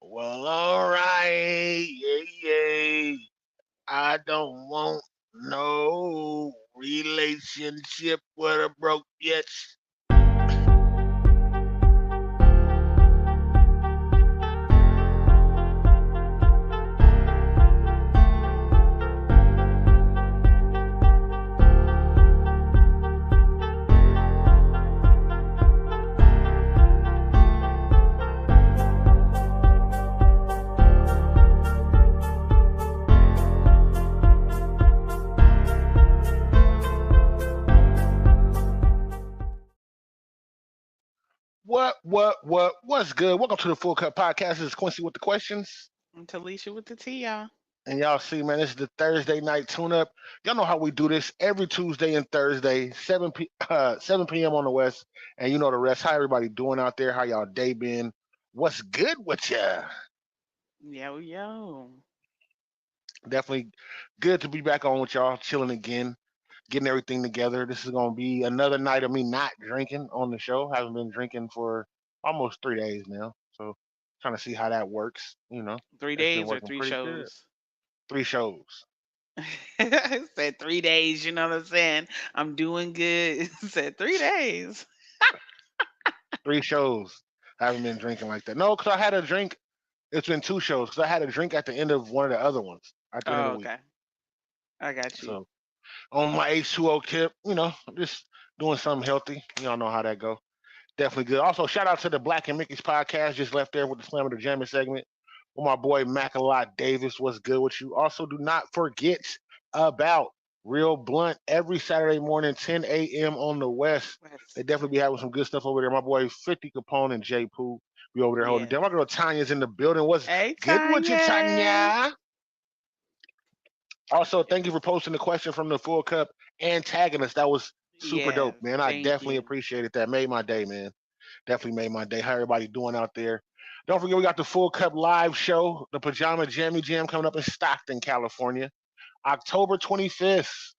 Well, all right. Yeah, yeah. I don't want no relationship with a broke bitch. What's good? Welcome to the Full Cup Podcast. This is Quincy with the questions. I'm Talisha with the T, y'all. And y'all see, man, this is the Thursday night tune up. Y'all know how we do this every Tuesday and Thursday, 7 p.m. on the West. And you know the rest. How everybody doing out there? How y'all day been? What's good with ya? Yo, yo. Definitely good to be back on with y'all, chilling again, getting everything together. This is going to be another night of me not drinking on the show. Haven't been drinking for almost 3 days now. So trying to see how that works. Three It's been days or working three pretty good. shows? 3 shows. I said 3 days, you know what I'm saying? I'm doing good. Said 3 days. 3 shows. Haven't been drinking like that. No, because I had a drink. It's been 2 shows because I had a drink at the end of one of the other ones at the end of Oh, the week. okay. I got you. So on my H2O tip, just doing something healthy. Y'all know how that go. Definitely good. Also, shout out to the Black and Mickey's podcast. Just left there with the Slam of the Jammin' segment with my boy Macalot Davis. What's good with you? Also, do not forget about Real Blunt every Saturday morning, 10 a.m. on the West. They West. definitely be having some good stuff over there. My boy 50 Capone and J Poo be over there holding it Yes. down. My girl Tanya's in the building. What's Hey, good with you, Tanya. Tanya? Also, thank you for posting the question from the Full Cup and tagging us. That was super dope, Yes. man. I Thank definitely you. appreciated that. Made my day, man. Definitely made my day. How everybody doing out there? Don't forget we got the Full Cup live show, the Pajama Jammy Jam coming up in Stockton, California, October 25th.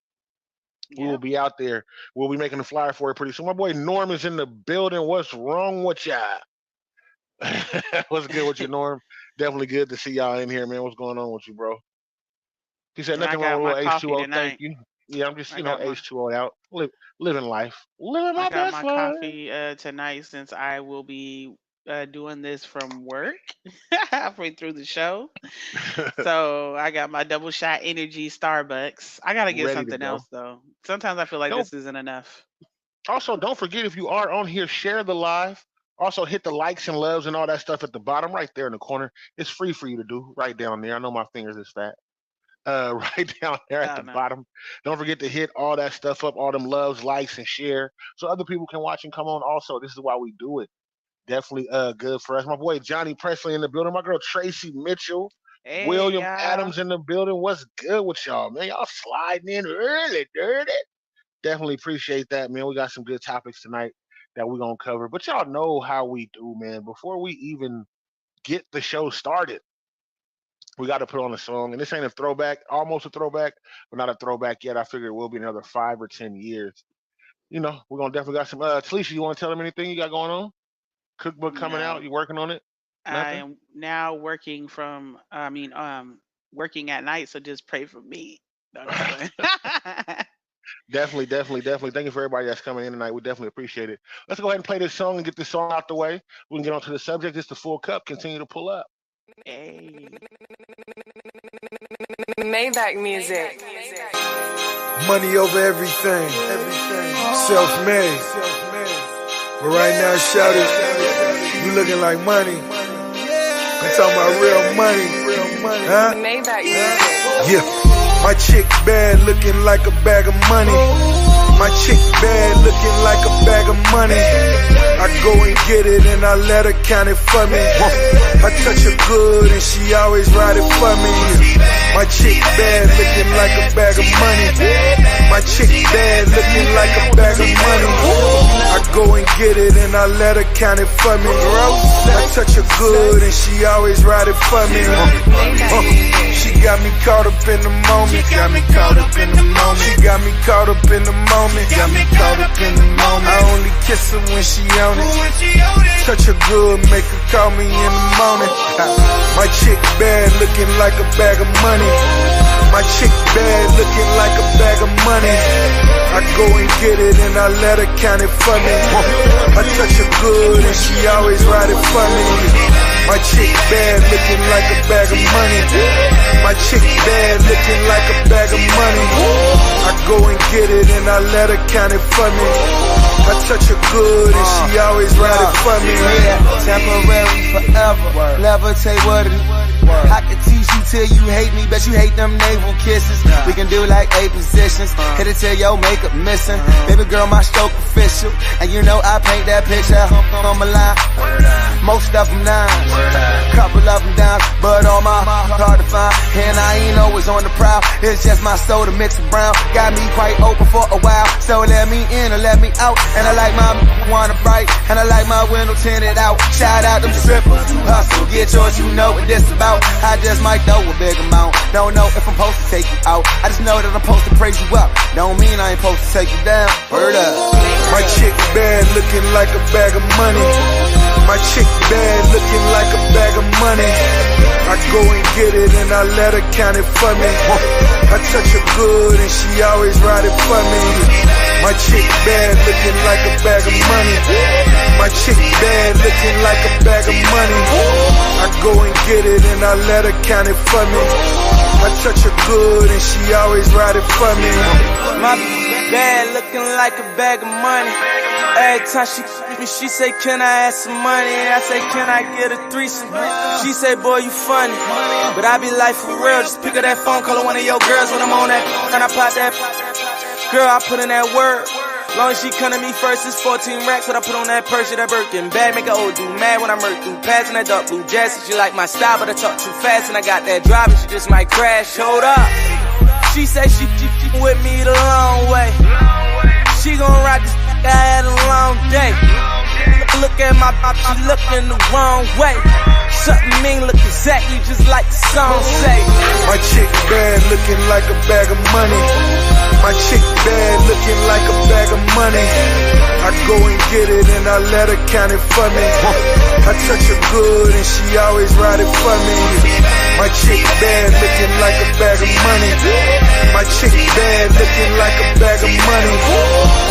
We will Yep. be out there. We'll be making the flyer for it pretty soon. My boy Norm is in the building. What's wrong with y'all? What's good with you, Norm? Definitely good to see y'all in here, man. What's going on with you, bro? He said And I nothing wrong got with a my little coffee H2O. Thank tonight. you. Yeah, I'm just, I got my H2O out. Living life. Living I my got best my life. coffee tonight since I will be doing this from work halfway through the show. So I got my double shot energy Starbucks. I gotta get Ready to something go. else though. Sometimes I feel like Don't this isn't enough. Also, don't forget if you are on here, share the live. Also, hit the likes and loves and all that stuff at the bottom, right there in the corner. It's free for you to do, right down there. I know my fingers is fat. Right down there at Oh the no. bottom. Don't forget to hit all that stuff up, all them loves, likes, and share, so other people can watch and come on. Also, this is why we do it. Definitely good for us. My boy Johnny Presley in the building. My girl Tracy Mitchell. Hey William y'all. Adams in the building. What's good with y'all, man? Y'all sliding in early, dirty. Definitely appreciate that, man. We got some good topics tonight that we're gonna cover. But y'all know how we do, man. Before we even get the show started, we got to put on a song. And this ain't a throwback, almost a throwback, but not a throwback yet. I figure it will be another 5 or 10 years. We're gonna definitely got some Talisha, you wanna tell them anything you got going on? Cookbook coming out, No. you working on it? I Nothing? am now working from working at night, so just pray for me. No, I'm just playing. Definitely, definitely, definitely. Thank you for everybody that's coming in tonight. We definitely appreciate it. Let's go ahead and play this song and get this song out the way. We can get on to the subject. It's the Full Cup. Continue to pull up. Hey. Maybach music. Money over everything. Self-made. But right now, shout it. You looking like money. I'm talking about real money. Huh? Maybach music. Yeah. My chick bad looking like a bag of money. My chick bad looking like a bag of money. I go and get it and I let her count it for me. I touch her good and she always ride it for me. My chick bad looking like a bag of money. My chick bad looking like a bag of money. I go and get it and I let her count it for me. I touch her her good and she always ride it for me. She got me caught up in the moment. Got me caught up in the moment. She got me caught up in the moment. Got me caught up in the moment. I only kiss her when she on it. Touch her good, make her call me in the morning. My chick bad, looking like a bag of money. My chick bad, looking like a bag of money. I go and get it and I let her count it for me. I touch her good and she always ride it for me. My chick bad, looking like a bag of money. My chick bad, looking like a bag of money. I go and get it and I let her count it for me. I touch her good and she always ride it for me. Yeah, temporary forever. Levitate what it is. I can teach you till you hate me, bet you hate them navel kisses. We can do like 8 positions, hit it till your makeup missing. Baby girl, my stroke official, and you know I paint that picture on my line. Most of them nines, couple of them downs, but all my hard to find. And I ain't always on the prowl, it's just my soda mixed brown. Got me quite open for a while, so let me in or let me out. And I like my wanna bright, and I like my window tinted out. Shout out them strippers, hustle, get yours, you know what this about. I just might throw a big amount, don't know if I'm supposed to take you out. I just know that I'm supposed to praise you up, don't mean I ain't supposed to take you down. Word up. My chick bad, looking like a bag of money. My chick bad, looking like a bag of money. I go and get it and I let her count it for me. I touch her good and she always ride it for me. My chick bad, looking like a bag of money. My chick bad, looking like a bag of money. I go and get it and I let her count it for me. I touch her good and she always ride it for me. My bad looking like a bag of money. Every time she me, she say, can I have some money? I say, can I get a threesome? She say, boy, you funny. But I be like, for real, just pick up that phone, call her one of your girls when I'm on that. And I pop that. Girl, I put in that word. Long as she come to me first, it's 14 racks. What I put on that purse, that Birkin bag, make her old dude mad when I murk through pads in that dark blue jacket. She like my style, but I talk too fast, and I got that drive, and she just might crash. Hold up. She say she with me the long way. She gon' rock this. I had a long day. Look at my pop, she looking the wrong way. Something mean, look exactly just like the song say. My chick bad, looking like a bag of money. My chick bad, looking like a bag of money. I go and get it and I let her count it for me. I touch her good and she always ride it for me. My chick bad, looking like a bag of money. My chick bad, looking like a bag of money.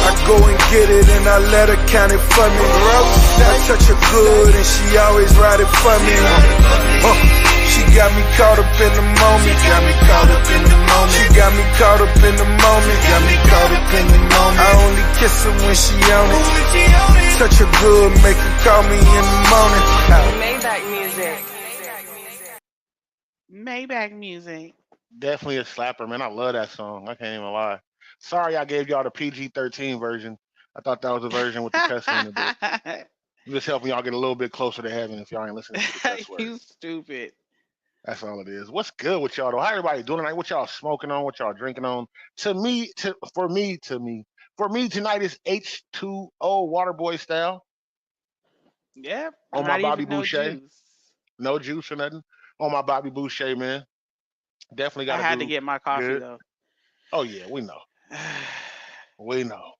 I go and get it and I let her count it for me. I touch her good and she always ride it for me. She got me caught up in the moment. Got me caught up in the moment. She got me caught up in the moment. Got me caught up in the moment. I only kiss her when she on it. Touch her good, make her call me in the morning. Maybach music. Maybach music. Definitely a slapper, man. I love that song. I can't even lie. Sorry I gave y'all the PG-13 version. I thought that was a version with the cussing in it, but I'm just helping y'all get a little bit closer to heaven if y'all ain't listening to the cuss You words. stupid. That's all it is. What's good with y'all though? How everybody doing tonight? What y'all smoking on? What y'all drinking on? For me tonight is H2O Waterboy style Yep. on my Not Bobby even no Boucher. juice. No juice or nothing on my Bobby Boucher, man. Definitely got I to had to do get my coffee good. though. Oh yeah, we know. We know.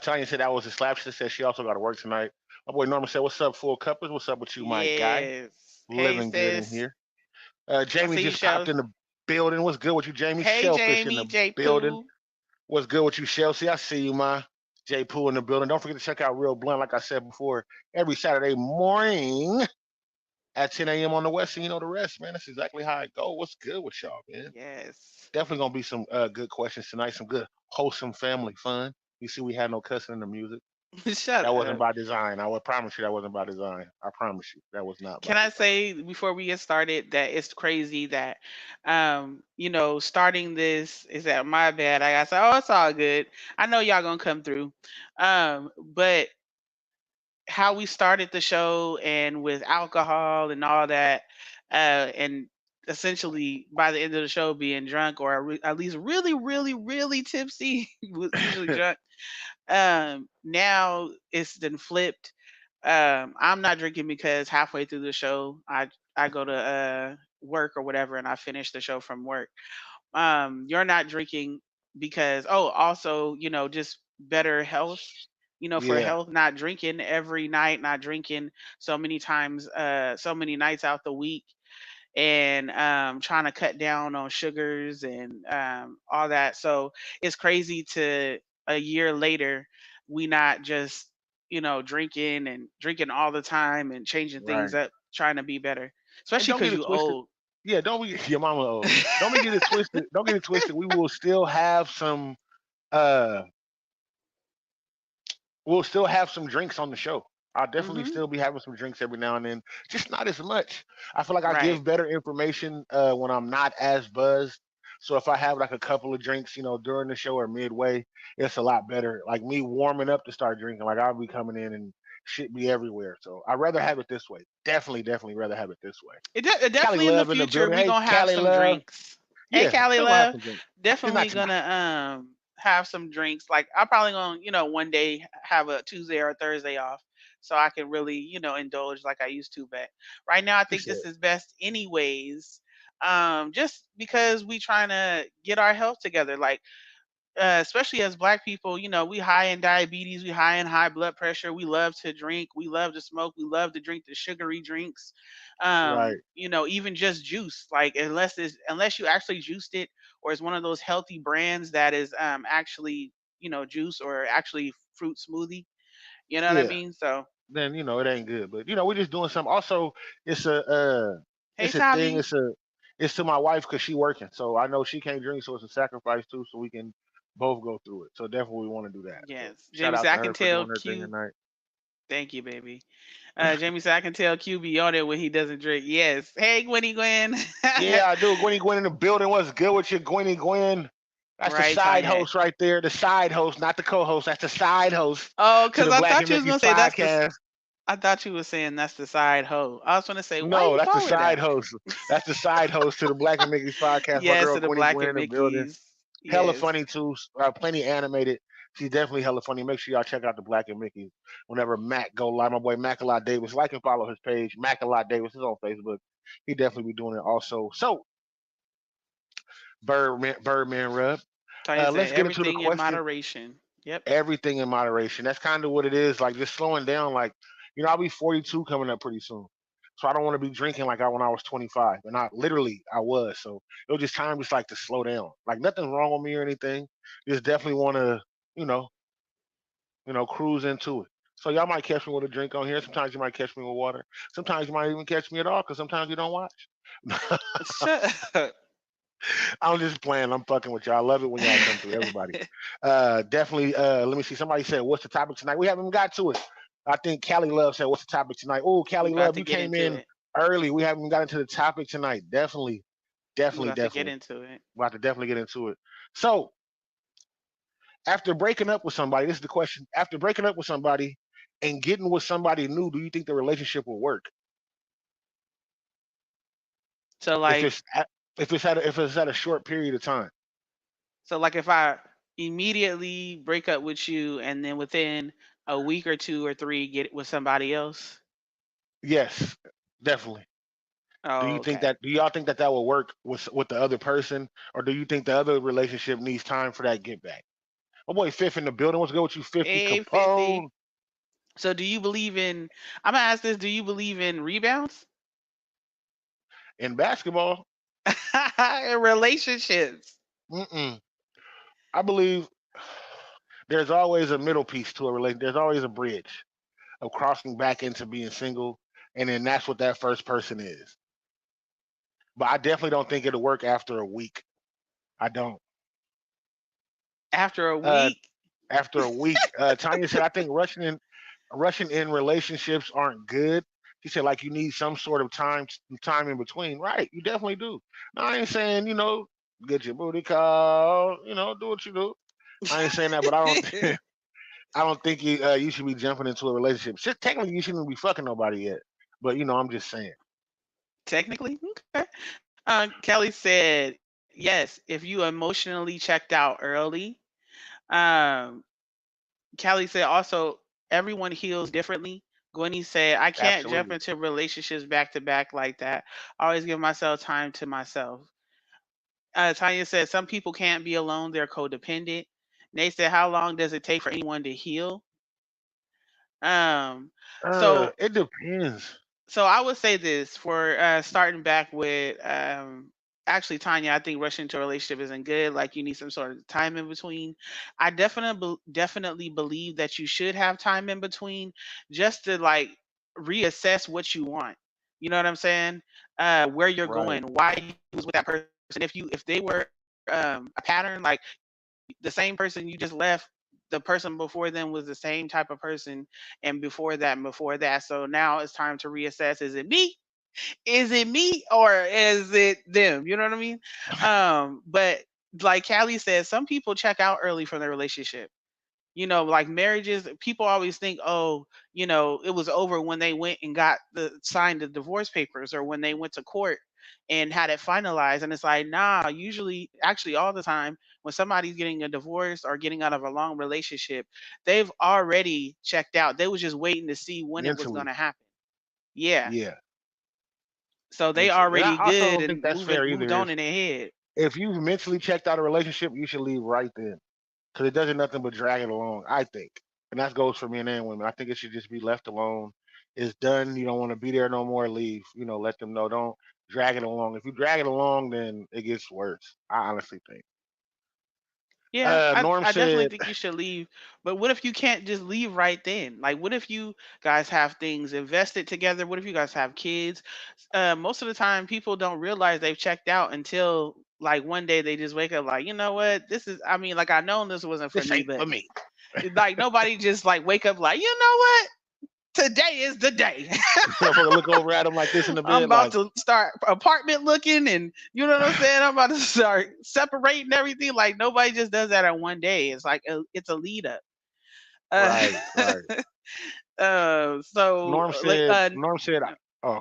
Tanya said that was a slap. She said she also got to work tonight. My boy Norman said, "What's up, Full Cuppers? What's up with you, my guy? Yes. Hey Living good in sis. here." I Jamie see you, just popped Shell. in the building. What's good with you, Jamie? Hey Shellfish in Jamie, the J building. Pooh. What's good with you, Chelsea? I see you, my J Poo in the building. Don't forget to check out Real Blunt, like I said before, every Saturday morning at 10 a.m. on the West. And you know the rest, man. That's exactly how it go. What's good with y'all, man? Yes. Definitely gonna be some good questions tonight. Some good wholesome family fun. You see, we had no cussing in the music. Shut That wasn't up. by design. I would promise you that wasn't by design. I promise you that was not by Can I design. say before we get started that it's crazy that starting this is at my bad. I gotta say, oh, it's all good. I know y'all gonna come through. But how we started the show and with alcohol and all that, and essentially by the end of the show being drunk or at least really, really, really tipsy, usually drunk. Now it's been flipped. I'm not drinking because halfway through the show, I go to work or whatever, and I finish the show from work. You're not drinking because, oh, also, just better health. For Yeah, health, not drinking every night, not drinking so many times, so many nights out the week, and trying to cut down on sugars and all that. So it's crazy to a year later, we not just drinking and drinking all the time and changing things right. up, trying to be better, And especially don't because get it you twisted. old. Yeah, don't be your mama old. Don't be get it twisted. Don't get it twisted. We will still have some. Uh, we'll still have some drinks on the show. I'll definitely Hmm. still be having some drinks every now and then, just not as much. I feel like I Right. give better information when I'm not as buzzed. So if I have like a couple of drinks, during the show or midway, it's a lot better. Like me warming up to start drinking, like I'll be coming in and shit be everywhere. So I'd rather have it this way. Definitely, definitely rather have it this way. Cali Definitely in the Love in the future building. we Hey, gonna have Cali some Love. drinks. Hey, Yeah, Callie still gonna have Love, some drinks. Just not definitely tonight. gonna have some drinks. Like I'm probably gonna one day have a Tuesday or a Thursday off, so I can really indulge like I used to. But right now I She think said, this is best anyways. Just because we trying to get our health together. Like especially as black people, we high in diabetes, we high in high blood pressure. We love to drink, we love to smoke, we love to drink the sugary drinks. right. Even just juice, like unless you actually juiced it, or it's one of those healthy brands that is actually juice or actually fruit smoothie. You know what I Yeah. mean? So Then it ain't good. But we're just doing something. Also, it's a hey, thing. Tavi. It's to my wife because she working, so I know she can't drink, so it's a sacrifice too, so we can both go through it. So definitely we want to do that. So Yes, shout Jamie out said to I can her for tell doing her thing Q. tonight. Thank you, baby. Jamie said I can tell Q be on it when he doesn't drink. Yes. Hey, Gwenny Gwen. Yeah, I do. Gwenny Gwen in the building. What's good with you, Gwenny Gwen? That's the Right, side Kanye. host right there. The side host, not the co-host. That's the side host Oh, to because the I Black and thought you was Mickey's gonna say that's the. podcast. I thought you was saying that's the side hoe. I was gonna say, why No, you that's the call her side that? host. That's the side host to the Black and Mickey's podcast. My Yes, girl to the Gwenny Black Gwen and in the building. Mickey's. Hella Yes. funny too. Plenty animated. She's definitely hella funny. Make sure y'all check out the Black and Mickey whenever Mac go live. My boy Mac Davis. Like and follow his page. Mac Davis is on Facebook. He definitely be doing it also. So Birdman Rub. Tanya Let's said get into the everything in question. moderation. Yep. Everything in moderation. That's kind of what it is. Like just slowing down. Like I'll be 42 coming up pretty soon. So I don't want to be drinking like I when I was 25, and I was. So it was just time just like to slow down. Like nothing's wrong with me or anything. Just definitely want to, you know, cruise into it. So y'all might catch me with a drink on here. Sometimes you might catch me with water. Sometimes you might even catch me at all because sometimes you don't watch. Shut up. I'm just playing. I'm fucking with y'all. I love it when y'all come through. Everybody. Definitely. Let me see. Somebody said, "What's the topic tonight?" We haven't even got to it. I think Callie Love said, "What's the topic tonight?" Oh, We Callie about Love, to you get came into in it. early. We haven't even got into the topic tonight. Definitely, We definitely, about to get definitely. into it. We'll have to definitely get into it. So, after breaking up with somebody, this is the question. After breaking up with somebody and getting with somebody new, do you think the relationship will work? So If like, if it's at a short period of time? if I immediately break up with you and then within a week or two or three get with somebody else. Yes, definitely. Oh, okay. Do y'all think that that will work with the other person, or do you think the other relationship needs time for that get back? My boy Fifth in the building. What's good with you, 50 Hey, 50. Capone? So do you believe in, I'm gonna ask this, do you believe in rebounds? In basketball, In relationships. mm-mm. I believe there's always a middle piece to a relation. There's always a bridge of crossing back into being single, and then that's what that first person is. But I definitely don't think it'll work after a week. I don't. After a Uh, week. After a week, Tanya said, I think rushing in relationships aren't good. She said, like you need some sort of time in between. Right, you definitely do. Now, I ain't saying get your booty call. Do what you do. I ain't saying that, but I don't. I don't think you should be jumping into a relationship. Shit, technically, you shouldn't be fucking nobody yet. But I'm just saying. Technically. Okay. Kelly said, yes, if you emotionally checked out early. Um, Kelly said also, everyone heals differently. Gwenny said, I can't jump Absolutely. into relationships back to back like that. I always give myself time to myself. Tanya said, some people can't be alone. They're codependent. Nate said, how long does it take for anyone to heal? Um, so It depends. I would say this for starting back with actually Tanya, I think rushing into a relationship isn't good. Like you need some sort of time in between. I definitely believe that you should have time in between just to like reassess what you want. You know what I'm saying? Where you're Right. going, why you was with that person. If they were a pattern, like the same person you just left, the person before them was the same type of person, and before that, and before that. So now it's time to reassess: is it me? Is it me, or is it them? You know what I mean? But like Callie said, some people check out early from their relationship. Like marriages, people always think, oh, it was over when they went and got signed the divorce papers, or when they went to court and had it finalized. And it's like, nah, usually, actually, all the time, when somebody's getting a divorce or getting out of a long relationship, they've already checked out. They was just waiting to see when it was going Mentally. to happen. Yeah. Yeah. So they Mentally. And I already also good don't think and that's fair moved either. on in their head. If you've mentally checked out a relationship, you should leave right then. Because it doesn't nothing but drag it along, I think. And that goes for men and women. I think it should just be left alone. It's done. You don't want to be there no more. Leave. Let them know. Don't drag it along. If you drag it along, then it gets worse. I honestly think. Yeah, Norm I definitely said, think you should leave. But what if you can't just leave right then? Like, what if you guys have things invested together? What if you guys have kids? Most of the time, people don't realize they've checked out until like one day they just wake up like, you know what? This is, I mean, like I know this wasn't for this me, ain't but for me. like nobody just like wake up like, you know what? Today is the day. Motherfucker look over at him like this in the I'm bed, about like, to start apartment looking, and you know what I'm saying? I'm about to start separating everything. Like nobody just does that in one day. It's like it's a lead up. Uh, right, right. so like Norm said, oh,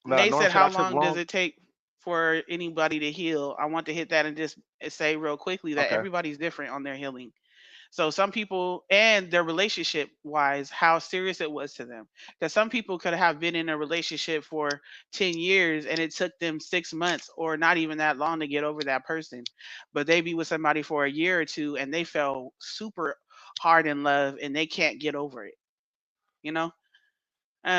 no, Nate Norm said, said how I took long does long. it take for anybody to heal? I want to hit that and just say real quickly that Okay. everybody's different on their healing. So some people and their relationship wise, how serious it was to them. Because some people could have been in a relationship for 10 years and it took them 6 months or not even that long to get over that person. But they be with somebody for a year or two and they fell super hard in love and they can't get over it. You know?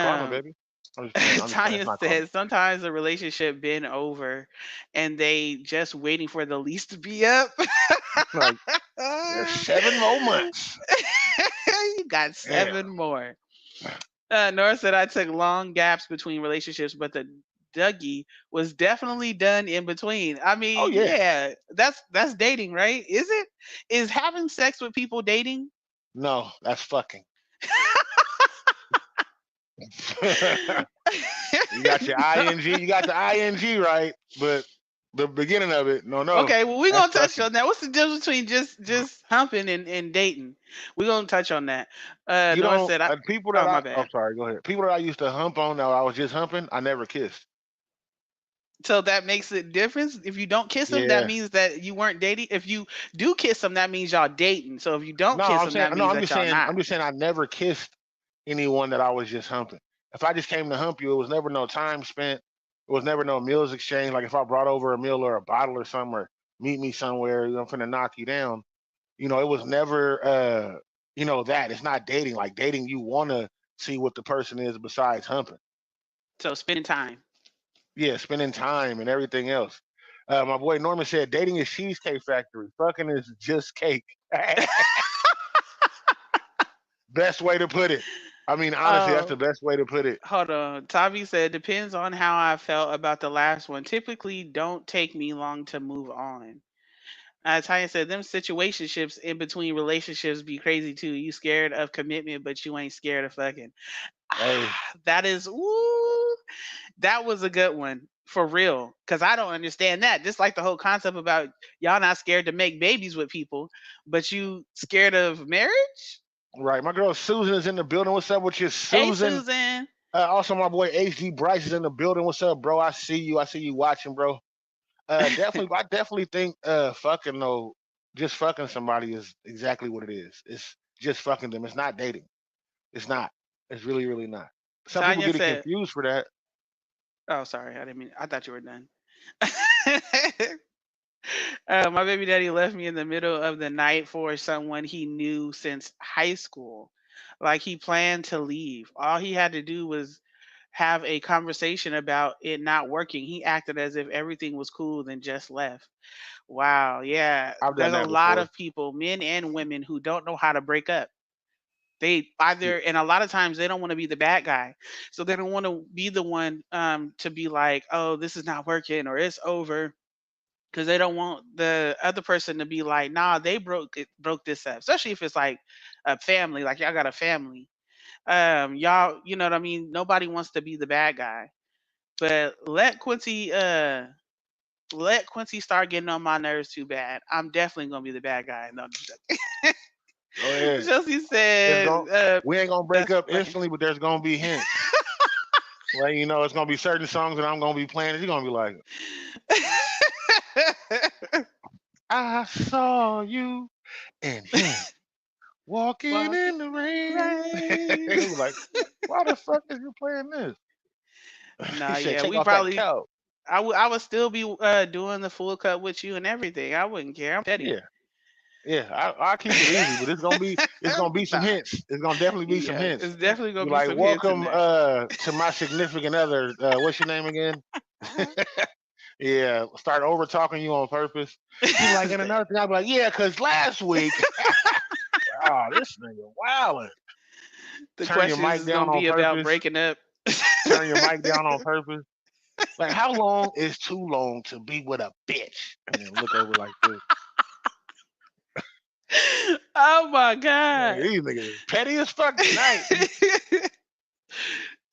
Karma, Um baby. I'm just playing. I'm just playing. It's Tanya not karma. says sometimes the relationship been over and they just waiting for the lease to be up. Like, there's 7 more months. You got Damn. 7 more. Nora said I took long gaps between relationships, but the Dougie was definitely done in between. I Oh, mean, yeah. yeah, that's dating, right? Is it? Is having sex with people dating? No, that's fucking. You got your No. ing. You got the ing right, but the beginning of it, no, no, Okay, well, we're that's gonna touch fucking. on that. What's the difference between just humping and dating? We're gonna touch on that. You Nora don't. said, People that "Oh, my I'm bad." sorry. Go ahead. People that I used to hump on, that I was just humping, I never kissed. So that makes it difference. If you don't kiss them, that Yeah. means that you weren't dating. If you do kiss them, that means y'all dating. So if you don't No, kiss I'm them, saying that no. means that y'all not. I'm just saying I never kissed anyone that I was just humping. If I just came to hump you, it was never no time spent. It was never no meals exchange. Like if I brought over a meal or a bottle or something, or meet me somewhere, I'm finna knock you down. It was never that. It's not dating. Like dating, you wanna see what the person is besides humping. So spending time. Yeah, spending time and everything else. My boy Norman said dating is cheesecake factory. Fucking is just cake. Best way to put it. I mean, honestly, that's the Oh, best way to put it. hold on. Tavi said depends on how I felt about the last one. Typically, don't take me long to move on. Tanya said them situationships in between relationships be crazy too. You scared of commitment, but you ain't scared of fucking. Hey, That is ooh. That was a good one for real. Cause I don't understand that. Just like the whole concept about y'all not scared to make babies with people, but you scared of marriage? right. My girl Susan is in the building. What's up with you, Hey Susan? Susan. Also, my boy HD Bryce is in the building. What's up, bro? I see you. I see you watching, bro. Definitely. I definitely think fucking though, just fucking somebody is exactly what it is. It's just fucking them. It's not dating. It's not. It's really, really not. Some people Tanya get it said, confused for that. "Oh, sorry, I didn't mean. I thought you were done." My baby daddy left me in the middle of the night for someone he knew since high school. Like he planned to leave. All he had to do was have a conversation about it not working. He acted as if everything was cool, then just left. Wow, yeah. I've done There's a that lot before. of people, men and women, who don't know how to break up. They either, and a lot of times they don't want to be the bad guy. So they don't want to be the one to be like, oh, this is not working or it's over, because they don't want the other person to be like, nah, they broke this up. Especially if it's like a family, like y'all got a family. Y'all, you know what I mean? Nobody wants to be the bad guy. But let Quincy start getting on my nerves too bad. I'm definitely gonna be the bad guy. No, I'm just joking. Go ahead. Chelsea It's said, going we ain't gonna break "That's up funny." instantly, but there's gonna be hints. Well, you know, it's gonna be certain songs that I'm gonna be playing. You're gonna be like, I saw you and him walking Walking in the rain. rain. He was like, why the fuck is you playing this? He Nah, said, yeah, take we off that probably. coat. I would still be doing the full cut with you and everything. I wouldn't care. I'm petty. Yeah, yeah. I'll keep it easy, but it's gonna be some Nah, hints. It's gonna definitely be some yeah, hints. it's definitely gonna Be be like, some hits in welcome there. to my significant other. What's your name again? Yeah, start over talking you on purpose. He like, and Say, another thing, I'll be like, yeah, because last week, oh, this nigga wildin'. the Turn your questions mic is down gonna on be about purpose. breaking up. Turn your mic down on purpose. Like, how long is too long to be with a bitch? And then look over like this. Oh my Like, god. these niggas is petty as fuck tonight.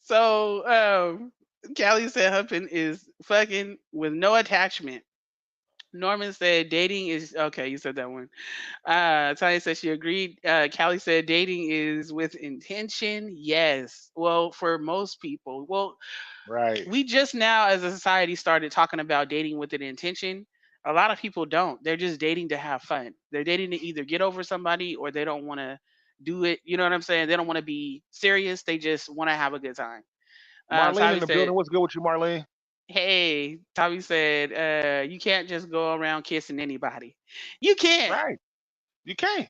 So, Callie said Humpin is fucking with no attachment. Norman said dating is okay. You said that one. Tanya said she agreed. Callie said dating is with intention. Yes. Well, for most people. Well, Right. we just now as a society started talking about dating with an intention. A lot of people don't. They're just dating to have fun. They're dating to either get over somebody or they don't want to do it. You know what I'm saying? They don't want to be serious. They just want to have a good time. Marlene in Tommy the said, building. What's good with you, Marlene? hey, Tommy said, you can't just go around kissing anybody. You can't. Right. You can't.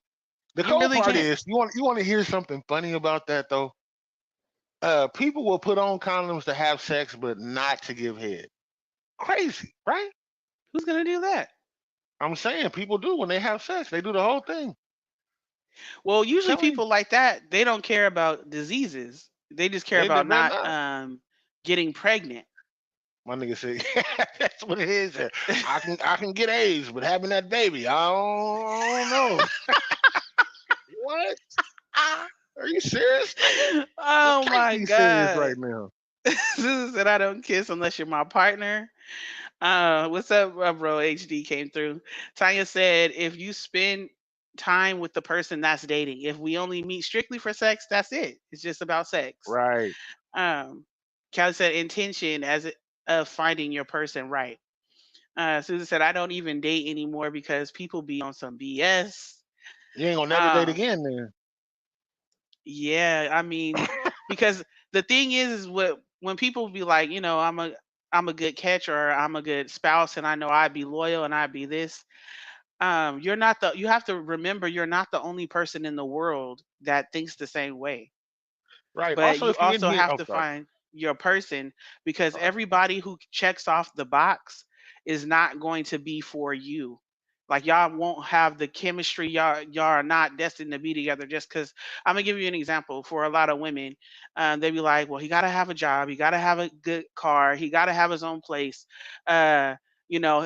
The You cold really part can't. is you want to hear something funny about that though. People will put on condoms to have sex, but not to give head. Crazy, right? Who's going to do that? I'm saying people do when they have sex. They do the whole thing. Well, usually Telling you, people like that, they don't care about diseases. They just care they about better not not. getting pregnant. My nigga said, that's what it is. I can get AIDS, but having that baby, I don't know. What? Are you serious, nigga? You Oh can't my be serious god. right now. Susan said I don't kiss unless you're my partner. What's up, bro? HD came through. Tanya said if you spend time with the person that's dating, if we only meet strictly for sex, that's it. It's just about sex. Right. Um, Callie said intention as it, of finding your person right. Susan said I don't even date anymore because people be on some BS. You ain't gonna never date Um, again then. Yeah, I mean, because the thing is what when people be like, I'm a good catcher or I'm a good spouse and I know I'd be loyal and I'd be this. You're not the you have to remember you're not the only person in the world that thinks the same way. Right. But Also, you if you in also here, have oh to sorry. find your person because Sorry. everybody who checks off the box is not going to be for you. Like y'all won't have the chemistry. Y'all are not destined to be together just because. I'm gonna give you an example. For a lot of women, they be like, "Well, he gotta have a job. He gotta have a good car. He gotta have his own place. Uh,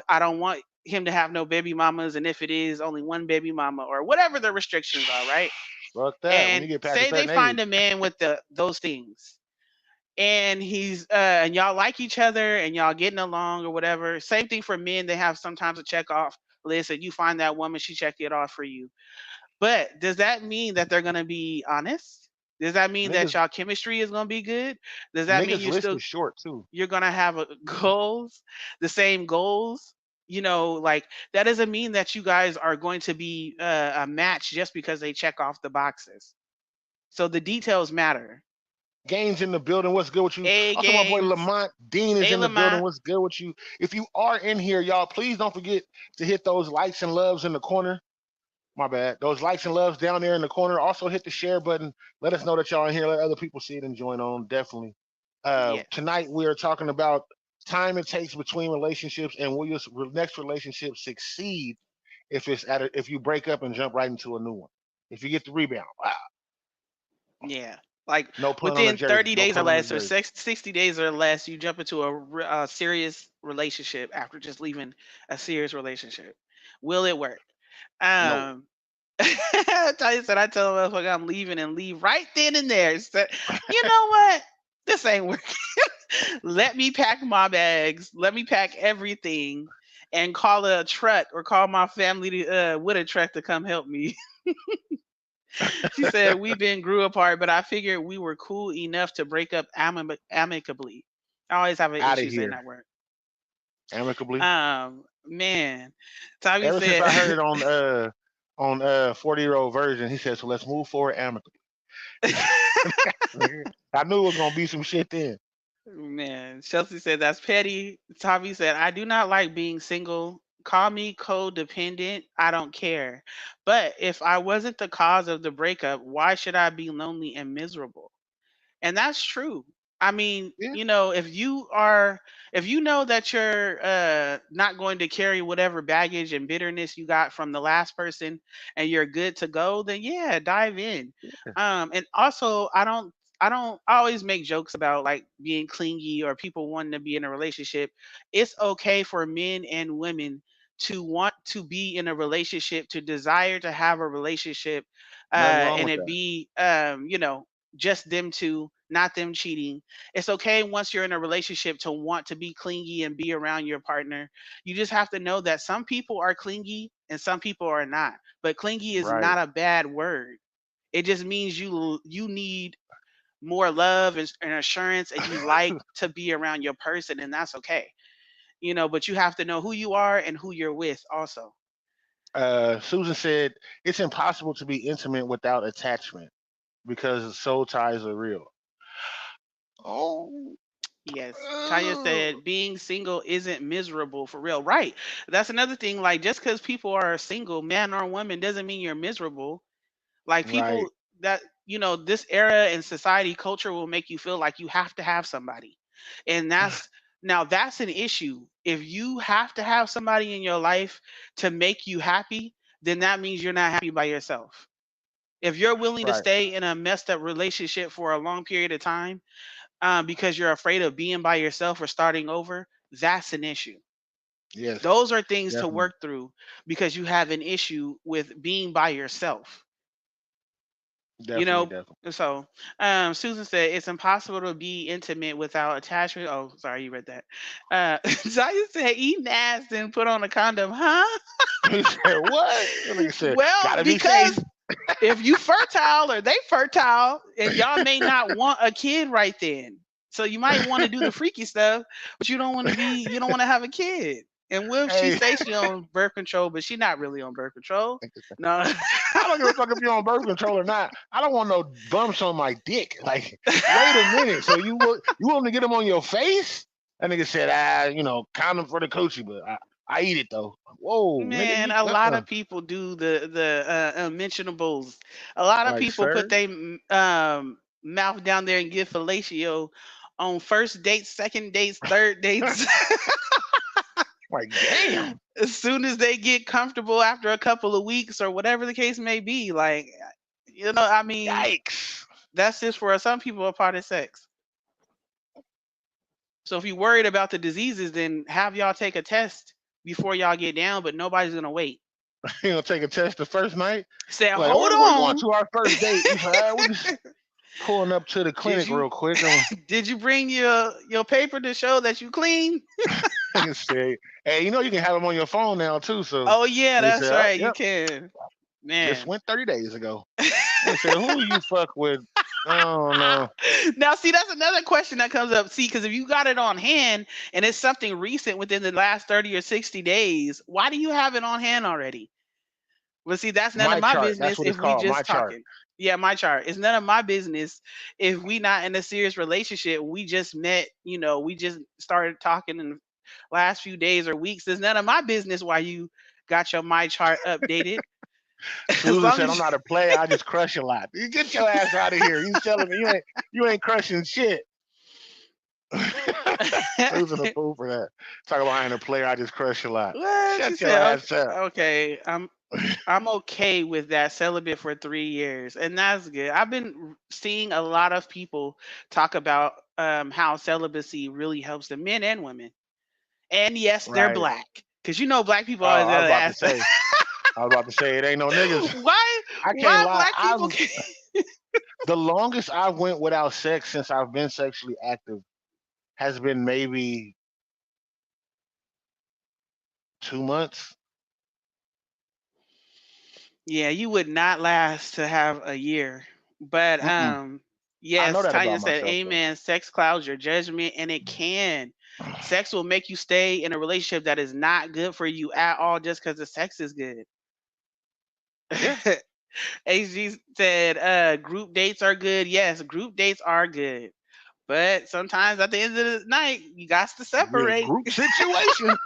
I don't want him to have no baby mamas, and if it is, only one baby mama or whatever the restrictions are, right?" Fuck that. When you And get past a say they certain age. find a man with those things and he's and y'all like each other and y'all getting along or whatever. Same thing for men. They have sometimes a check off list and you find that woman, she checked it off for you. But does that mean that they're gonna be honest? Does that mean that Niggas y'all chemistry is gonna be good? Does that mean niggas list is short too. you're gonna have goals, the same goals? Like that doesn't mean that you guys are going to be a match just because they check off the boxes. So the details matter. Gaines in the building. What's good with you? A Also, my boy Games. Lamont Dean is Hey in the building. Lamont. What's good with you? If you are in here, y'all, please don't forget to hit those likes and loves in the corner. My bad. Those likes and loves down there in the corner. Also hit the share button. Let us know that y'all are in here. Let other people see it and join on. Definitely. Yes. Tonight we are talking about time it takes between relationships and will your next relationship succeed if you break up and jump right into a new one. If you get the rebound, wow. Yeah. Like No pun on the within jersey. 30 No days or pun on the less or jersey. 60 days or less, you jump into a serious relationship after just leaving a serious relationship. Will it work? No. Um, Tanya said, I tell them motherfucker I'm leaving and leave right then and there. So, you know what? This ain't working. Let me pack my bags. Let me pack everything and call a truck or call my family with a truck to come help me. She said, we've been grew apart, but I figured we were cool enough to break up amicably. I always have an Out of issue saying here. that word. Amicably. Man. Tommy Ever since said, I heard it on 40-year-old version, he said, so let's move forward amicably. I knew it was gonna be some shit then. man, Chelsea said that's petty. Tommy said, I do not like being single. Call me codependent. I don't care. But if I wasn't the cause of the breakup, why should I be lonely and miserable? And that's true. I mean, Yeah. if you know that you're not going to carry whatever baggage and bitterness you got from the last person and you're good to go, then yeah, dive in. And also I always make jokes about like being clingy or people wanting to be in a relationship. It's okay for men and women to want to be in a relationship, to desire to have a relationship, Nothing wrong and with it that. be just them two, not them cheating. It's okay once you're in a relationship to want to be clingy and be around your partner. You just have to know that some people are clingy and some people are not. But clingy is Right. not a bad word. It just means you need more love and assurance and you like to be around your person, and that's okay. But you have to know who you are and who you're with also. Susan said it's impossible to be intimate without attachment because soul ties are real. Oh, Yes. Tanya said being single isn't miserable for real. Right. That's another thing. Like, just because people are single, man or woman, doesn't mean you're miserable. Like, right, people that, this era and society culture will make you feel like you have to have somebody. And that's an issue. If you have to have somebody in your life to make you happy, then that means you're not happy by yourself. If you're willing to right. stay in a messed up relationship for a long period of time, because you're afraid of being by yourself or starting over, that's an issue. Yes, Those are things to definitely, work through because you have an issue with being by yourself. You definitely, know, definitely. so Susan said it's impossible to be intimate without attachment. Oh, sorry, you read that. Zaya said eating ass and put on a condom, huh? He said what? That nigga said, Well, gotta be safe. because if you fertile or they fertile and y'all may not want a kid right then. So you might want to do the freaky stuff, but you don't want to have a kid. And what if she Hey, say she on birth control, but she not really on birth control? No. I don't give a fuck if you're on birth control or not. I don't want no bumps on my dick. Like, wait a minute. So you want to get them on your face? That nigga said, condom for the coochie, but I eat it though. Whoa, nigga, Man, you a lot of people do the unmentionables. A lot of like, people put sir? their mouth down there and give fellatio on first dates, second dates, third dates. Like, damn. As soon as they get comfortable after a couple of weeks or whatever the case may be, like, I mean, Yikes. that's just for some people a part of sex. So if you're worried about the diseases, then have y'all take a test before y'all get down, but nobody's gonna wait. You know, take a test the first night. Say, Like, hold we're going on. to our first date. He's like, we just pulling up to the Did clinic you real quick. did you bring your paper to show that you clean? And say, hey, you can have them on your phone now too. So Oh yeah, they that's said, oh, right. You yep, can. just Man. went 30 days ago. They said, who you fuck with? Oh no. Now, see, that's another question that comes up. See, because if you got it on hand and it's something recent within the last 30 or 60 days, why do you have it on hand already? Well, see, that's none of My my chart. That's business what it's if we called. My just chart. talking. Yeah, my chart. It's none of my business if we not in a serious relationship. We just met, we just started talking in the last few days or weeks. It's none of my business why you got your my chart updated. As Susan long said, "I'm as not a player. I just crush a lot." You get your ass out of here. You telling me you ain't crushing shit. Susan a fool for that. Talk about I ain't a player. I just crush a lot. well, she Shut your said, ass up. okay, I'm okay with that celibate for 3 years, and that's good. I've been seeing a lot of people talk about how celibacy really helps the men and women. And yes, they're Right. black. Because black people Oh, always I was gotta about to ask say. I was about to say it ain't no niggas. why I can't why lie. black people I've can the longest I went without sex since I've been sexually active has been maybe 2 months. Yeah, you would not last to have a year. But Mm-mm. I know yes, that Tanya about said, myself though. amen. Sex clouds your judgment, and it can. Sex will make you stay in a relationship that is not good for you at all just because the sex is good. Yeah. HG said, group dates are good. Yes, group dates are good. But sometimes at the end of the night, you got to Yeah. separate. Group situation.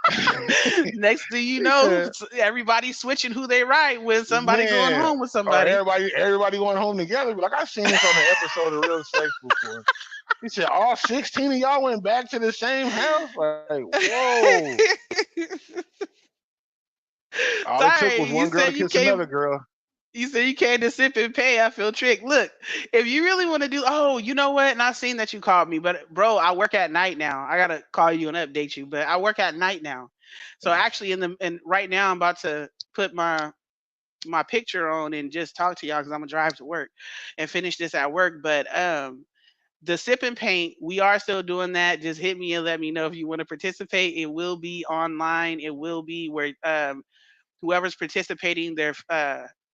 Next thing you He know, said, everybody's switching who they ride with somebody going man. home with Or somebody. everybody going home together. Like I seen this on an episode of Real Sex before. He said all 16 of y'all went back to the same house. Like, whoa. All it took Sorry, was one girl to kiss another girl. you said you came to sip and pay. I feel tricked. Look, if you really want to do, oh, you know what? And I seen that you called me, but bro, I work at night now. I gotta call you and update you, but I work at night now. So actually, and right now I'm about to put my picture on and just talk to y'all because I'm gonna drive to work and finish this at work. But the sip and paint, we are still doing that. Just hit me and let me know if you want to participate. It will be online. It will be where whoever's participating, their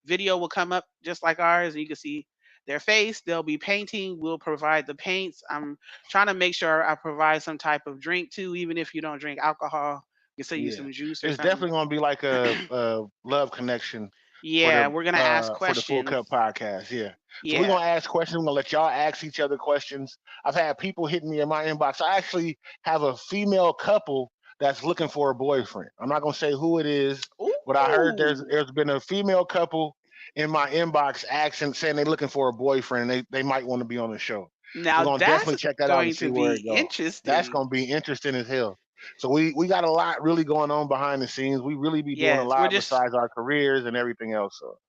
video will come up just like ours, and you can see their face. They'll be painting. We'll provide the paints. I'm trying to make sure I provide some type of drink too, even if you don't drink alcohol. You can send you Yeah. some juice or It's something. definitely gonna be like a love connection Yeah, we're gonna ask for the Full Cup questions. podcast. Yeah. So we're Yeah. gonna ask questions. We're gonna let y'all ask each other questions. I've had people hitting me in my inbox. I actually have a female couple that's looking for a boyfriend. I'm not gonna say who it is, but I heard Ooh. there's been a female couple in my inbox asking saying they're looking for a boyfriend and they might want to be on the show. So Now we're gonna that's definitely check that out and going to see where be it goes. That's interesting. gonna be interesting as hell. So we got a lot really going on behind the scenes. We really be doing a Yes, we're lot just besides our careers and everything else. So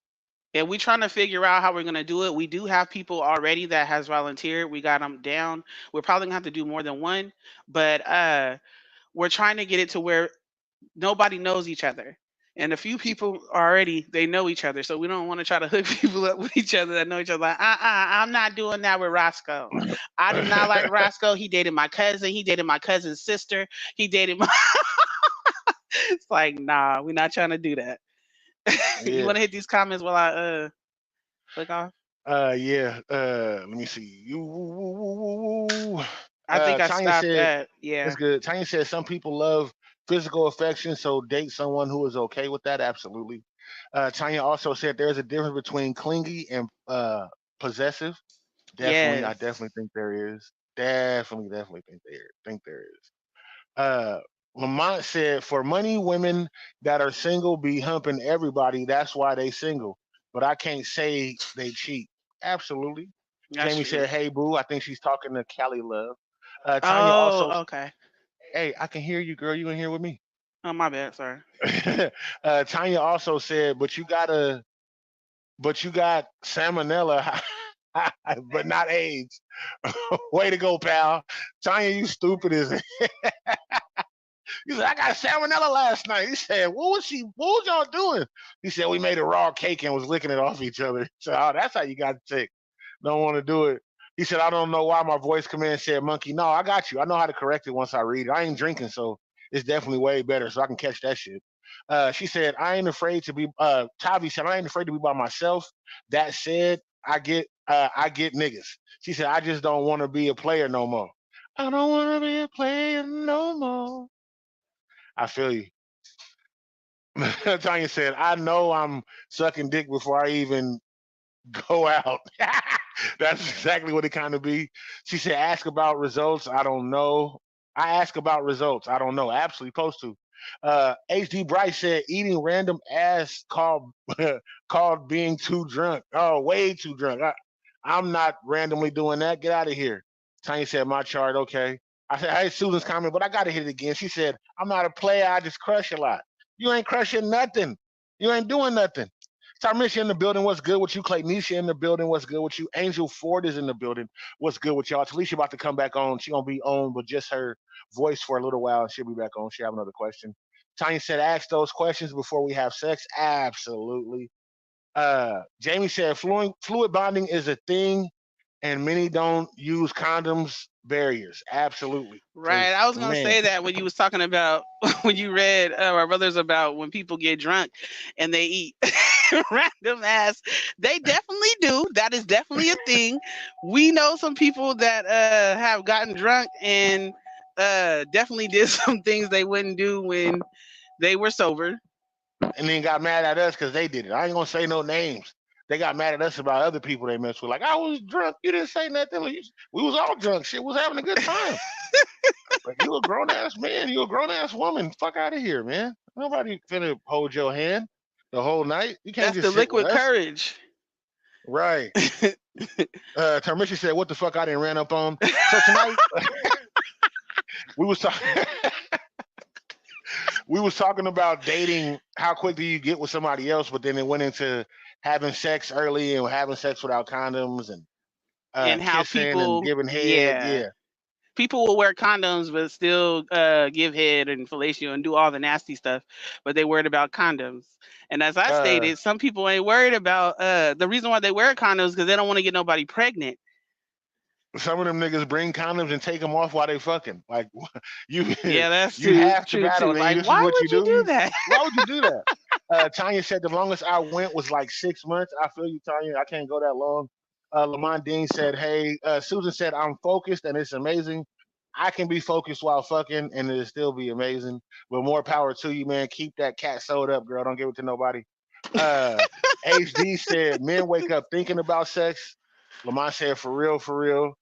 and we trying to figure out how we're gonna do it. We do have people already that has volunteered. We got them down. We're probably gonna have to do more than one, but we're trying to get it to where nobody knows each other. And a few people already they know each other, so we don't want to try to hook people up with each other that know each other. Like, I'm not doing that with Roscoe. I do not like Roscoe. He dated my cousin. He dated my cousin's sister. He dated my. It's like, nah, we're not trying to do that. You yeah. want to hit these comments while I click off? Yeah. Let me see. I think I Tanya stopped said at it's yeah. good. Tanya said some people love physical affection, so date someone who is okay with that. Absolutely. Tanya also said there's a difference between clingy and possessive. Definitely, I Yes. definitely think there is. Definitely think there is. Uh, Lamont said, "For money, women that are single be humping everybody. That's why they single. But I can't say they cheat. Absolutely." That's Jamie true. said, "Hey, boo. I think she's talking to Cali Love." Tanya also, Oh, okay. hey, I can hear you, girl. You in here with me? Oh, my bad. Sorry. Tanya also said, but you got salmonella, but not AIDS. Way to go, pal. Tanya, you stupid as He said, I got salmonella last night. He said, what was y'all doing? He said, we made a raw cake and was licking it off each other. He said, oh, that's how you got sick. Don't want to do it. He said, I don't know why my voice command said monkey. No, I got you. I know how to correct it once I read it. I ain't drinking, so it's definitely way better, so I can catch that shit. She said, I ain't afraid to be Tavi said, I ain't afraid to be by myself. That said, I get niggas. She said, I just don't want to be a player no more. I don't want to be a player no more. I feel you. Tanya said, I know I'm sucking dick before I even Go out. That's exactly what it kind of be. She said, ask about results. I don't know. I ask about results. I don't know. Absolutely supposed to. HD Bright said, eating random ass called called being too drunk. Oh, way too drunk. I'm not randomly doing that. Get out of here. Tanya said, my chart. Okay. I said, hey, Susan's comment, but I got to hit it again. She said, I'm not a player. I just crush a lot. You ain't crushing nothing. You ain't doing nothing. Tarmisha in the building. What's good with you? Claynisha in the building. What's good with you? Angel Ford is in the building. What's good with y'all? Talisha about to come back on. She gonna be on with just her voice for a little while. She'll be back on. She have another question. Tanya said, ask those questions before we have sex. Absolutely. Jamie said, fluid bonding is a thing, and many don't use condoms barriers. Absolutely. Right. Because I was gonna man, say that when you was talking about when you read our brothers about when people get drunk and they eat random ass. They definitely do. That is definitely a thing. We know some people that have gotten drunk and definitely did some things they wouldn't do when they were sober. and then got mad at us because they did it. I ain't gonna say no names. They got mad at us about other people they messed with. Like, I was drunk. You didn't say nothing. We was all drunk. Shit was having a good time. Like, you a grown ass man. You a grown ass woman. Fuck out of here, man. Nobody finna hold your hand the whole night. You can't That's the just sit with liquid us. courage. Right. Termisha said, what the fuck I didn't ran up on. So tonight we was talking we was talking about dating, how quick do you get with somebody else, but then it went into having sex early and having sex without condoms and And how kissing and people, giving head. yeah, Yeah. people will wear condoms but still give head and fellatio and do all the nasty stuff, but they worried about condoms. And as I Uh, stated, some people ain't worried about the reason why they wear condoms because they don't want to get nobody pregnant. some of them niggas bring condoms and take them off while they fucking. Like you, Yeah, that's you too half the true battle, too. nigga. Like, This is why what you would you do. do that? Why would you do that? Tanya said the longest I went was like 6 months. I feel you, Tanya. I can't go that long. Lamont Dean said, "Hey." Susan said, "I'm focused and it's amazing. I can be focused while fucking and it'll still be amazing. But more power to you, man. Keep that cat sewed up, girl. Don't give it to nobody." Uh, HD said, "Men wake up thinking about sex." Lamont said, "For real, for real."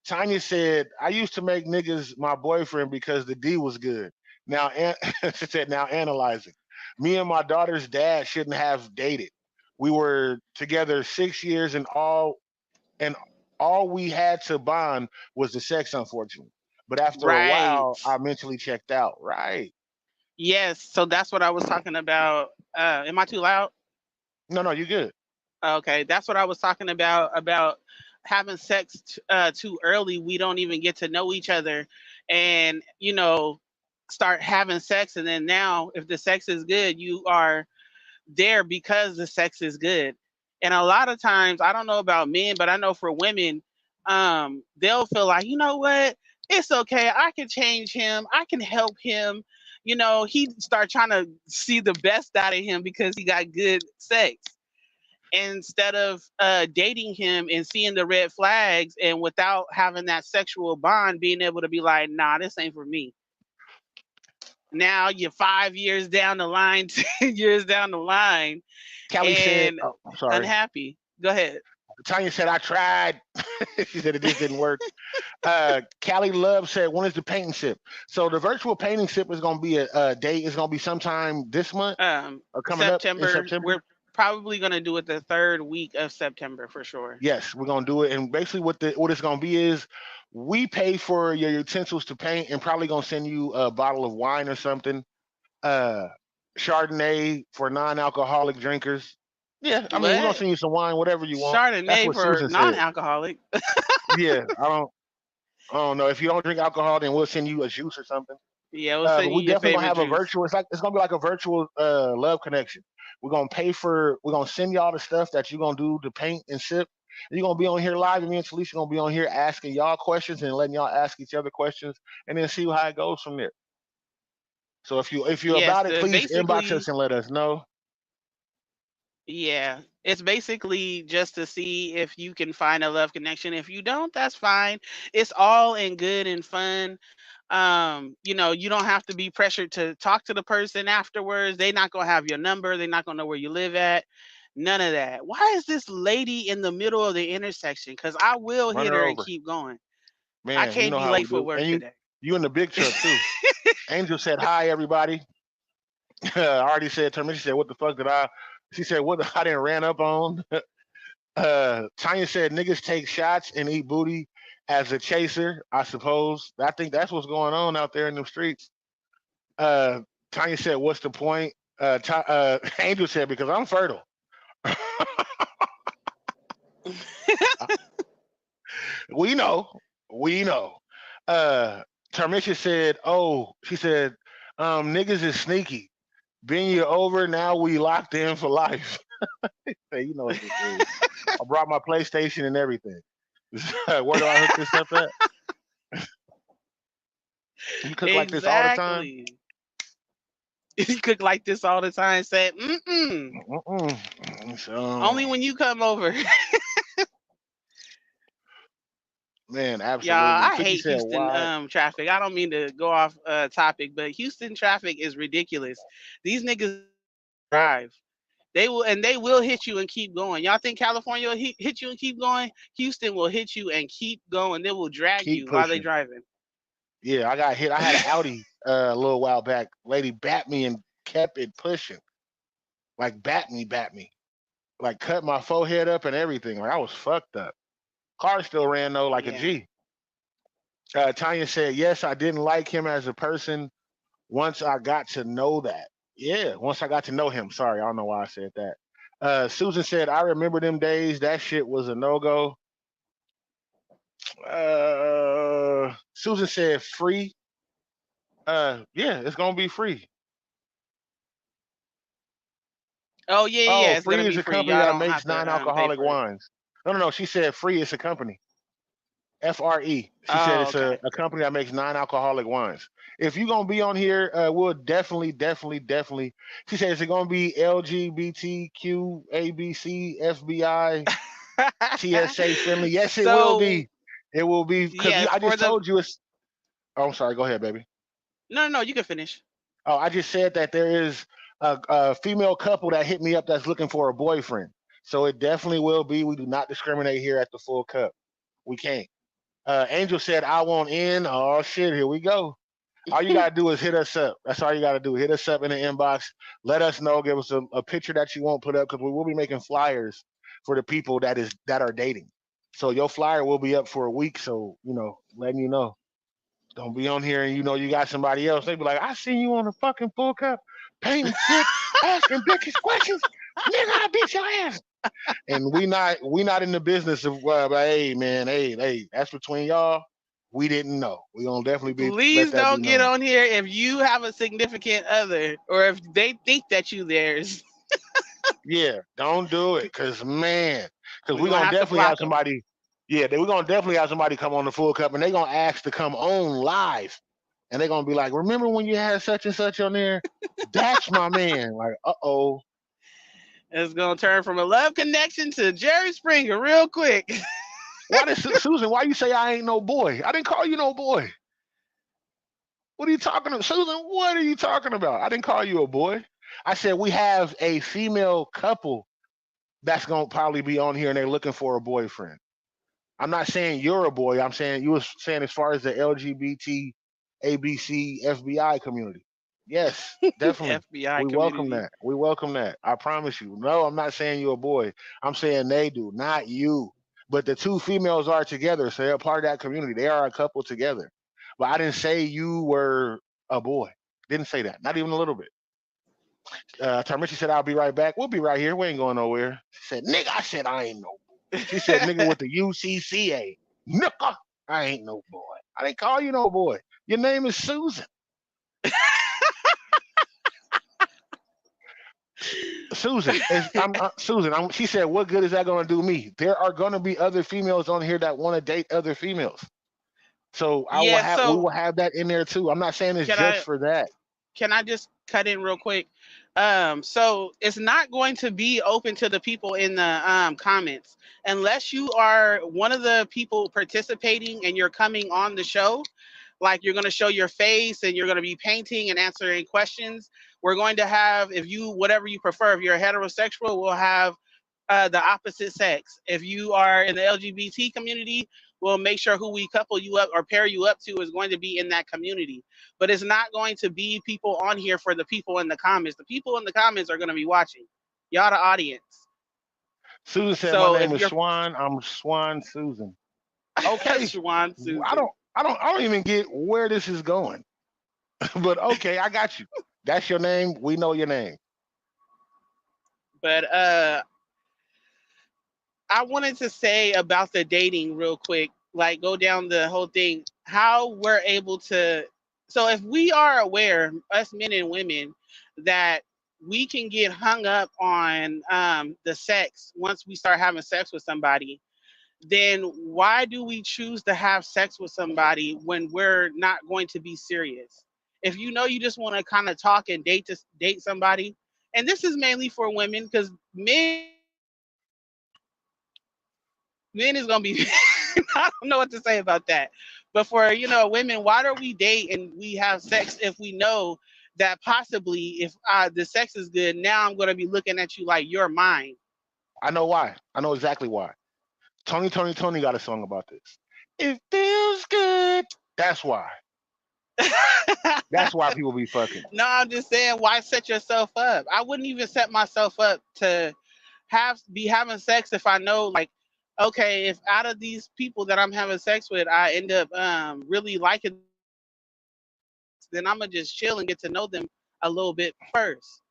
Tanya said, "I used to make niggas my boyfriend because the D was good. Now, she said, now analyzing. Me and my daughter's dad shouldn't have dated. We were together 6 years and all we had to bond was the sex, unfortunately. But after a Right. while, I mentally checked out. Right. Yes. So that's what I was talking about. Am I too loud? No, no, you good. Okay, that's what I was talking about having sex too early. We don't even get to know each other, and start having sex, and then now, if the sex is good, you are there because the sex is good. And a lot of times, I don't know about men, but I know for women, they'll feel like, you know what, it's okay. I can change him. I can help him. He start trying to see the best out of him because he got good sex instead of dating him and seeing the red flags and without having that sexual bond, being able to be like, nah, this ain't for me. Now you're 5 years down the line, 10 years down the line, Callie said, and oh, I'm sorry. unhappy. Go ahead. Tanya said, I tried. She said it just didn't work. Callie Love said, when is the painting sip? So the virtual painting sip is going to be a date. It's going to be sometime this month or coming up in September. September. We're probably gonna do it the third week of September for sure. Yes, we're gonna do it. And basically, what it's gonna be is we pay for your utensils to paint, and probably gonna send you a bottle of wine or something. Uh, Chardonnay for non-alcoholic drinkers. Yeah, I mean, we're gonna What? send you some wine, whatever you want. That's Chardonnay what for Susan said. non-alcoholic. Yeah, I don't know. If you don't drink alcohol, then we'll send you a juice or something. Yeah, we'll send But you we your definitely gonna favorite have a juice. virtual. It's gonna be like a virtual love connection. We're gonna pay for. We're gonna send y'all the stuff that you're gonna do to paint and sip. You're gonna be on here live, and me and Talisha gonna be on here asking y'all questions and letting y'all ask each other questions, and then see how it goes from there. So if you're Yes, about it, please inbox basically, us and let us know. yeah, it's basically just to see if you can find a love connection. If you don't, that's fine. It's all in good and fun. You don't have to be pressured to talk to the person afterwards. They're not gonna have your number. They're not gonna know where you live at. None of that. Why is this lady in the middle of the intersection? Because I will Run hit her her and over. keep going. I Man, you can't know be how we late for do. work And today. you in the big truck too. Angel said, "Hi, everybody." I already said to her. She said, "What the fuck did I?" She said, "What I didn't ran up on." Tanya said, "Niggas take shots and eat booty as a chaser." I suppose. I think that's what's going on out there in the streets. Uh, Tanya said, "What's the point?" Angel said, "Because I'm fertile." We know. We know. Uh Tarmisha said, "Oh," she said, niggas is sneaky. Been you over, now we locked in for life." Hey, you know what this is. I brought my PlayStation and everything. Where do I hook this up at? You cook like this all the time? Exactly. You cook like this all the time. Said, mm-mm. Mm-mm. So, Only when you come over. man, Y'all, absolutely. I 50 hate said, Houston "Why?" traffic. I don't mean to go off topic, but Houston traffic is ridiculous. These niggas drive. They will hit you and keep going. Y'all think California will hit you and keep going? Houston will hit you and keep going. They will drag Keep you while they pushing. driving. Yeah, I got hit. I had an Audi a little while back. Lady bat me and kept it pushing. Like bat me. Like cut my forehead up and everything. Like I was fucked up. Car still ran though like a Yeah. G. Tanya said, "Yes, I didn't like him as a person once I got to know that." Yeah, once I got to know him. Sorry, I don't know why I said that. Susan said, "I remember them days. That shit was a no go." Susan said, "Free." Yeah, it's gonna be free. Oh yeah, yeah, Oh, yeah. It's gonna Free is be a free. company Y'all that don't makes have to pay non-alcoholic for it. wines. No, no, no. She said Free is a company. FRE. She said Oh, it's okay. a company that makes non-alcoholic wines. If you're gonna be on here, we'll definitely. She said, "Is it gonna be LGBTQ, ABC, FBI, TSA friendly?" Yes, it will So be. It will be because yes, I for just the told you it's. Oh, I'm sorry. Go ahead, baby. no, no, you can finish. Oh, I just said that there is a female couple that hit me up that's looking for a boyfriend. So it definitely will be. We do not discriminate here at the Full Cup. We can't. Angel said, "I want in." Oh shit, here we go. All you gotta do is hit us up. That's all you gotta do. Hit us up in the inbox. Let us know. Give us a picture that you won't put up because we will be making flyers for the people that are dating. So your flyer will be up for a week. So letting you know. Don't be on here and you got somebody else. They be like, "I seen you on the fucking Full Cup, painting shit, asking bitches questions. Nigga, I beat your ass." And we not in the business of hey man, hey, that's between y'all. We didn't know. We gonna definitely be let Please that be don't get known. on here if you have a significant other or if they think that you theirs. Yeah, don't do it, cause man, cause We're we gonna gonna have to definitely have block them. somebody. Yeah, we gonna definitely have somebody come on the Full Cup, and they gonna ask to come on live, and they gonna be like, "Remember when you had such and such on there? That's my man." Like, oh, It's gonna turn from a love connection to Jerry Springer real quick. why did Susan? Why you say I ain't no boy? I didn't call you no boy. What are you talking about, Susan? What are you talking about? I didn't call you a boy. I said we have a female couple that's gonna probably be on here, and they're looking for a boyfriend. I'm not saying you're a boy. I'm saying you were saying as far as the LGBT, ABC, FBI community. Yes, definitely. FBI We welcome community. that. We welcome that. I promise you. No, I'm not saying you're a boy. I'm saying they do, not you. But the two females are together, so they're part of that community. They are a couple together. But I didn't say you were a boy. Didn't say that. Not even a little bit. Tarmisha said, "I'll be right back." We'll be right here. We ain't going nowhere. She said, "Nigga," I said, "I ain't no boy." She said, "Nigga with the UCCA." Nigga, I ain't no boy. I didn't call you no boy. Your name is Susan. Susan. Susan. She said, "What good is that going to do me?" There are going to be other females on here that want to date other females. So Yeah, we so will have that in there too. I'm not saying it's can just I for that. can I just cut in real quick? So it's not going to be open to the people in the comments unless you are one of the people participating and you're coming on the show. like you're going to show your face and you're going to be painting and answering questions. We're going to have, if you, whatever you prefer, if you're a heterosexual, we'll have the opposite sex. If you are in the LGBT community, we'll make sure who we couple you up or pair you up to is going to be in that community. But it's not going to be people on here for the people in the comments. The people in the comments are going to be watching. Y'all the audience. Susan said, "My So if name is you're Swan. I'm Swan Susan." Okay, Shawan I Susan, don't even get where this is going. But okay, I got you. That's your name. We know your name. but I wanted to say about the dating real quick, like go down the whole thing, how we're able to. So if we are aware, us men and women, that we can get hung up on the sex once we start having sex with somebody, then why do we choose to have sex with somebody when we're not going to be serious? If you know you just want to kind of talk and date somebody, and this is mainly for women because men is gonna be I don't know what to say about that. But for women, why do we date and we have sex if we know that possibly if the sex is good, now I'm gonna be looking at you like you're mine. I know why. I know exactly why. Tony got a song about this. It feels good. That's why. That's why people be fucking. No, I'm just saying, why set yourself up? I wouldn't even set myself up to be having sex if I know, like, okay, if out of these people that I'm having sex with, I end up really liking them, then I'm gonna just chill and get to know them a little bit first.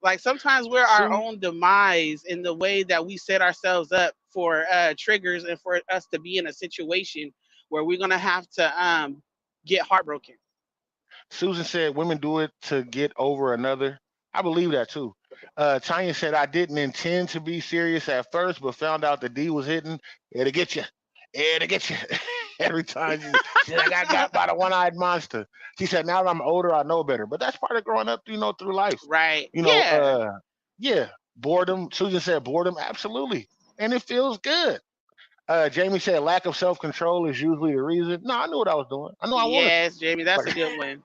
Like sometimes we're our Sue, own demise in the way that we set ourselves up for triggers and for us to be in a situation where we're gonna have to get heartbroken. Susan said women do it to get over another. I believe that too. Tanya said I didn't intend to be serious at first, but found out the D was hitting. It'll get you. It'll get you. Every time she said I got got by the one-eyed monster. She said now that I'm older, I know better. But that's part of growing up, through life. Right. You know, Yeah. yeah, boredom. Susan said boredom, absolutely, and it feels good. Jamie said lack of self-control is usually the reason. No, I knew what I was doing. I knew I wanted to. Yes, Jamie, that's a Like good one.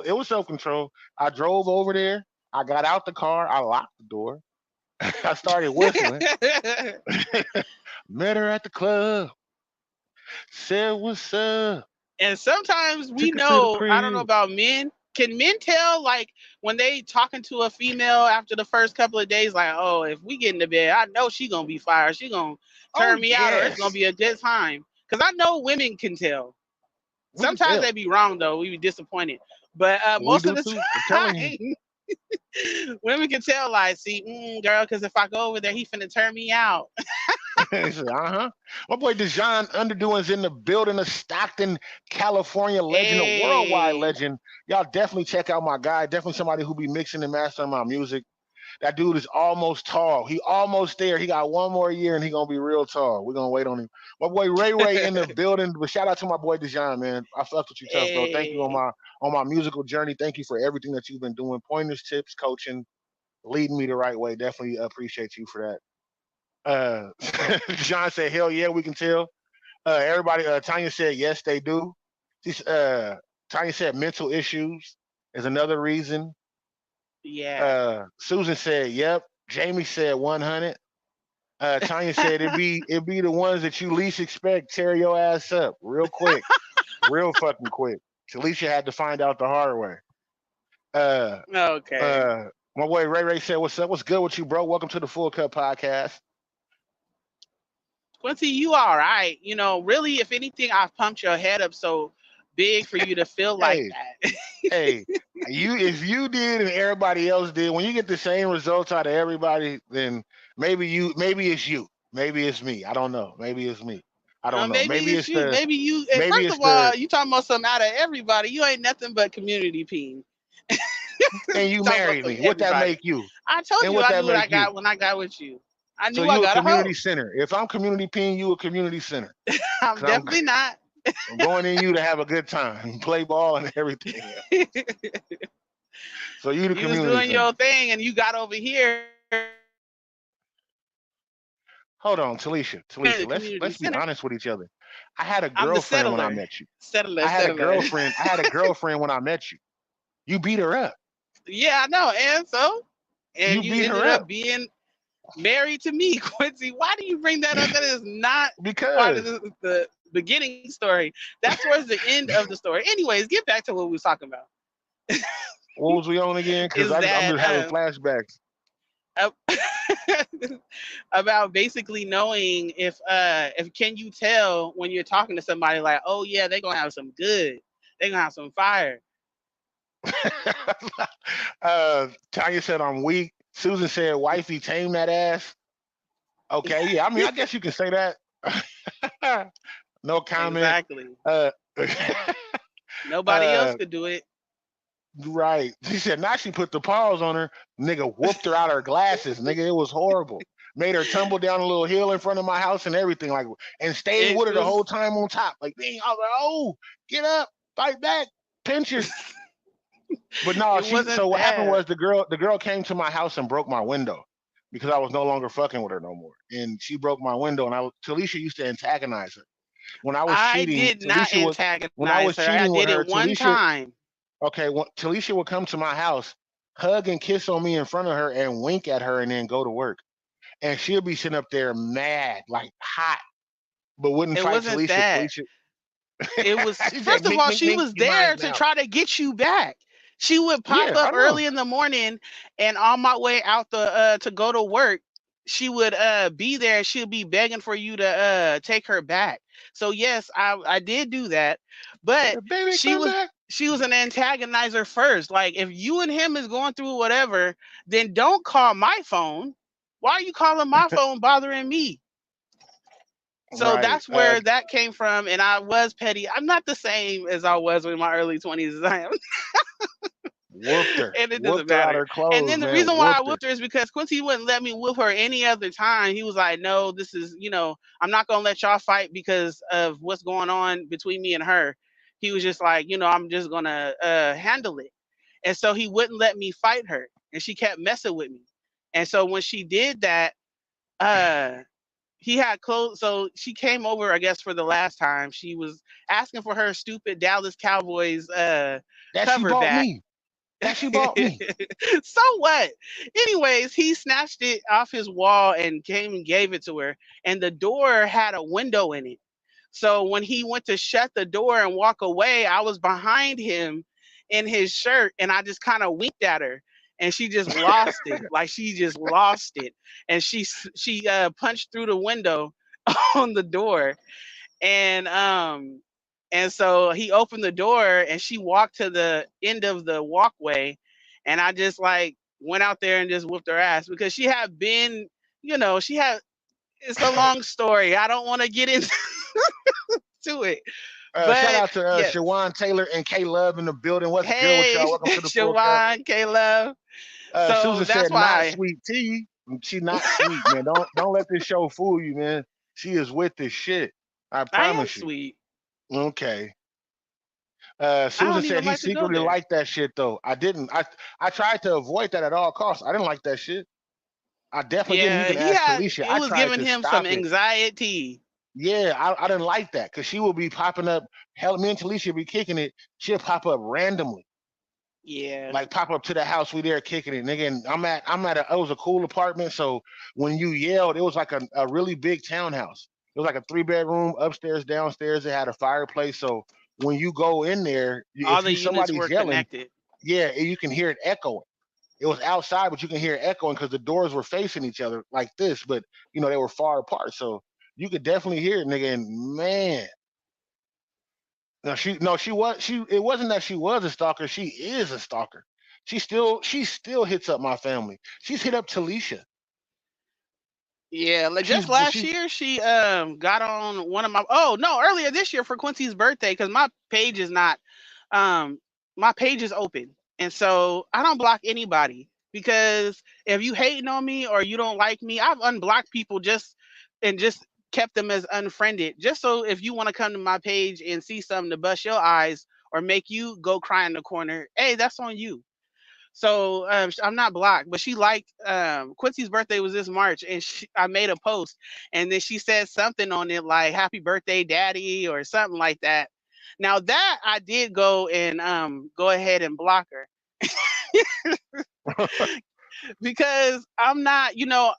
it was self control. I drove over there. I got out the car. I locked the door. I started whistling. Met her at the club. Said what's up. And sometimes we Took her to the know, I don't know crib. about men. Can men tell, like, when they talking to a female after the first couple of days, like, oh, if we get into bed, I know she gonna be fired. She gonna Oh turn me out, or it's gonna yes, be a good time. Cause I know women can tell. we can Sometimes they tell. be wrong though. We be disappointed. But We most of do the too. I'm telling you. time, women can tell, like, see, girl, because if I go over there, he finna turn me out. He said, uh-huh. My boy Dejan Underdoing's in the building, a Stockton, California legend, a worldwide Hey. legend. Y'all definitely check out my guy. Definitely somebody who be mixing and mastering my music. That dude is almost tall. He almost there. He got one more year and he gonna be real tall. We're gonna wait on him. My boy Ray in the building. But shout out to my boy Dejan, man. I fucked with you tough, bro. Thank you Hey. on my musical journey. Thank you for everything that you've been doing. Pointers, tips, coaching, leading me the right way. Definitely appreciate you for that. John said, hell yeah, we can tell. Everybody, Tanya said, yes, they do. She's, Tanya said, mental issues is another reason. Yeah. Susan said, "Yep." Jamie said 100. Tanya said it be the ones that you least expect tear your ass up real quick, real fucking quick. Talisha had to find out the hard way. Uh, Okay. uh, my boy Ray said, "What's up? What's good with you, bro? Welcome to the Full Cup podcast." Quincy, you all right. Really, if anything, I've pumped your head up so big for you to feel like Hey, that. hey, you if you did and everybody else did, when you get the same results out of everybody, then maybe it's you, maybe it's me. I don't know. Maybe it's me. I don't know. Maybe it's you. And Maybe first it's of all, the you talking about something out of everybody. You ain't nothing but community peen. and you Talking about married some me. What that everybody. make you? I told And you what I that knew what I make you? got when I got with you. I So knew I you a got a community hoe. center. If I'm community peeing, you a community center. I'm Cause I'm, definitely not. I'm going in you to have a good time, play ball and everything else. You So you the was community doing center. your thing and you got over here Hold on, Talisha. in the Let's community let's be center. honest with each other. I had a I'm the girlfriend when I settler. met you. Settler, I had a settler. girlfriend. I had a girlfriend when I met you. You beat her up. Yeah, I know. And so, and You you beat her ended up up being married to me, Quincy. Why do you bring that up? That is not part of because the beginning story. That's towards the end of the story. Anyways, get back to what we was talking about. what was we on again? Because Is I'm that just having flashbacks. uh, about basically knowing if can you tell when you're talking to somebody like, oh yeah, they're gonna have some good, they're gonna have some fire. Tanya said I'm weak. Susan said, "Wifey, tame that ass." Okay, yeah. I mean, I guess you can say that. No comment. Exactly. Uh, Nobody else uh, could do it. right. She said, now she put the paws on her. Nigga whooped her out her glasses. Nigga, it was horrible. Made her tumble down a little hill in front of my house and everything, like, and stayed It with her the was whole time on top. Like, dang, I was like, oh, get up, fight back, pinch her. But no, it she. So wasn't what happened bad. was the girl came to my house and broke my window because I was no longer fucking with her no more, and she broke my window. And Talisha used to antagonize her when I was I cheating. did not When I antagonize was her. I cheating with did her. it one time. Okay, Talisha would come to my house, hug and kiss on me in front of her, and wink at her, and then go to work. And she'll be sitting up there mad, like hot, but wouldn't It fight wasn't Talisha. that. Talisha, It was, she said, first of "Mink, all, mink, she mink, was get mine there to now." try to get you back. She would pop Yeah, up I know. early in the morning, and on my way out the to go to work, she would be there and she'll be begging for you to take her back. So yes, I did do that, but Baby, she come was back. she was an antagonizer first. Like if you and him is going through whatever, then don't call my phone. Why are you calling my phone bothering me? So Right. that's where that came from, and I was petty. I'm not the same as I was in my early 20s as I am, Whooped her. and it doesn't Whooped her out matter. her And clothes, then the man. reason why I Whooped her. whooped her is because Quincy wouldn't let me whoop her any other time. He was like, "No, this is, I'm not gonna let y'all fight because of what's going on between me and her." He was just like, I'm just gonna handle it, and so he wouldn't let me fight her, and she kept messing with me, and so when she did that, uh he had clothes. So she came over, I guess, for the last time. She was asking for her stupid Dallas Cowboys That she cover bought back. me. That she bought me. So what? Anyways, he snatched it off his wall and came and gave it to her. And the door had a window in it. So when he went to shut the door and walk away, I was behind him in his shirt and I just kind of winked at her. And she just lost it. Like she just lost it. And she punched through the window on the door. And so he opened the door and she walked to the end of the walkway, and I just like went out there and just whooped her ass because she had been, she had, it's a long story. I don't want to get into it. Shout But out to yes. Shawan Taylor and K Love in the building. What's good with y'all? Hey, Welcome to the Phull Cup. Shawan, K Love. So Susan that's said, "Not why sweet tea." She not sweet, man. Don't let this show fool you, man. She is with this shit. I I am promise you. sweet. Okay. I Susan don't said even he like to go secretly there. liked that shit though. I didn't. I tried to avoid that at all costs. I didn't like that shit. I definitely didn't. You Yeah, can he ask had, Talisha. it I was tried giving to him some stop it. anxiety. Yeah, I didn't like that because she will be popping up. Hell, me and Talisha be kicking it. She'll pop up randomly, Yeah. like pop up to the house. We there kicking it, nigga. And it was a cool apartment. So when you yelled, it was like a really big townhouse. It was like a 3 bedroom, upstairs, downstairs. It had a fireplace. So when you go in there, All if the you units somebody's were yelling, connected. yeah, you can hear it echoing. It was outside, but you can hear it echoing because the doors were facing each other like this, but they were far apart. So you could definitely hear it, nigga. And man, she it wasn't that she was a stalker. She is a stalker. She still hits up my family. She's hit up Talisha. Yeah, like She's just last she year she got on one of my, oh no, earlier this year for Quincy's birthday, because um my page is open, and so I don't block anybody, because if you hating on me or you don't like me, I've unblocked people just kept them as unfriended, just so if you want to come to my page and see something to bust your eyes or make you go cry in the corner, hey, that's on you. So I'm not blocked, but she liked Quincy's birthday was this March, and I made a post, and then she said something on it like "Happy Birthday, Daddy" or something like that. Now that I did go and go ahead and block her because I'm not,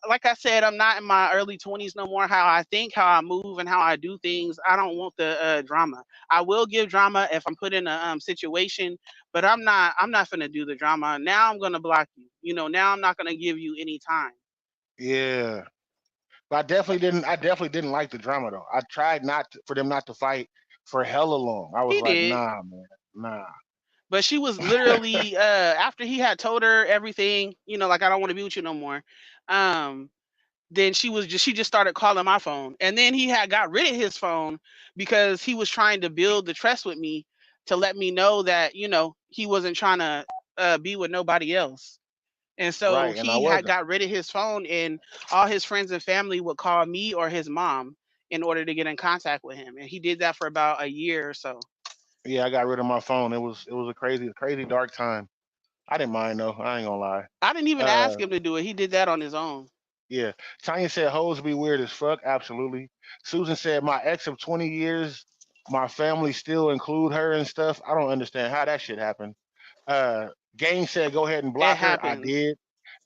like I said, I'm not in my early 20s no more. How I think, how I move, and how I do things, I don't want the drama. I will give drama if I'm put in a situation, but I'm not gonna do the drama. Now I'm gonna block you. Now I'm not gonna give you any time. Yeah. But I definitely didn't like the drama though. I tried for them not to fight for hella long. I was He like, did, nah, man, nah. but she was literally after he had told her everything, like I don't want to be with you no more. Um, then she just started calling my phone, and then he had got rid of his phone because he was trying to build the trust with me to let me know that he wasn't trying to be with nobody else. And so Right, and I he had wasn't. got rid of his phone, and all his friends and family would call me or his mom in order to get in contact with him, and he did that for about a year or so. Yeah, I got rid of my phone. It was a crazy dark time. I didn't mind though. I ain't gonna lie. I didn't even Uh, ask him to do it. He did that on his own. yeah. Tanya said hoes be weird as fuck. Absolutely. Susan said my ex of 20 years, my family still include her and stuff. I don't understand how that shit happened. Uh, Game said go ahead and It block her. I happens. did,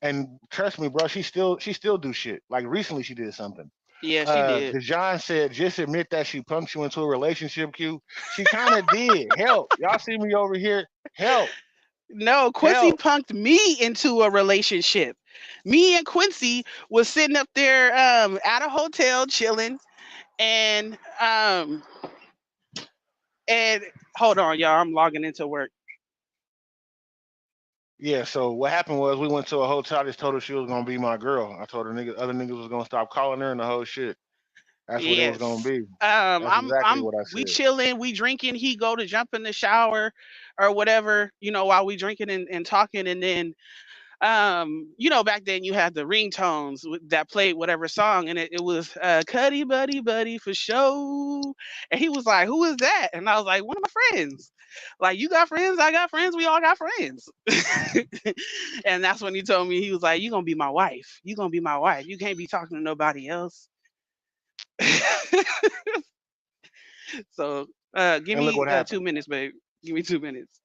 and trust me, bro, she still do shit. Like recently, she did something. Yeah, she did. Dejan said just admit that she punked you into a relationship. Q. She kind of did. Help, y'all see me over here. Help, No, Quincy help. punked me into a relationship. Me and Quincy was sitting up there at a hotel chilling, and and hold on, y'all, I'm logging into work. Yeah. So what happened was we went to a hotel. I just told her she was gonna be my girl. I told her other niggas was gonna stop calling her and the whole shit. That's what it was gonna Yes. be. That's exactly what I We said. chilling, we drinking, he go to jump in the shower or whatever, while we drinking and talking, and then back then you had the ringtones that played whatever song, and it was Cuddy Buddy Buddy for show. And he was like, "Who is that?" And I was like, "One of my friends." Like, you got friends, I got friends, we all got friends. And that's when he told me, he was like, "You gonna be my wife. You gonna be my wife. You can't be talking to nobody else." So give And look me what 2 minutes, babe. Give me 2 minutes.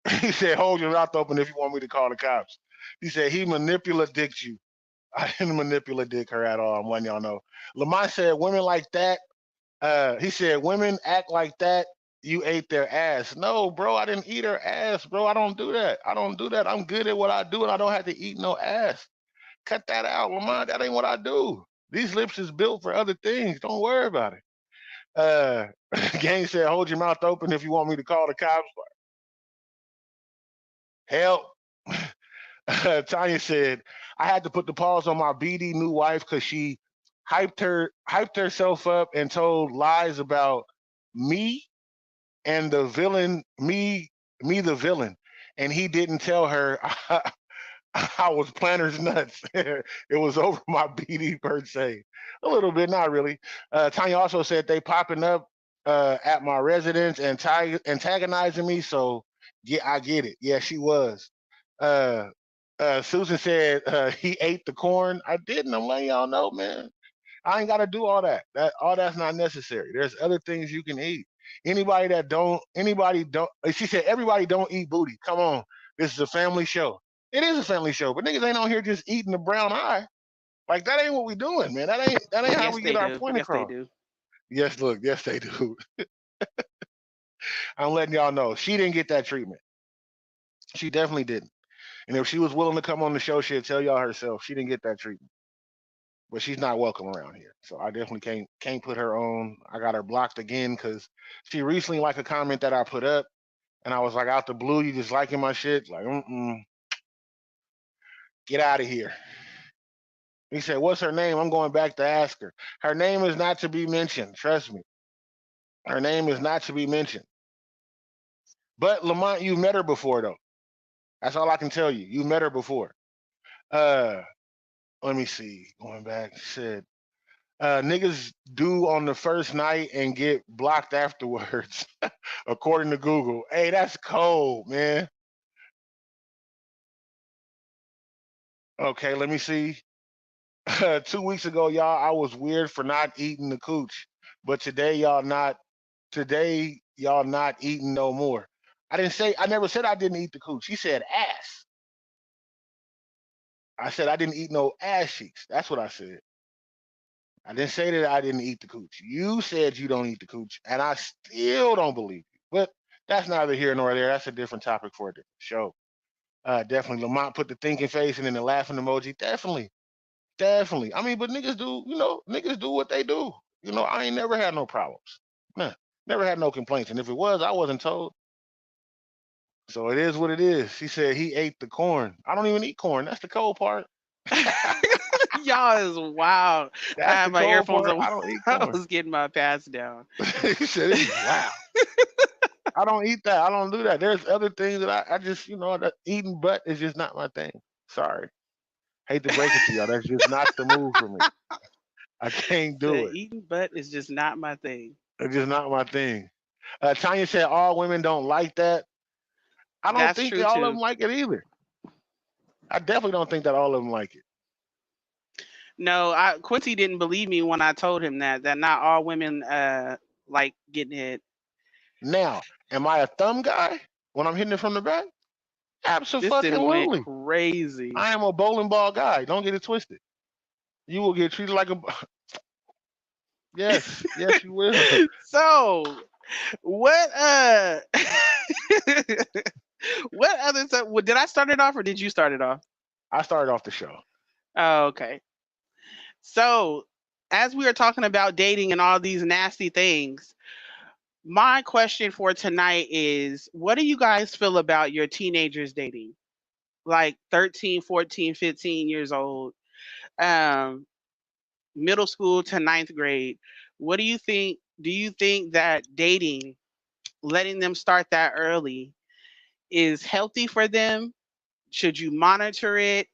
happened. He said, "Hold your mouth open if you want me to call the cops." He said he manipulated you. I didn't manipulate dick her at all. I'm letting y'all know. Lamont said women like that. He said women act like that. You ate their ass. No, bro, I didn't eat her ass, bro. I don't do that. I don't do that. I'm good at what I do, and I don't have to eat no ass. Cut that out, Lamont. That ain't what I do. These lips is built for other things. Don't worry about it. Uh, Gang said, hold your mouth open if you want me to call the cops. Help. Tanya said, I had to put the pause on my BD new wife because she hyped herself up and told lies about me and the villain, me the villain. And he didn't tell her I was planner's nuts. It was over my BD per se. A little bit, not really. Tanya also said they popping up at my residence and antagonizing me. So yeah, I get it. Yeah, she was. Uh, Susan said he ate the corn. I didn't. I'm letting y'all know, man. I ain't got to do all that. That's not necessary. There's other things you can eat. Anybody don't. She said everybody don't eat booty. Come on, this is a family show. It is a family show, but niggas ain't on here just eating the brown eye. Like that ain't what we doing, man. That ain't how Yes, we they get our do. point Yes, they across. do. Yes, look, yes they do. I'm letting y'all know she didn't get that treatment. She definitely didn't. And if she was willing to come on the show, she'd tell y'all herself she didn't get that treatment. But she's not welcome around here. So I definitely can't put her on. I got her blocked again because she recently liked a comment that I put up, and I was like, out the blue, you just liking my shit? Like, get out of here. He said, what's her name? I'm going back to ask her. Her name is not to be mentioned. Trust me. Her name is not to be mentioned. But Lamont, you met her before though. That's all I can tell you. You met her before. Uh, Let me see. Going back, she said niggas do on the first night and get blocked afterwards, according to Google. Hey, that's cold, man. Okay, let me see. 2 weeks ago, y'all, I was weird for not eating the cooch, but today y'all not. Today y'all not eating no more. I didn't say. I never said I didn't eat the cooch. He said ass. I said I didn't eat no ass cheeks. That's what I said. I didn't say that I didn't eat the cooch. You said you don't eat the cooch, and I still don't believe you. But that's neither here nor there. That's a different topic for a different show. Definitely. Lamont put the thinking face and then the laughing emoji. Definitely. Definitely. I mean, but niggas do, niggas do what they do. I ain't never had no problems. Nah, never had no complaints. And if it was, I wasn't told. So it is what it is. He said he ate the corn. I don't even eat corn. That's the cold part. Y'all is wild. I That's had the my cold earphones part. on. I don't eat I corn. was getting my pass down. He said this is wow. I don't eat that. I don't do that. There's other things that I just, that eating butt is just not my thing. Sorry. Hate to break it to y'all. That's just not the move for me. I can't do Said it. eating butt is just not my thing. It's just not my thing. Tanya said all women don't like that. I don't That's think true that all of too. them like it either. I definitely don't think that all of them like it. No, Quincy didn't believe me when I told him that not all women like getting hit. Now, am I a thumb guy when I'm hitting it from the back? This didn't went Absolutely. crazy. I am a bowling ball guy. Don't get it twisted. You will get treated like a. Yes, yes, you will. So what what other stuff did I start it off or did you start it off? I started off the show. Oh, okay. So as we are talking about dating and all these nasty things, my question for tonight is what do you guys feel about your teenagers dating? Like 13, 14, 15 years old, um, middle school to ninth grade. What do you think? Do you think that dating, letting them start that early, is healthy for them? Should you monitor it?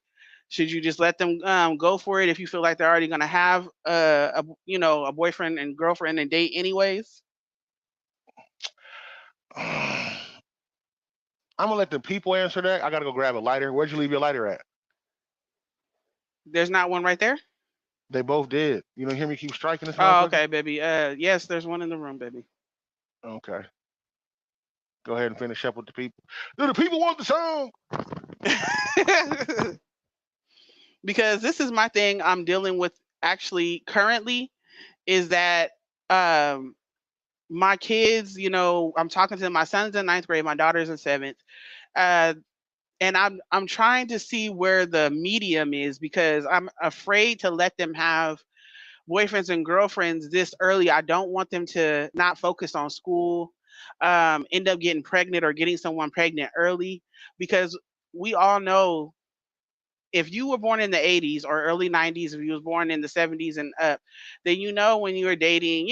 Should you just let them go for it if you feel like they're already going to have a boyfriend and girlfriend and date anyways? I'm gonna let the people answer that. I gotta go grab a lighter. Where'd you leave your lighter at? There's not one right there. They both did. You don't hear me keep striking this Oh, motherfucker? okay, baby. Yes, there's one in the room, baby. Okay. Go ahead and finish up with the people. Do the people want the song? Because this is my thing I'm dealing with actually currently is that um my kids, I'm talking to them. My son's in ninth grade, my daughter's in seventh. Uh and I'm trying to see where the medium is because I'm afraid to let them have boyfriends and girlfriends this early. I don't want them to not focus on school, end up getting pregnant or getting someone pregnant early because we all know if you were born in the 80s or early 90s, if you was born in the 70s and up, then when you were dating,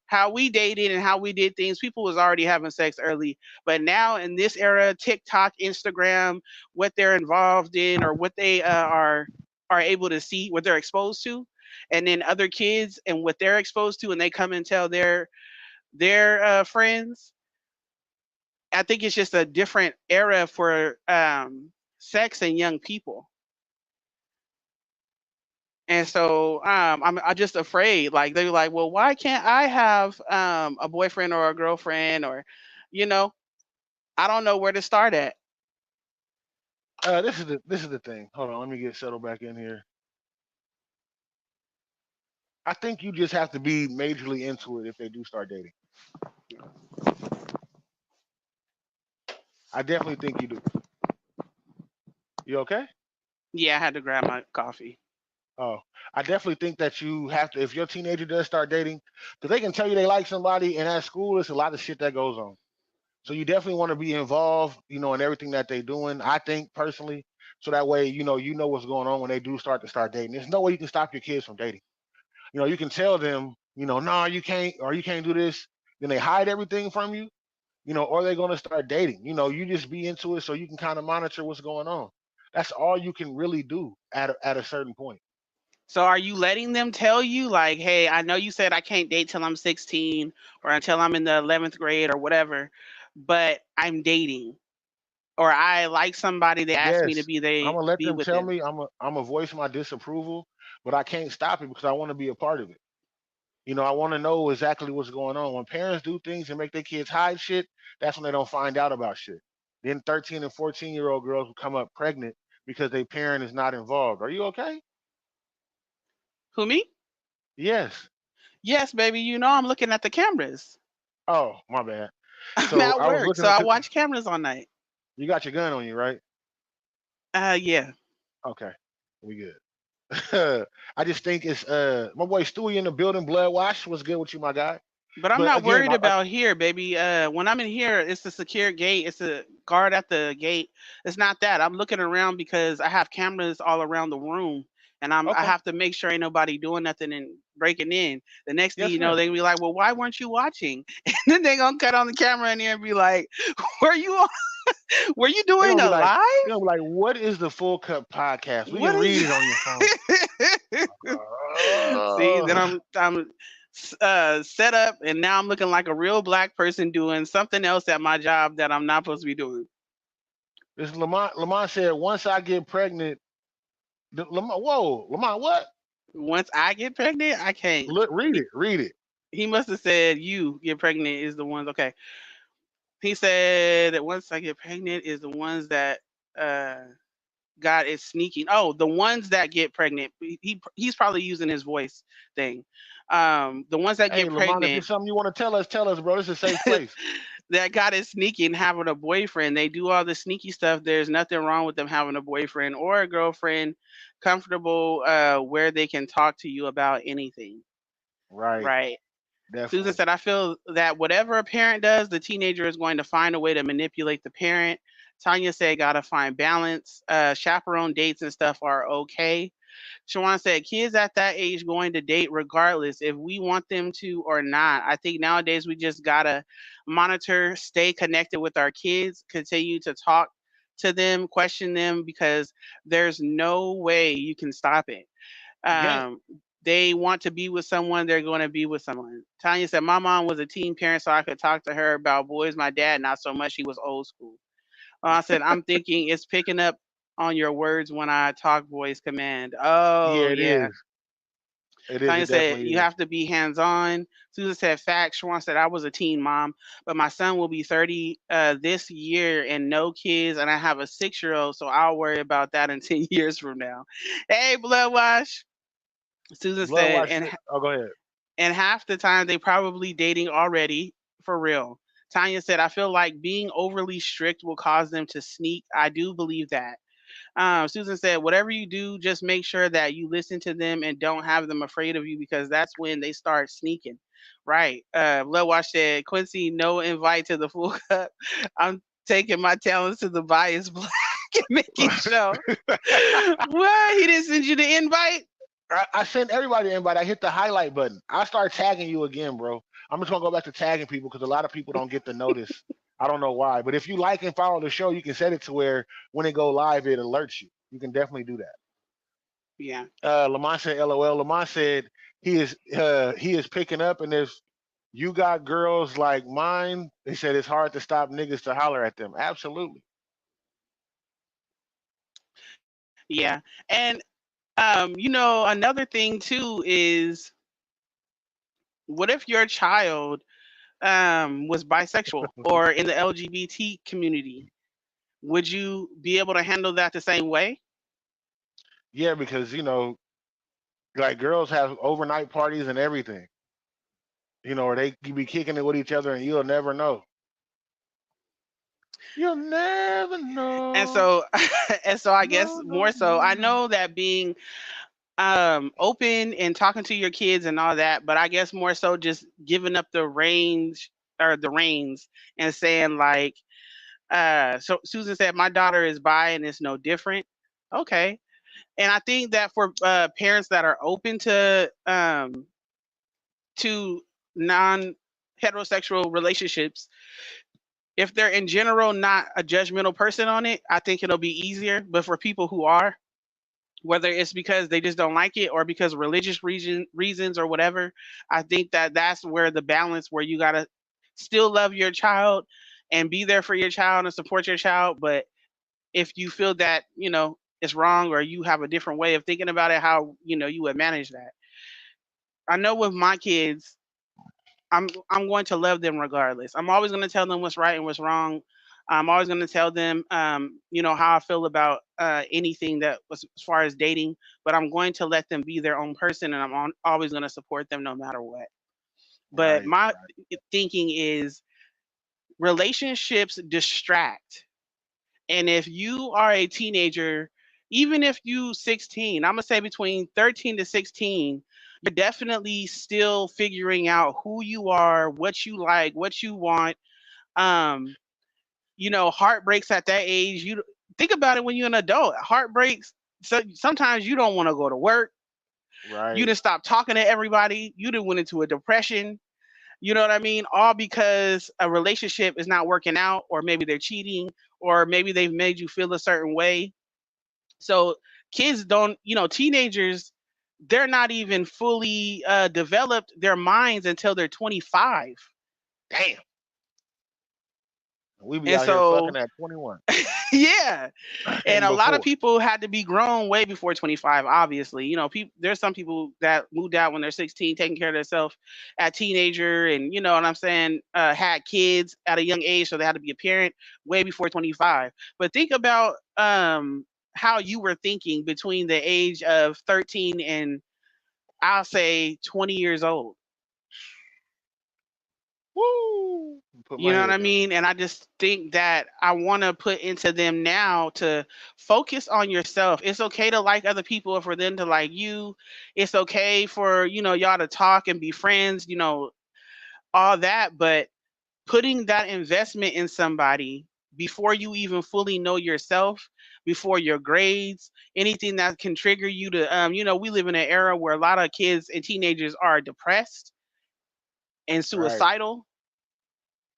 how we dated and how we did things, people was already having sex early. But now in this era, TikTok, Instagram, what they're involved in or what they are able to see, what they're exposed to, and then other kids and what they're exposed to, and they come and tell their friends. I think it's just a different era for sex and young people. And so I'm just afraid. Like they're like, well, why can't I have a boyfriend or a girlfriend or, you know, I don't know where to start at. This is the thing. Hold on, let me get settled back in here. I think you just have to be majorly into it if they do start dating. I definitely think you do. You okay? Yeah, I had to grab my coffee. Oh, I definitely think that you have to. If your teenager does start dating, because they can tell you they like somebody, and at school, it's a lot of shit that goes on. So you definitely want to be involved, in everything that they're doing. I think personally, so that way, you know what's going on when they do start dating. There's no way you can stop your kids from dating. You can tell them, no, nah, you can't, or you can't do this. Then they hide everything from you, or they're gonna start dating. You just be into it so you can kind of monitor what's going on. That's all you can really do at a certain point. So are you letting them tell you like, hey, I know you said I can't date till I'm 16 or until I'm in the 11th grade or whatever, but I'm dating. or I like somebody, they ask me to Yes, I'm gonna let be them with tell them. me. I'm gonna voice my disapproval, but I can't stop it because I want to be a part of it. I want to know exactly what's going on. When parents do things and make their kids hide shit, that's when they don't find out about shit. Then 13 and 14-year-old girls will come up pregnant because their parent is not involved. Are you okay? Who, me? Yes. Yes, baby. You know I'm looking at the cameras. Oh, my bad. I'm So at I was work, looking so at I the. watch cameras all night. You got your gun on you, right? Yeah. Okay, we good. I just think it's my boy Stewie in the building. Blood wash. What's good with you, my guy? But I'm But not again, worried about here, baby. When I'm in here, it's a secure gate. It's a guard at the gate. It's not that. I'm looking around because I have cameras all around the room, and I okay. have to make sure ain't nobody doing nothing and breaking in. The next thing Yes, you know, ma'am. they gonna be like, "Well, why weren't you watching?" And then they gonna cut on the camera in there and be like, "Were you were you They're doing gonna be a like, live? what is the Full Cup podcast? We What can read is?" it on your phone. See, then Uh, I'm set up, and now I'm looking like a real black person doing something else at my job that I'm not supposed to be doing. this Lamont. Lamont said, once I get pregnant, Lamont. Whoa, Lamont, what? Once I get pregnant, I can't. Look, read He it. Read it. he must have said you get pregnant is the ones. Okay, he said that once I get pregnant is the ones that uh God is sneaking. Oh, the ones that get pregnant. He's probably using his voice thing. The ones that Hey, get Lamont, if pregnant it's something you want to tell us, bro. This is a safe place. that got is sneaky and having a boyfriend. They do all the sneaky stuff. There's nothing wrong with them having a boyfriend or a girlfriend, comfortable where they can talk to you about anything. Right. Right. Susan Definitely. said, I feel that whatever a parent does, the teenager is going to find a way to manipulate the parent. Tanya said, gotta find balance. Chaperone dates and stuff are okay. Shawan said, kids at that age going to date regardless if we want them to or not. I think nowadays we just gotta monitor, stay connected with our kids, continue to talk to them, question them, because there's no way you can stop it. You can't. Um, they want to be with someone, they're going to be with someone. Tanya said, my mom was a teen parent, so I could talk to her about boys. My dad, not so much. He was old school. I said, I'm thinking it's picking up on your words when I talk voice command. Oh, Yeah, it yeah. is. It is. Tanya It said, definitely you is. have to be hands on. Susan said, facts. Shawan said, I was a teen mom, but my son will be 30 this year and no kids, and I have a 6-year-old, so I'll worry about that in 10 years from now. Hey, Blood Wash. Susan Blood said, wash. Oh, go ahead. and half the time they probably dating already for real. Tanya said, I feel like being overly strict will cause them to sneak. I do believe that. Susan said, whatever you do, just make sure that you listen to them and don't have them afraid of you because that's when they start sneaking. Right. Bloodwash said, Quincy, no invite to the full cup. I'm taking my talents to the bias black and making show. What? He didn't send you the invite? I sent everybody an invite. I hit the highlight button. I start tagging you again, bro. I'm just gonna go back to tagging people because a lot of people don't get the notice. I don't know why, but if you like and follow the show, you can set it to where when it go live, it alerts you. You can definitely do that. Yeah. Lamont said, "LOL." Lamont said he is picking up, and if you got girls like mine, they said it's hard to stop niggas to holler at them. Absolutely. Yeah. And another thing too is what if your child was bisexual or in the LGBT community? Would you be able to handle that the same way? Yeah, because like girls have overnight parties and everything. Or they be kicking it with each other, and you'll never know. You'll never And know. so and so I guess No, more no, so no, I no. know that being open and talking to your kids and all that, but I guess more so just giving up the range or the reins and saying like so Susan said my daughter is bi and it's no different. Okay. And I think that for parents that are open to non heterosexual relationships, if they're in general not a judgmental person on it, I think it'll be easier. But for people who are, whether it's because they just don't like it or because of religious reasons or whatever, I think that that's where the balance where you gotta still love your child and be there for your child and support your child. But if you feel that, it's wrong, or you have a different way of thinking about it, how, you would manage that. I know with my kids, I'm going to love them regardless. I'm always going to tell them what's right and what's wrong. I'm always going to tell them, how I feel about anything that was as far as dating. But I'm going to let them be their own person, and always going to support them no matter what. But Right, my right, thinking is relationships distract. And if you are a teenager, even if you 16, I'm gonna say between 13 to 16, you're definitely still figuring out who you are, what you like, what you want. Um, heartbreaks at that age. You think about it when you're an adult. Heartbreaks. So sometimes you don't want to go to work. You right, just stop talking to everybody. You done went into a depression. You know what I mean? All because a relationship is not working out, or maybe they're cheating, or maybe they've made you feel a certain way. So kids don't, teenagers, they're not even fully developed their minds until they're 25. damn. We be And out here fucking so, at 21 yeah. And and a lot of before. people had to be grown way before 25, obviously. There's some people that moved out when they're 16, taking care of themselves at teenager, and you know what I'm saying, had kids at a young age, so they had to be a parent way before 25. But think about how you were thinking between the age of 13 and, I'll say, 20 years old. Woo! Put You my know what I head down. mean? And I just think that I want to put into them now to focus on yourself. It's okay to like other people, or for them to like you. It's okay for, y'all to talk and be friends, all that. But putting that investment in somebody before you even fully know yourself, before your grades, anything that can trigger you to, we live in an era where a lot of kids and teenagers are depressed and Right, suicidal.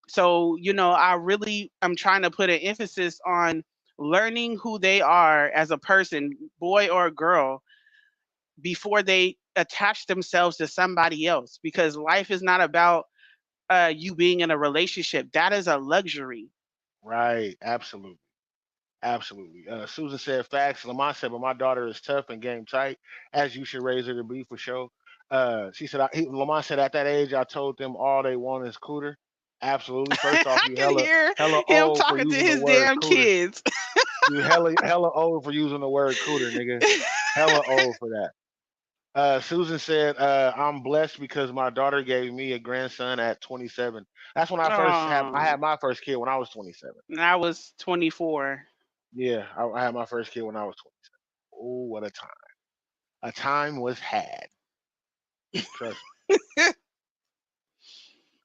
So, I really am trying to put an emphasis on learning who they are as a person, boy or girl, before they attach themselves to somebody else. Because life is not about you being in a relationship. That is a luxury. right. Absolutely. Absolutely. Susan said facts. Lamont said, but my daughter is tough and game tight, as you should raise her to be for sure. She said, Lamont said, at that age, I told them all they want is cooter. Absolutely. First off, I you can hear hella him old for talking to using the his word damn cooter. kids. You hella old for using the word cooter, nigga. Hella old for that. Susan said, I'm blessed because my daughter gave me a grandson at 27. That's when I Oh, had my first kid when I was 27. I was 24. Yeah, I had my first kid when I was 27. Oh, what a time. A time was had. Trust me.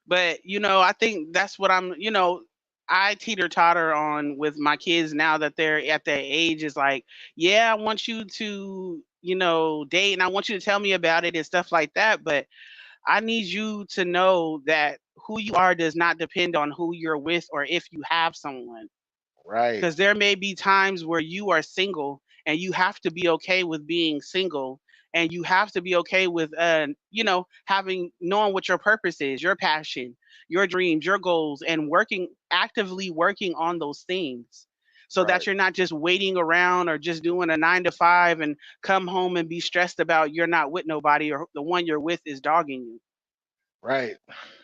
But I think that's what I teeter totter on with my kids now that they're at that age. Is like, yeah, I want you to, date, and I want you to tell me about it and stuff like that. But I need you to know that who you are does not depend on who you're with, or if you have someone. Right, Because there may be times where you are single, and you have to be okay with being single, and you have to be okay with having, knowing what your purpose is, your passion, your dreams, your goals, and actively working on those things, so that right, you're not just waiting around or just doing a 9 to 5 and come home and be stressed about you're not with nobody, or the one you're with is dogging you. right.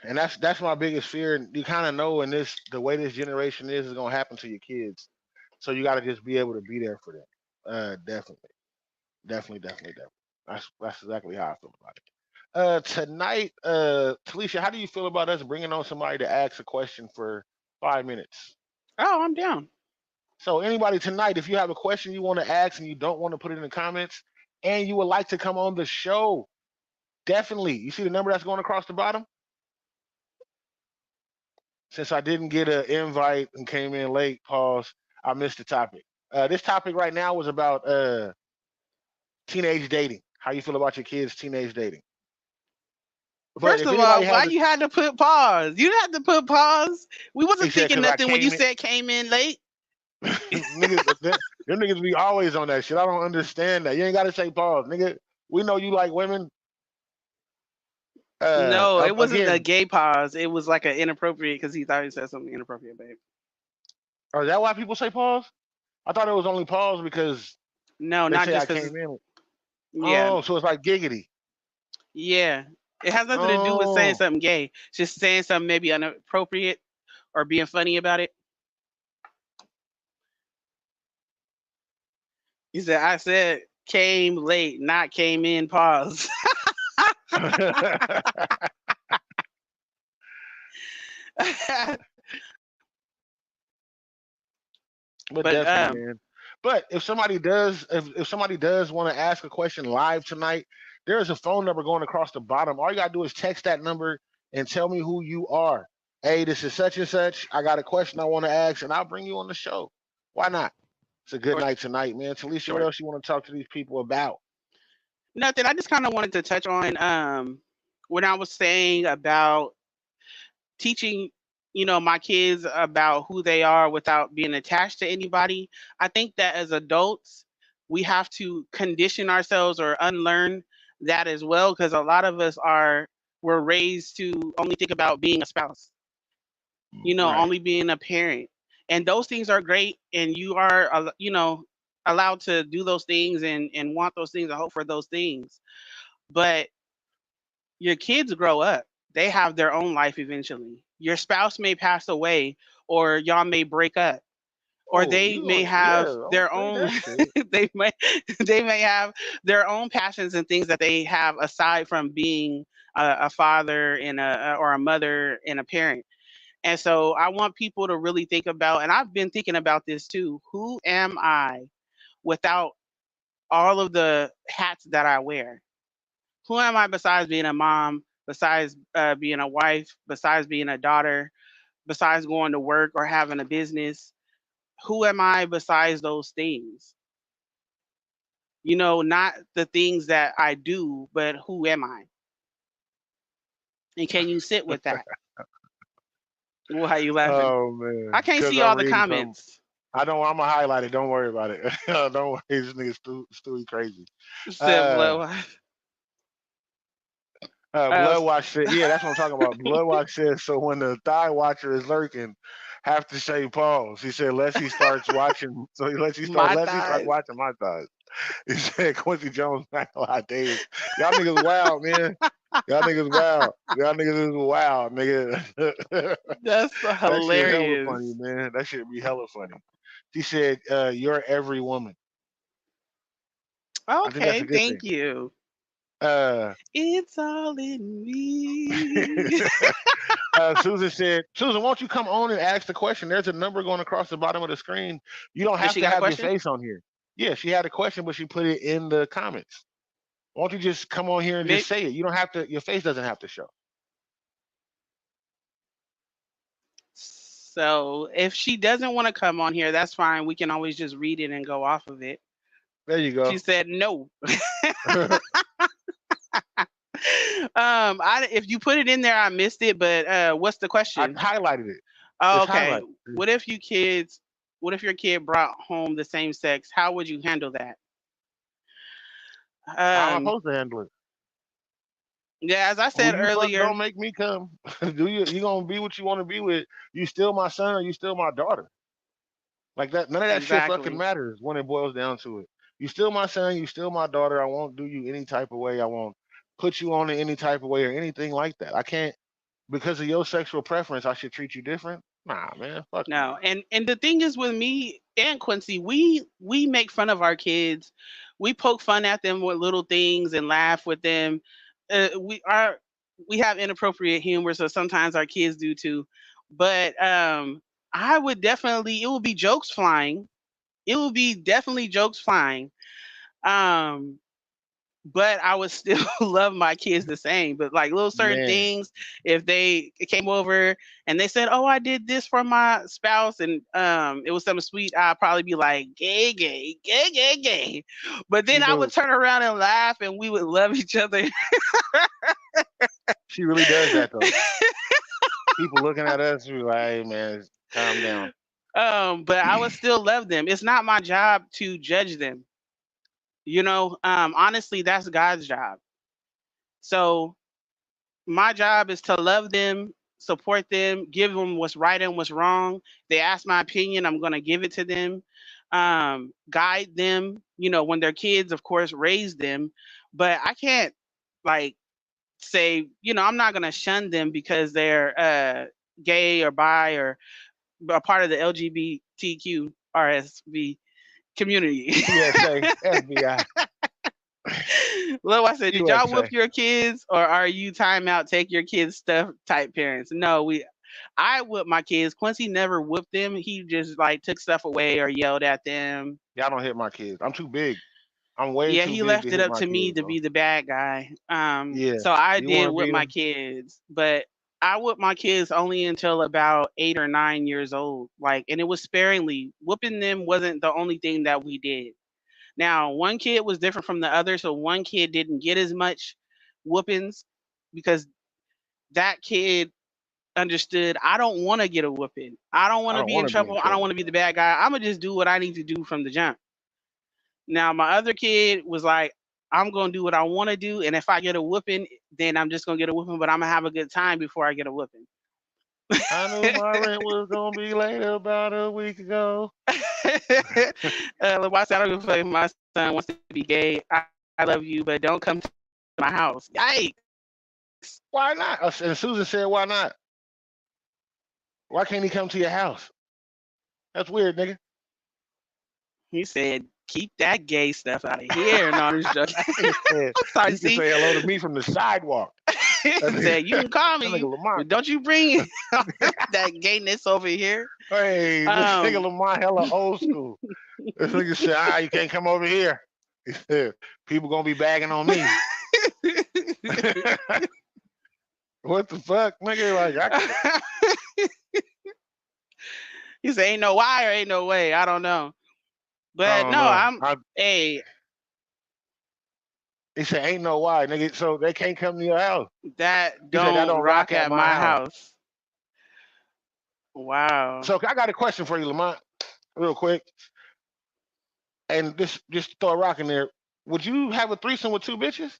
And that's my biggest fear. And you kind of know in this the way this generation is gonna happen to your kids. So you got to just be able to be there for them. Definitely, definitely. That's exactly how I feel about it. Tonight, Talisha, how do you feel about us bringing on somebody to ask a question for 5 minutes? Oh, I'm down. So anybody tonight, if you have a question you want to ask and you don't want to put it in the comments, and you would like to come on the show, definitely. You see the number that's going across the bottom? Since I didn't get an invite and came in late, pause. I missed the topic. This topic right now was about teenage dating. How you feel about your kids' teenage dating? But First if of anybody all, has why a, you had to put pause? You had to put pause. We he wasn't said, thinking because I nothing when you came in, said came in late. niggas, them niggas be always on that shit. I don't understand that. You ain't got to say pause, nigga. We know you like women. No, it wasn't a Again, gay pause. It was like an inappropriate because he thought he said something inappropriate, babe. or is that why people say pause? I thought it was only pause because No, they not say I just because. came in. Yeah, Oh, so it's like giggity. yeah. It has nothing to do with saying Oh, something gay. Just saying something maybe inappropriate or being funny about it. He said, "I said came late, not came in." Pause. but but definitely, man. But if somebody does want to ask a question live tonight, there is a phone number going across the bottom. All you gotta do is text that number and tell me who you are. Hey, this is such and such. I got a question I want to ask, and I'll bring you on the show. Why not? It's a good for night tonight, man. Talisha, what sure. else you want to talk to these people about? Nothing. I just kind of wanted to touch on when I was saying about teaching, my kids about who they are without being attached to anybody. I think that as adults, we have to condition ourselves or unlearn that as well, because a lot of us were raised to only think about being a spouse, Right. only being a parent. And those things are great, and you are, allowed to do those things and want those things and hope for those things. But your kids grow up. They have their own life eventually. Your spouse may pass away, or y'all may break up, or Oh, they you may going? Yeah, have don't their say own that shit. they may they may have their own passions and things that they have aside from being a father and or a mother and a parent. And so I want people to really think about, and I've been thinking about this too, who am I without all of the hats that I wear? Who am I besides being a mom, besides being a wife, besides being a daughter, besides going to work or having a business? Who am I besides those things? Not the things that I do, but who am I? And can you sit with that? Why are you laughing? Oh I man, can't because see I'm all the reading some. comments. I don't. I'm gonna highlight it. Don't worry about it. Don't worry. This nigga Stewie crazy. Said Uh, blow. Uh, Blood Watch said, yeah, that's what I'm talking about. Blood Watch says, so when the thigh watcher is lurking, have to say pause. He said, unless he starts watching, so my unless he starts thighs. watching my thighs. He said, Quincy Jones, not a lot, Davis. Y'all niggas wild, man. Y'all niggas wild. Y'all niggas is wild, nigga. That's That shit hella funny, hilarious. man. That shit be hella funny. She said, you're every woman. I think that's Okay, a good thank thing. you. Uh, It's all in me. Susan said, Susan, won't you come on and ask the question? There's a number going across the bottom of the screen. You don't Did have she to got a have your question? face on here. Yeah, she had a question, but she put it in the comments. Won't you just come on here and just Maybe. say it? You don't have to, your face doesn't have to show. So if she doesn't want to come on here, that's fine. We can always just read it and go off of it. There you She go. said no. I If you put it in there, I missed it. But what's the question? highlighted it. Oh, It's okay. highlighted. What if your kid brought home the same sex? How would you handle that? How am I Um, supposed to handle it? yeah, as I Who said you fuck earlier, don't make me come. Do you gonna be what you want to be with? You still my son or you still my daughter? Like that, none of that shit fucking exactly. matters when it boils down to it. You still my son, you still my daughter. I won't do you any type of way. I won't put you on in any type of way or anything like that. I can't because of your sexual preference. I should treat you different. Nah, man, fuck nah. No, and the thing is with me and Quincy, we make fun of our kids. We poke fun at them with little things and laugh with them. We have inappropriate humor, so sometimes our kids do too. But I would definitely it would be jokes flying. It would be definitely jokes flying. Um, but I would still love my kids the same. But like little certain Man, things, if they came over and they said, "Oh, I did this for my spouse," and it was something sweet, I'd probably be like, "Gay, gay, gay, gay, gay." But she then I would do. turn around and laugh, and we would love each other. She really does that though. People looking at us, we like, hey, man, calm down. But I would still love them. It's not my job to judge them. Honestly, that's God's job. So My job is to love them, support them, give them what's right and what's wrong. They ask my opinion, I'm going to give it to them. Guide them, when they're kids, of course, raise them. But I can't like say, I'm not going to shun them because they're gay or bi or a part of the LGBTQ RSV community. USA, FBI, Lil, I said, did y'all whoop USA. your kids or are you time out, take your kids stuff type parents? No, I whipped my kids. Quincy never whooped them. He just like took stuff away or yelled at them. Y'all don't hit my kids. I'm too big. I'm way Yeah, too he big to left it hit up my to me kids, to bro. be the bad guy. Yeah. So I You did want to whip beat my them? kids, but I whipped my kids only until about 8 or 9 years old. Like, and it was sparingly. Whooping them wasn't the only thing that we did. Now, one kid was different from the other, so one kid didn't get as much whoopings because that kid understood I don't want to get a whooping. I don't I want to don't be in want to be in trouble. I don't trouble. want to be the bad guy. I'm gonna just do what I need to do from the jump. Now, my other kid was like, I'm gonna do what I want to do, and if I get a whooping, then I'm just gonna get a whooping, but I'm gonna have a good time before I get a whooping. I knew my rent was gonna be late about a week ago. Why I don't give a fuck if my son wants to be gay. I love you, but don't come to my house. Yikes! Why not? And Susan said, why not? Why can't he come to your house? That's weird, nigga. He said, "Keep that gay stuff out of here." No, I'm just joking. That nigga said, I'm sorry. you can See, say hello to me from the sidewalk. That he nigga, said, "You can call that nigga me, Lamont. but don't you bring that gayness over here." Hey, this nigga Um, Lamont hella old school. This nigga said, you can't come over here. He said, people gonna be bagging on me. What the fuck, nigga? Like, he said, "Ain't no why or ain't no way." I don't know, I but don't no, know. hey, He said, ain't no why, nigga. So they can't come to your house. that He said, that don't don't rock rock at at my my house. house. Wow. So I got a question for you, Lamont, real quick. And this just throw a rock in there. Would you have a threesome with two bitches?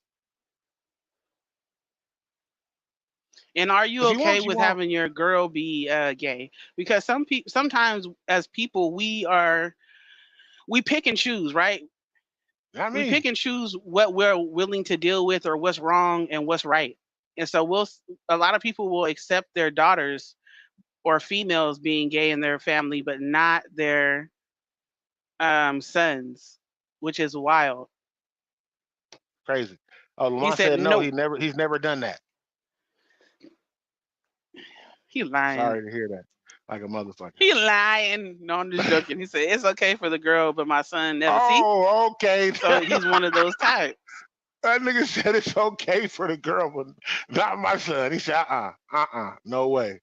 And are you If you okay want, you with want. having your girl be gay? Because sometimes as people we pick and choose, right? I We mean, pick and choose what we're willing to deal with or what's wrong and what's right. And so a lot of people will accept their daughters or females being gay in their family, but not their sons, which is wild. crazy. Oh, He Lamont said, said no. "Nope, He's never done that. he lying. Sorry to hear that. Like a motherfucker. He lying." No, I'm just joking. He said it's okay for the girl, but my son never. See, Oh, okay. so he's one of those types. That nigga said it's okay for the girl, but not my son. He said, no way.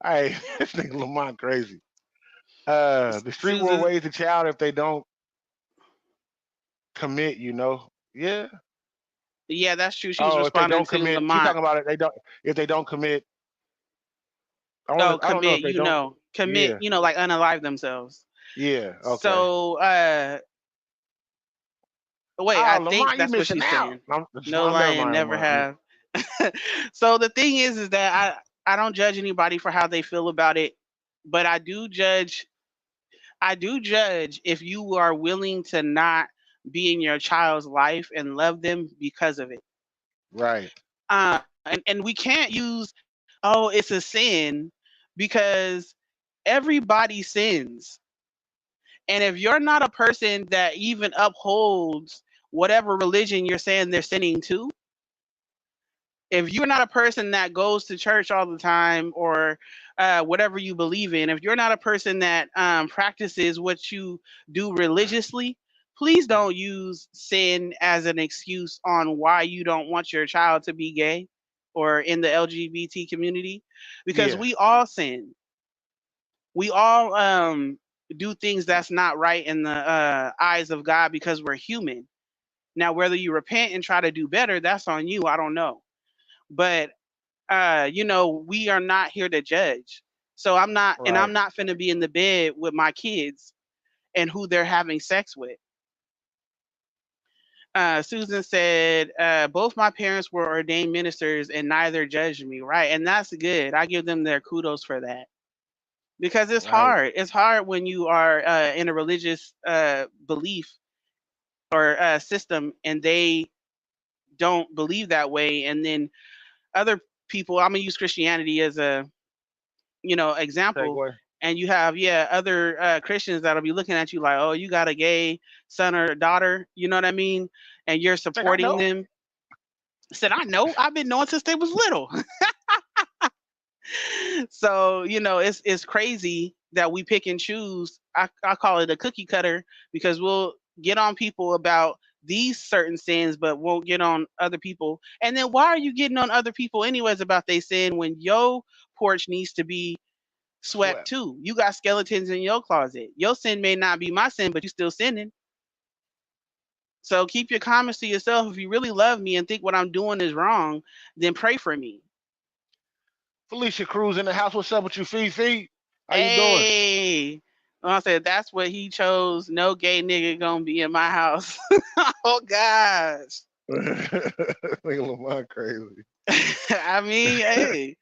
Hey, this nigga Lamont crazy. The street will Susan, raise the child if they don't commit, you know. Yeah. yeah, that's true. She was Oh, if they responding don't to commit, she Lamont. talking about it. They don't. If they don't commit, Oh, I don't know if commit, they don't. commit, Yeah. like unalive themselves. Yeah. Okay. So, wait, I Oh, think Lamont, you that's what missing she's out. saying. I'm, No never lying, mind, never Lamont. have. So the thing is that I don't judge anybody for how they feel about it, but I do judge if you are willing to not be in your child's life and love them because of it. Right. And we can't use, oh, it's a sin because everybody sins. And if you're not a person that even upholds whatever religion you're saying they're sinning to, if you're not a person that goes to church all the time or whatever you believe in, if you're not a person that practices what you do religiously, please don't use sin as an excuse on why you don't want your child to be gay or in the LGBT community, because Yeah. we all sin. We all do things that's not right in the eyes of God because we're human. Now, whether you repent and try to do better, that's on you. I don't know. But we are not here to judge. So I'm Right. not finna be in the bed with my kids and who they're having sex with. Susan said, both my parents were ordained ministers and neither judged me. Right. And that's good. I give them their kudos for that because it's Right. hard. It's hard when you are in a religious belief or system and they don't believe that way. And then other people, I'm going to use Christianity as a, example. Segue. And you have, other Christians that'll be looking at you like, oh, you got a gay son or daughter. You know what I mean? And you're Like I supporting know. them. I said, I know. I've been knowing since they was little. So, it's crazy that we pick and choose. I call it a cookie cutter because we'll get on people about these certain sins, but won't get on other people. And then why are you getting on other people anyways about their sin when your porch needs to be swept Swept. too? You got skeletons in your closet. Your sin may not be my sin, but you still sinning. So keep your comments to yourself. If you really love me and think what I'm doing is wrong, then pray for me. Felicia Cruz in the house. What's up with you, Fifi? How you doing? Hey, I said that's what he chose. No gay nigga gonna be in my house. Oh gosh. Nigga Lamont crazy. I mean, hey,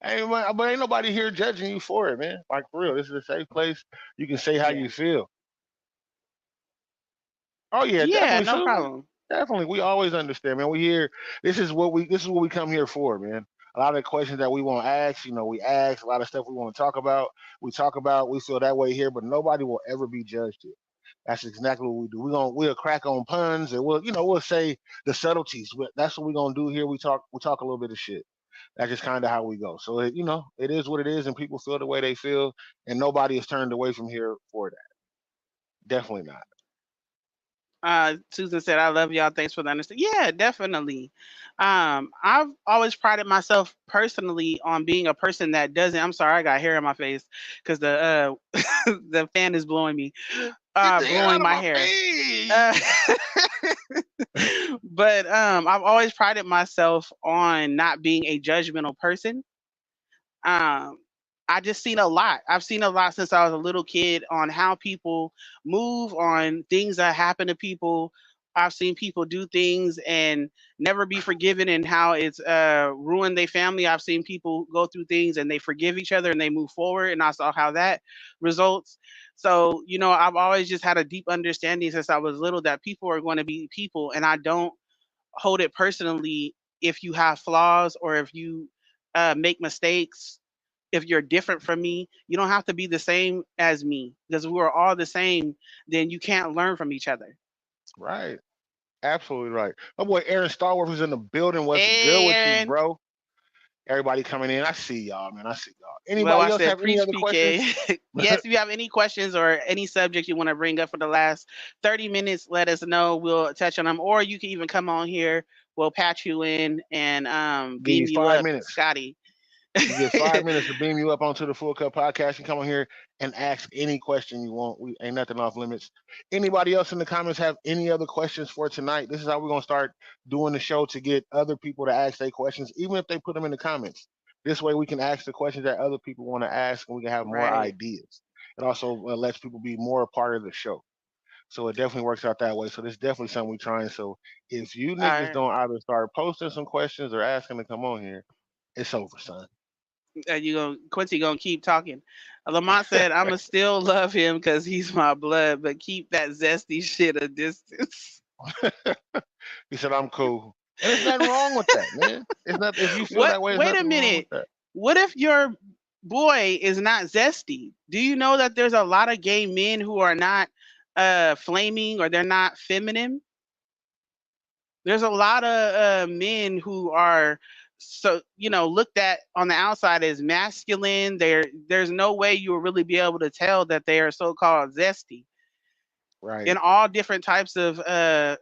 Hey man, but ain't nobody here judging you for it, man. Like for real, this is a safe place. You can say how yeah, you feel. Oh yeah, yeah, definitely, no Susan. problem. Definitely, we always understand, man. We here. This is what we come here for, man. A lot of the questions that we want to ask, we ask. A lot of stuff we want to talk about. We talk about. We feel that way here, but nobody will ever be judged here. That's exactly what we do. We'll crack on puns and we'll say the subtleties. But that's what we're gonna do here. We talk a little bit of shit. That's just kind of how we go. So it is what it is, and people feel the way they feel, and nobody is turned away from here for that. Definitely not. Susan said, "I love y'all. Thanks for the understanding." Yeah, definitely. I've always prided myself personally on being a person that doesn't. I'm sorry, I got hair in my face because the the fan is blowing me, Get the hell blowing out of my my hair. Uh, face. but I've always prided myself on not being a judgmental person. um I just seen a lot. I've seen a lot since I was a little kid on how people move on things that happen to people. I've seen people do things and never be forgiven and how it's ruined their family. I've seen people go through things and they forgive each other and they move forward and I saw how that results. So, I've always just had a deep understanding since I was little that people are going to be people and I don't hold it personally if you have flaws or if you make mistakes. If you're different from me, you don't have to be the same as me because if we're all the same, then you can't learn from each other. Right. Absolutely right. My boy Aaron Starworth is in the building. What's good Hey, with you, Aaron. bro? Everybody coming in. I see y'all, man. I see y'all. Well, Anybody I else said have any preach other questions? PK. Yes, if you have any questions or any subject you want to bring up for the last 30 minutes, let us know. We'll touch on them. Or you can even come on here. We'll patch you in and Give you beam you 5 up, minutes. Scotty. You get 5 minutes to beam you up onto the Full Cup podcast. You come on here and ask any question you want. We ain't nothing off limits. Anybody else in the comments have any other questions for tonight? This is how we're gonna start doing the show to get other people to ask their questions, even if they put them in the comments. This way, we can ask the questions that other people want to ask, and we can have more Right. ideas. It also lets people be more a part of the show. So it definitely works out that way. So this is definitely something we're trying. So if you All niggas right. don't either start posting some questions or asking to come on here, it's over, son. You gonna Quincy gonna keep talking. Lamont said, "I'ma still love him because he's my blood, but keep that zesty shit a distance." He said, I'm cool. And there's nothing wrong with that, man. It's not if you feel What? that way, there's Wait a nothing wrong with minute. that. What if your boy is not zesty? Do you know that there's a lot of gay men who are not flaming or they're not feminine? There's a lot of men who are so looked at on the outside as masculine. There's no way you will really be able to tell that they are so-called zesty Right. in all different types of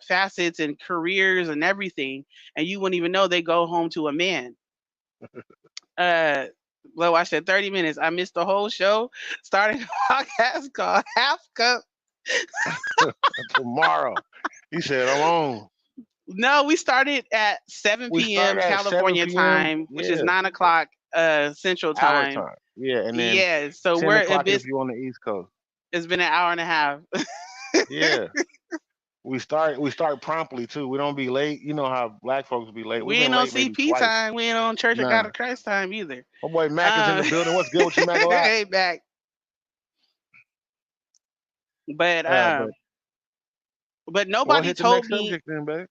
facets and careers and everything, and you wouldn't even know they go home to a man. Uh, well, I said 30 minutes. I missed the whole show. Starting a podcast called Half Cup. Tomorrow. He said, I'm on. No, we started at 7 We p.m. start at 7 California p.m. time, which is Yeah, 9 o'clock Central our time. time. Yeah, and then Yeah, so 10 o'clock if you're on the East Coast. it's been an hour and a half. Yeah. we start promptly too. We don't be late. You know how black folks be late. We We've been ain't on late maybe CP twice. time. We ain't on Church of God Nah. of Christ time either. My boy Mac is in Uh, the building. What's good with you, Mac a lot? hey, back. But But well, nobody hit the told next me. subject then, babe.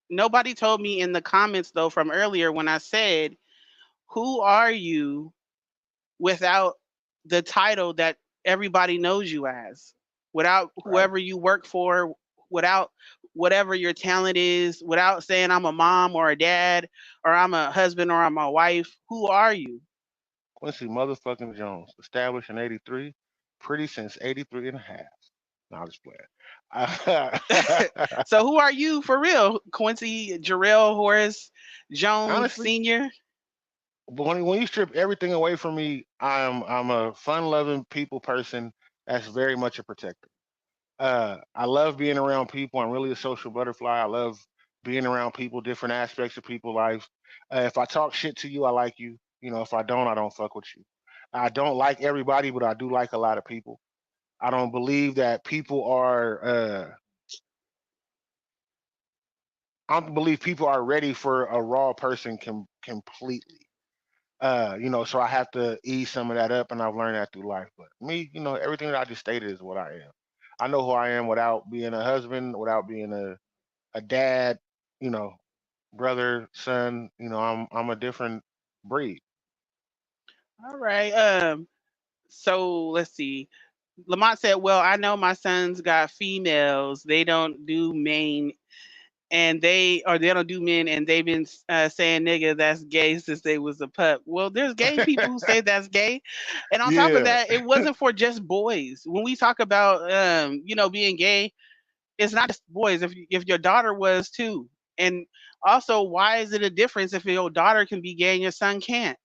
Nobody told me in the comments though from earlier when I said, "Who are you without the title that everybody knows you as? Without Right. whoever you work for, without whatever your talent is, without saying I'm a mom or a dad or I'm a husband or I'm a wife. Who are you?" Quincy motherfucking Jones, established in '83, pretty since '83 and a half. No, I'm just playing. So who are you for real? Quincy Jarrell Horace Jones Honestly, Sr. but when you strip everything away from me, I'm a fun loving people person that's very much a protector. I love being around people. I'm really a social butterfly. I love being around people, different aspects of people's life. If I talk shit to you, I like you. You know, if I don't fuck with you. I don't like everybody, but I do like a lot of people. I don't believe that people are. I don't believe people are ready for a raw person completely. So I have to ease some of that up, and I've learned that through life. But me, everything that I just stated is what I am. I know who I am without being a husband, without being a dad, you know, brother, son. I'm a different breed. All right. So let's see. Lamont said, "Well, I know my sons got females. They don't do main, and they don't do men, and they've been saying nigga that's gay since they was a pup. Well, there's gay people who say that's gay, and on top of Yeah, that, it wasn't for just boys. When we talk about being gay, it's not just boys. If your daughter was too, and also, why is it a difference if your daughter can be gay and your son can't?"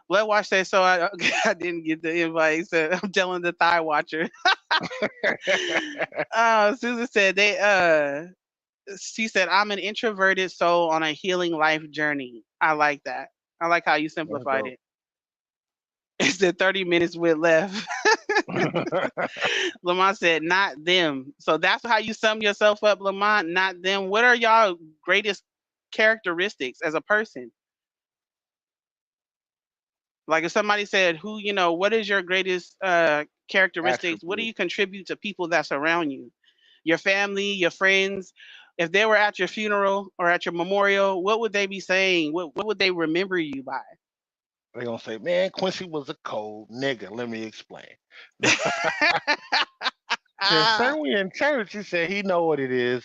Blood Watch said, "So I, I didn't get the invite." He said, "I'm telling the Thigh Watcher." Susan said she said, "I'm an introverted soul on a healing life journey." I like that. I like how you that's simplified dope. it. It said 30 minutes with left. Lamont said, "Not them." So that's how you sum yourself up, Lamont. Not them. What are y'all greatest characteristics as a person? Like if somebody said, what is your greatest characteristics? What do Attribute. you contribute to people that surround you? Your family, your friends. If they were at your funeral or at your memorial, what would they be saying? What would they remember you by? They gonna say, man, Quincy was a cold nigga. Let me explain. Said, Ah, sir, we in church. He said he know what it is.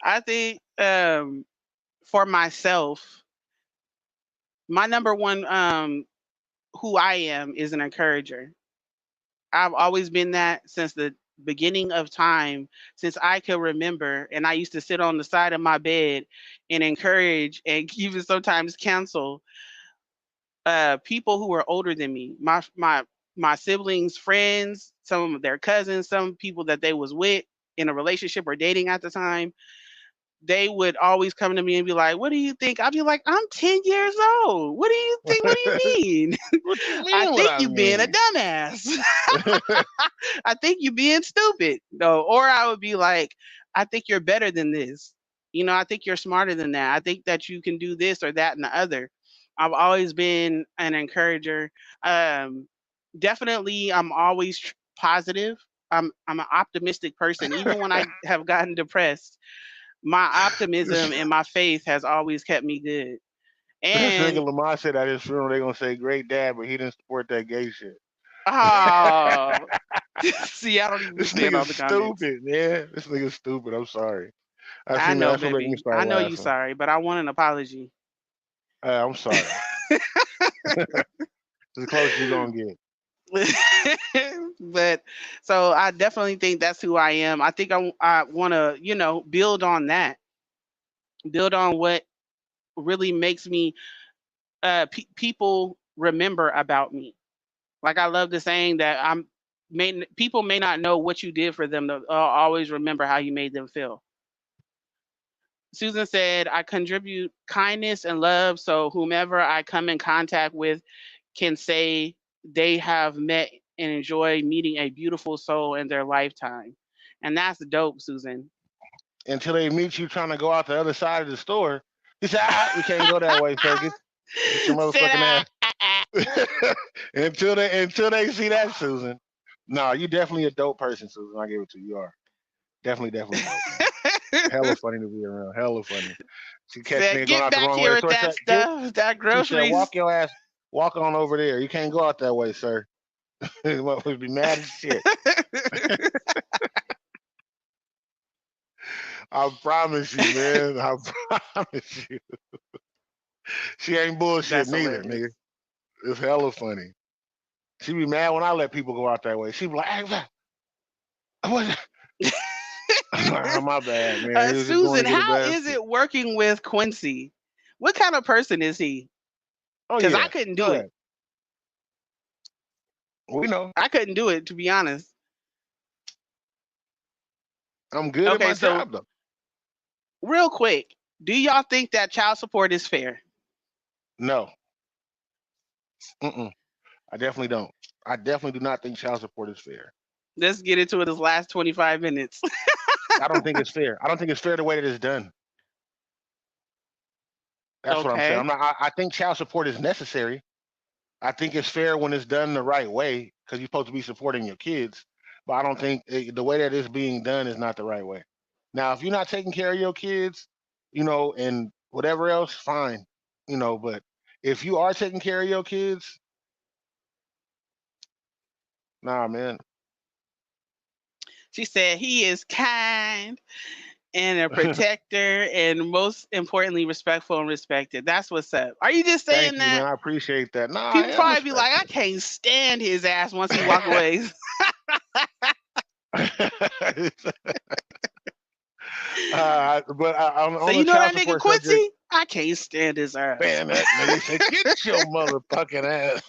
I think for myself, my number one who I am is an encourager. I've always been that since the beginning of time, since I could remember. And I used to sit on the side of my bed and encourage and even sometimes counsel people who were older than me, my siblings, friends, some of their cousins, some people that they was with in a relationship or dating at the time. They would always come to me and be like, "What do you think?" I'd be like, "I'm 10 years old. What do you think? What do you mean?" What you "I mean? What think I you being a mean? dumbass." "I think you being stupid." No, or I would be like, "I think you're better than this. I think you're smarter than that. I think that you can do this or that and the other." I've always been an encourager. Um, Definitely, I'm always positive. I'm an optimistic person. Even when I have gotten depressed, my this, optimism and my faith has always kept me good. this And nigga Lamar said at his funeral they gonna say great dad, but he didn't support that gay shit. oh, see, I don't even be This seeing all nigga's the comments. stupid, man. This nigga's stupid. I'm sorry. I I see, man. know, That's what make me baby. start I know you laughing. sorry, but I want an apology. I'm sorry. It's as close as you gonna get. But so I definitely think that's who I am. I think I want to, build on that, build on what really makes me people remember about me. Like I love the saying that people may not know what you did for them, they'll always remember how you made them feel. Susan said, "I contribute kindness and love so whomever I come in contact with can say they have met and enjoy meeting a beautiful soul in their lifetime. And that's dope, Susan. Until they meet you trying to go out the other side of the store. He said, "Ah, we can't go that way, sir. Get your Sit motherfucking down. ass." Until they see that, Susan. No, you definitely a dope person, Susan. I give it to you. You are definitely dope, man. Hella funny to be around. Hella funny. She catch Said, nigga going get out the back wrong way. here The with store that said, "Get." stuff, that She said, groceries. "Walk your ass, walk on over there. You can't go out that way, sir." Motherfuckers be mad as shit. I promise you, man. I promise you. She ain't bullshit That's neither, hilarious. nigga. It's hella funny. She be mad when I let people go out that way. She be like, "Hey, what?" My bad, man. He was just going Susan, to get a how is basket. it working with Quincy? What kind of person is he? Oh Because I yeah, couldn't go do it. ahead. We know. I couldn't do it, to be honest. I'm good at Okay, my so job though. real quick, do y'all think that child support is fair? No, mm-mm. I definitely don't. I definitely do not think child support is fair. Let's get into it this last 25 minutes. I don't think it's fair. I don't think it's fair the way that it's done. That's what I'm saying. Okay. I'm not. I think child support is necessary. I think it's fair when it's done the right way because you're supposed to be supporting your kids. But I don't think the way that it's being done is not the right way. Now, if you're not taking care of your kids, and whatever else, fine, But if you are taking care of your kids, nah, man. She said he is kind and a protector and most importantly respectful and respected. That's what's up. Are you just Thank saying you, man. that? I appreciate that. Nah, I People am probably be like, I respectful. can't stand his ass once he walk away. But So on you the know child that nigga support subject, Quincy? I can't stand his ass. man, that nigga said, "Get your motherfucking ass."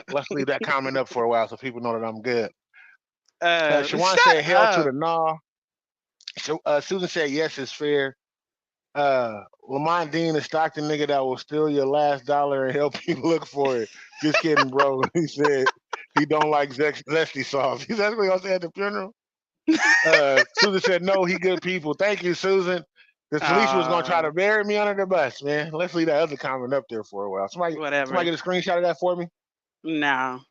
Let's leave that comment up for a while so people know that I'm good. Shawan Shut said, "Hell to up. the nah." So, Susan said, "Yes, it's fair." Lamont Dean, a Stockton nigga that will steal your last dollar and help you look for it. Just kidding, bro. He said he don't like zesty sauce. He's that's what he gonna say at the funeral. Susan said, "No, he good people." Thank you, Susan. Because Felicia was gonna try to bury me under the bus, man. Let's leave that other comment up there for a while. Somebody Whatever. get a screenshot of that for me. No.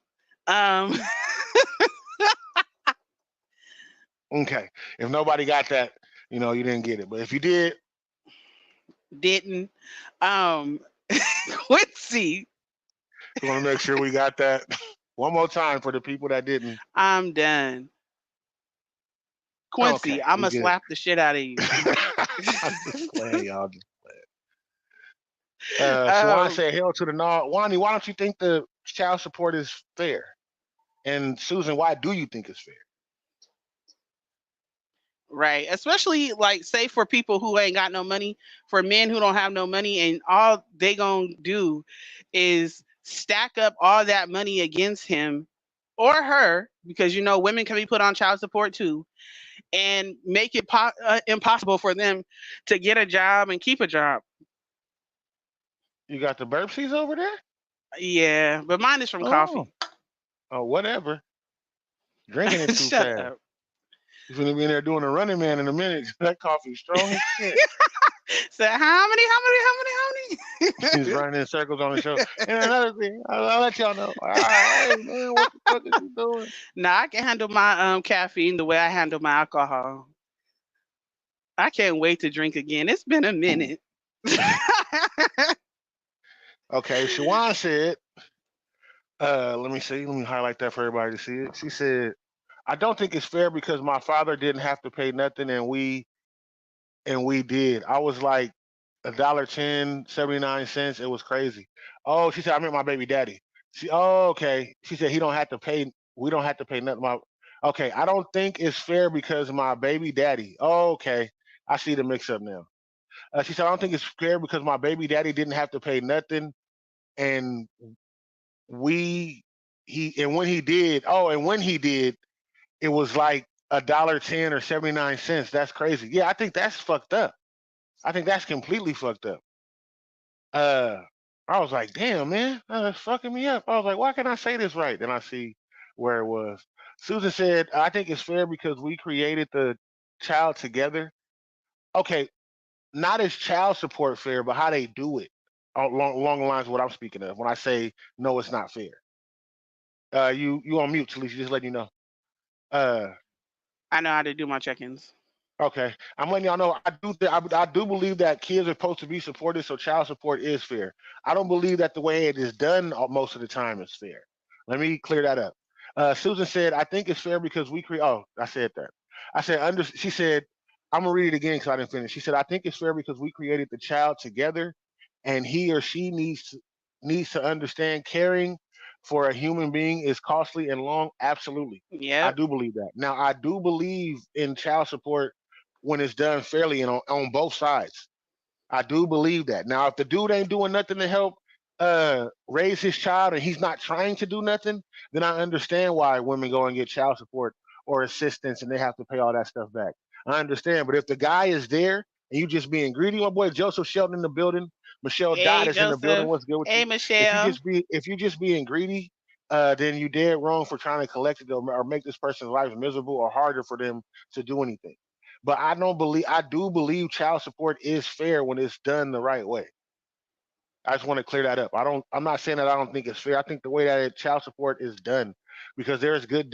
Um Okay. If nobody got that, you didn't get it. But if you did, didn't. Um Quincy, we want to make sure we got that one more time for the people that didn't. I'm done. Quincy, Okay, we I'ma good. slap the shit out of you. I'm just playing, y'all. Shawan um, said, "Hell to the no." Wani, why don't you think the child support is fair? And Susan, why do you think it's fair? right. Especially like say for people who ain't got no money, for men who don't have no money and all they gonna do is stack up all that money against him or her, because women can be put on child support too, and make it impossible for them to get a job and keep a job. You got the burpsies over there? Yeah, but mine is from Oh, coffee. oh, whatever. Drinking it too Shut fast. up. He's gonna be in there doing a running man in a minute. That coffee's strong as shit. So how many? He's running in circles on the show. And another thing, I'll let y'all know. Hey man, what the fuck is you doing? Now I can handle my caffeine the way I handle my alcohol. I can't wait to drink again. It's been a minute. Okay, Shawan said, let me see, let me highlight that for everybody to see it. She said, "I don't think it's fair because my father didn't have to pay nothing and we did. I was like $1.10 79 cents. It was crazy." Oh, she said, "I meant my baby daddy." Okay. She said he don't have to pay. We don't have to pay nothing. Okay. I don't think it's fair because my baby daddy. Okay. I see the mix up now. She said, "I don't think it's fair because my baby daddy didn't have to pay nothing, and we and when he did. Oh, and when he did, it was like $1.10 or 79 cents. That's crazy. Yeah, I think that's fucked up. I think that's completely fucked up. Uh, I was like, damn, man, that's fucking me up. I was like, why can't I say this right? Then I see where it was. Susan said, I think it's fair because we created the child together. Okay, not as child support fair, but how they do it along the lines of what I'm speaking of. When I say no, it's not fair. You on mute, Talisa, just letting you know. Uh, I know how to do my check-ins. Okay, I'm letting y'all know. I do believe that kids are supposed to be supported, so child support is fair. I don't believe that the way it is done most of the time is fair. Let me clear that up. Susan said, "I think it's fair because we create." Oh, I said that. I said under. She said, "I'm gonna read it again because I didn't finish." She said, "I think it's fair because we created the child together, and he or she needs to understand caring for a human being is costly and long. Absolutely, I Yep. do believe that. Now, I do believe in child support when it's done fairly and on both sides. I do believe that. Now, if the dude ain't doing nothing to help raise his child and he's not trying to do nothing, then I understand why women go and get child support or assistance and they have to pay all that stuff back. I understand. But if the guy is there and you just being greedy, my boy Joseph Shelton in the building, Michelle Dot Hey, is in the building. Joseph. What's good with Hey, you? Michelle. If you just being greedy, then you dead wrong for trying to collect it or make this person's life miserable or harder for them to do anything. But I do believe child support is fair when it's done the right way. I just want to clear that up. I'm not saying that I don't think it's fair. I think the way that child support is done, because there's good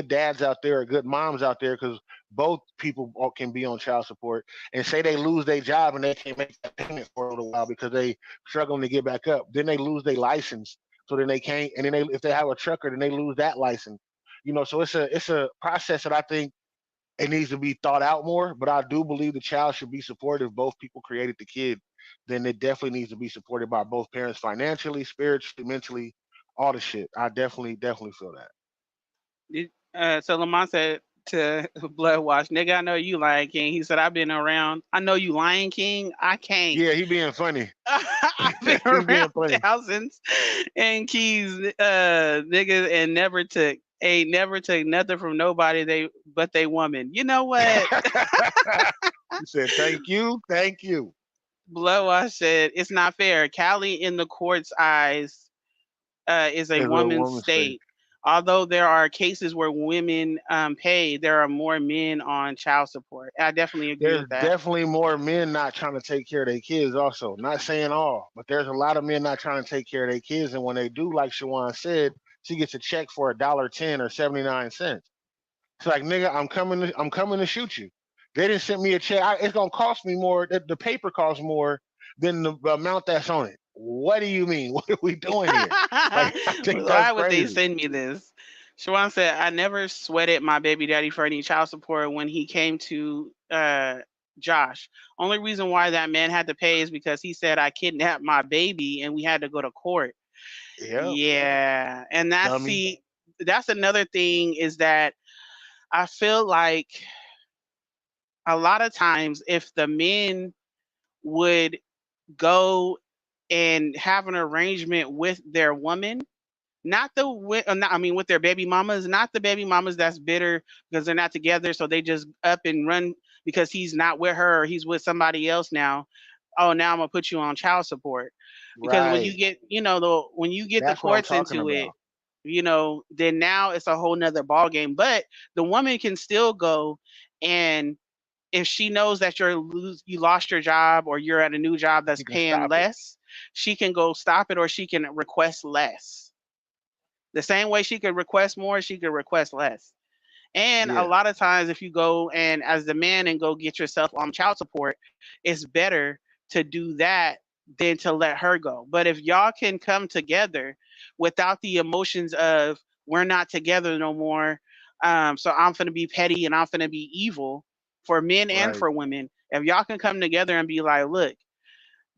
dads out there or good moms out there, because both people can be on child support and say they lose their job and they can't make that payment for a little while because they struggling to get back up. Then they lose their license, so then they can't. And then if they have a trucker, then they lose that license. So it's a process that I think it needs to be thought out more. But I do believe the child should be supported if both people created the kid. Then it definitely needs to be supported by both parents financially, spiritually, mentally, all the shit. I definitely feel that. So Lamont said to Bloodwash, nigga, I know you Lion King. He said, I've been around. I know you Lion King. I can't. Yeah, he being funny. I've been He around being funny. thousands and keys, niggas, and never took nothing from nobody but they woman. You know what? He said, "Thank you, thank you." Bloodwash said, it's not fair. Cali in the court's eyes is a Is a woman's woman's thing. state. Although there are cases where women pay, there are more men on child support. I definitely agree There's with that. definitely more men not trying to take care of their kids. Also, not saying all, but there's a lot of men not trying to take care of their kids, and when they do, like Shawan said, she gets a check for $1.10 or 79 cents. It's like, nigga, I'm coming to shoot you. They didn't send me a check. It's gonna cost me more. The paper costs more than the amount that's on it. What do you mean? What are we doing here? Like, I think that's Why would they crazy. send me this? Shawan said, I never sweated my baby daddy for any child support when he came to Josh. Only reason why that man had to pay is because he said I kidnapped my baby and we had to go to court. Yeah, Yeah. And dummy. that's another thing is that I feel like a lot of times if the men would go and have an arrangement with their woman, not the not, I mean with their baby mamas, not the baby mamas that's bitter because they're not together, so they just up and run because he's not with her or he's with somebody else now. Oh, now I'm gonna put you on child support because when you Right. get when you get the That's what I'm courts talking into it, about. then now it's a whole nother ball game. But the woman can still go and if she knows that you lost your job or you're at a new job that's You can paying stop it. less, she can go stop it or she can request less. The same way she could request more, she could request less. And a Yeah. lot of times, if you go and as the man and go get yourself on child support, it's better to do that than to let her go. But if y'all can come together without the emotions of we're not together no more, so I'm gonna be petty and I'm gonna be evil for men and Right. for women. If y'all can come together and be like, look,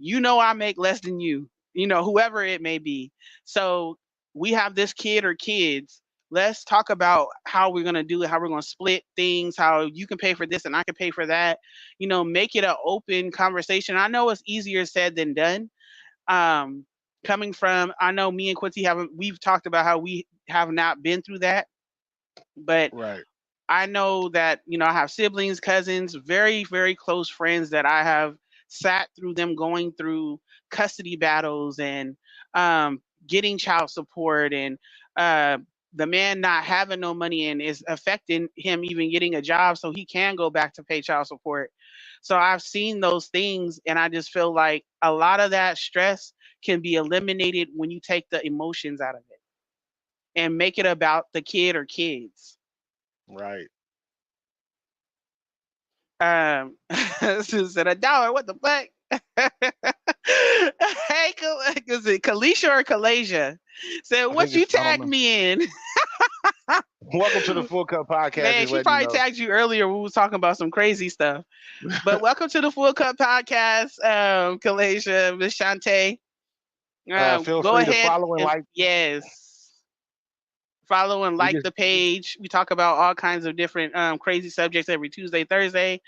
I make less than you, whoever it may be. So we have this kid or kids. Let's talk about how we're going to do it, how we're going to split things, how you can pay for this and I can pay for that. Make it an open conversation. I know it's easier said than done. Um, Coming from, I know me and Quincy we've talked about how we have not been through that, but Right. I know that, I have siblings, cousins, very, very close friends that I have sat through them going through custody battles and um, getting child support and uh, the man not having no money and is affecting him even getting a job so he can go back to pay child support. So I've seen those things and I just feel like a lot of that stress can be eliminated when you take the emotions out of it and make it about the kid or kids. Right. Sue said $1. What the fuck? Hey, is it Kalisha or Kalasia? Said, I what think you it's, I don't tagged know. me in? Welcome to the Full Cup podcast. Man, Just she letting you probably know. tagged you earlier when we was talking about some crazy stuff. But welcome to the Full Cup podcast, Kalasia, Miss Shantae. Feel Go free to ahead follow and and like. yes, follow and We like just the page. We talk about all kinds of different crazy subjects every Tuesday, Thursday.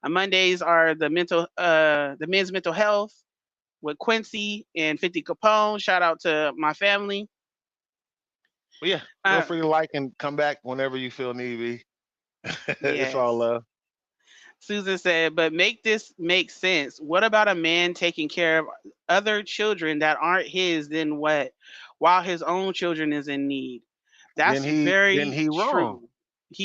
Mondays are the men's mental health with Quincy and 50 Capone. Shout out to my family. But yeah, feel Uh, free to like and come back whenever you feel need be. It's all yes. love. Susan said, but make this make sense. What about a man taking care of other children that aren't his, then what? While his own children is in need. Then That's very he wrong. true.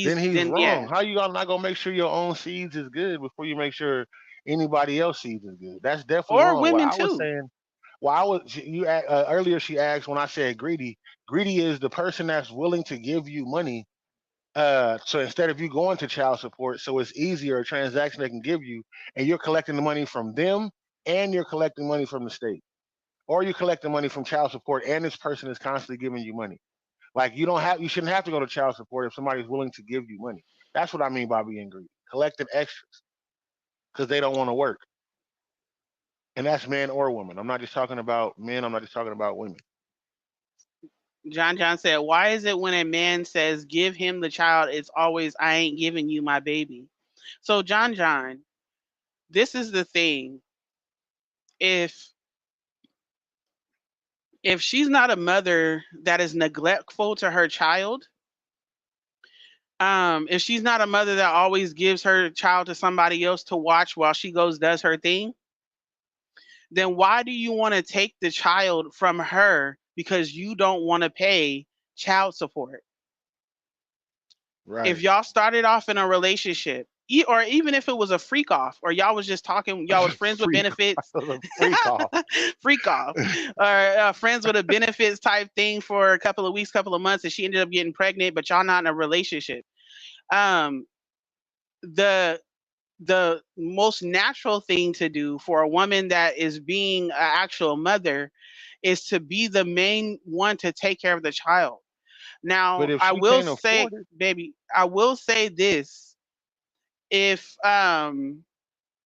Then He's he's then yeah. wrong. How you not gonna make sure your own seeds is good before you make sure anybody else seeds is good? That's definitely Or wrong. What women I was too. saying, well, I was earlier. She asked when I said greedy. Greedy is the person that's willing to give you money. So instead of you going to child support, so it's easier a transaction they can give you, and you're collecting the money from them, and you're collecting money from the state, or you're collecting money from child support, and this person is constantly giving you money. Like you shouldn't have to go to child support if somebody's willing to give you money. That's what I mean by being greedy. Collecting extras because they don't want to work, and that's man or woman. I'm not just talking about men. I'm not just talking about women. John said, why is it when a man says give him the child, it's always I ain't giving you my baby? So John, this is the thing. If she's not a mother that is neglectful to her child, if she's not a mother that always gives her child to somebody else to watch while she goes does her thing, then why do you want to take the child from her because you don't want to pay child support? If Right. y'all started off in a relationship, or even if it was a freak off, or y'all was just talking, y'all was friends with Freak. benefits, Freak off. freak off, or friends with a benefits type thing for a couple of weeks, couple of months, and she ended up getting pregnant, but y'all not in a relationship. Um, the the most natural thing to do for a woman that is being an actual mother is to be the main one to take care of the child. But Now, if I she will can't say, afford it, baby, I will say this: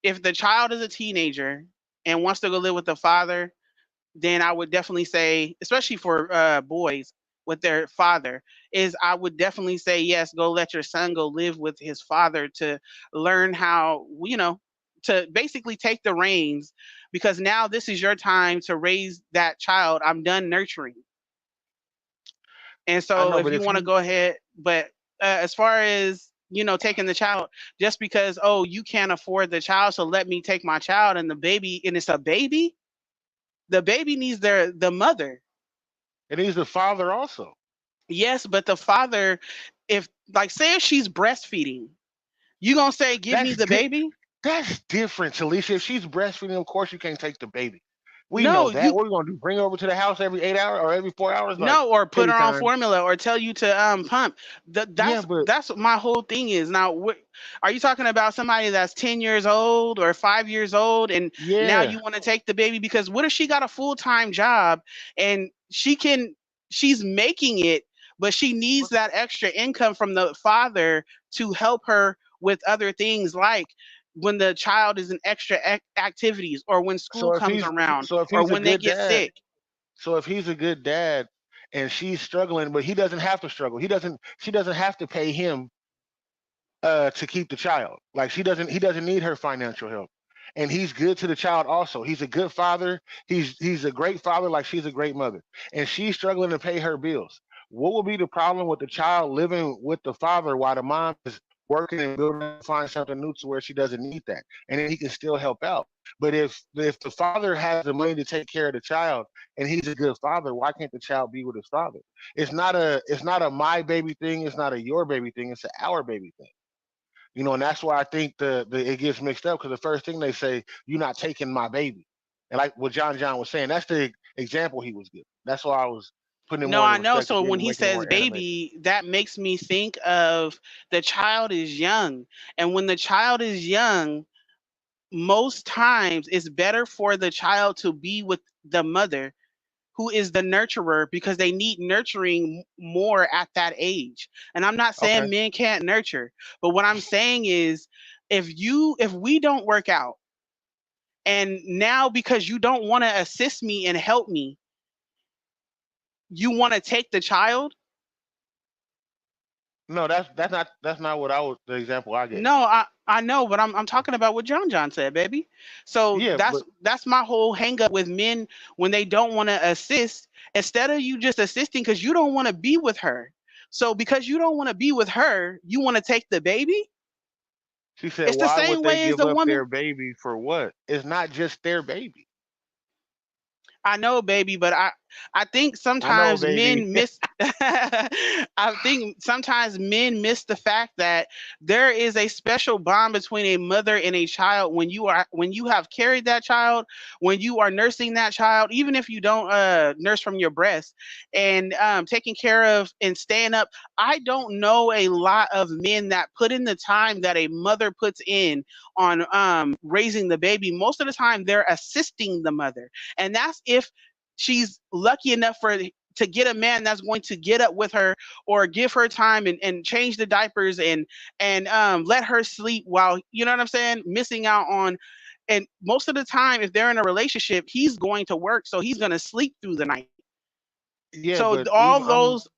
if the child is a teenager and wants to go live with the father, then I would definitely say, especially for boys with their father, is I would definitely say yes, go let your son go live with his father to learn how, to basically take the reins, because now this is your time to raise that child. I'm done nurturing. And I so know. if But you if want to you go ahead, but as far as taking the child, just because you can't afford the child, so let me take my child and the baby, and it's a baby. The baby needs the mother. and he's the father also. Yes, but the father, if like say if she's breastfeeding, you gonna say give me That's the di- baby? that's different, Talisha. If she's breastfeeding, of course you can't take the baby. We know No, that. you What are we gonna do? Bring her over to the house every 8 hours or every 4 hours? Like no, or put kitty her on time. formula, or tell you to pump. Yeah, That's but that's what my whole thing is. Now, are you talking about somebody that's 10 years old or 5 years old, and now yeah. you want to take the baby? Because what if she got a full-time job and she's making it, but she needs that extra income from the father to help her with other things, like when the child is in extra activities, or when school So if comes he's around, so if or he's a when they good get dad, sick. so if he's a good dad and she's struggling, but he doesn't have to struggle. She doesn't have to pay him to keep the child. Like he doesn't need her financial help. And he's good to the child also. He's a good father. He's a great father, like she's a great mother. And she's struggling to pay her bills. What would be the problem with the child living with the father while the mom is working and building to find something new to where she doesn't need that? And then he can still help out. But if the father has the money to take care of the child and he's a good father, why can't the child be with his father? It's not a my baby thing. It's not a your baby thing. It's an our baby thing. And that's why I think the it gets mixed up because the first thing they say, "You're not taking my baby," and like what John was saying, that's the example he was giving. That's why I was putting it No, more in I the know. respect of So when maybe he making it says more animated. baby, that makes me think of the child is young. And when the child is young, most times it's better for the child to be with the mother who is the nurturer because they need nurturing more at that age. And I'm not saying Okay. men can't nurture, but what I'm saying is if we don't work out and now because you don't want to assist me and help me, you want to take the child. No, that's not what I was the example I gave. No, I know, but I'm talking about what John said, baby. So Yeah, but that's my whole hang up with men when they don't want to assist. Instead of you just assisting because you don't want to be with her. So because you don't want to be with her, you want to take the baby? she said, It's the why would same they way as give the up woman. their baby for what? It's not just their baby. I know, baby, but I think I know, sometimes baby. men miss. I think sometimes men miss the fact that there is a special bond between a mother and a child when you have carried that child, when you are nursing that child, even if you don't nurse from your breast, and taking care of and staying up. I don't know a lot of men that put in the time that a mother puts in on raising the baby. Most of the time, they're assisting the mother, and that's if she's lucky enough to get a man that's going to get up with her or give her time and change the diapers and let her sleep while you know what I'm saying, missing out on. And most of the time, if they're in a relationship, he's going to work, so he's going to sleep through the night. Yeah, So but all even those,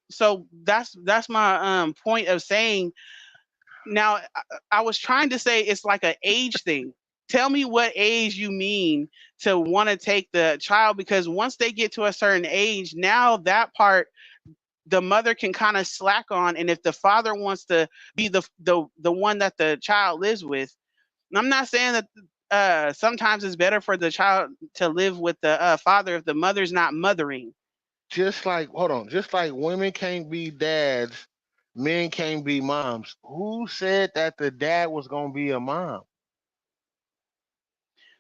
so that's my point of saying. Now, I was trying to say it's like an age thing. Tell me what age you mean to want to take the child because once they get to a certain age, now that part the mother can kind of slack on, and if the father wants to be the one that the child lives with, and I'm not saying that sometimes it's better for the child to live with the father if the mother's not mothering. just like hold on, just like women can't be dads, men can't be moms. Who said that the dad was gonna be a mom?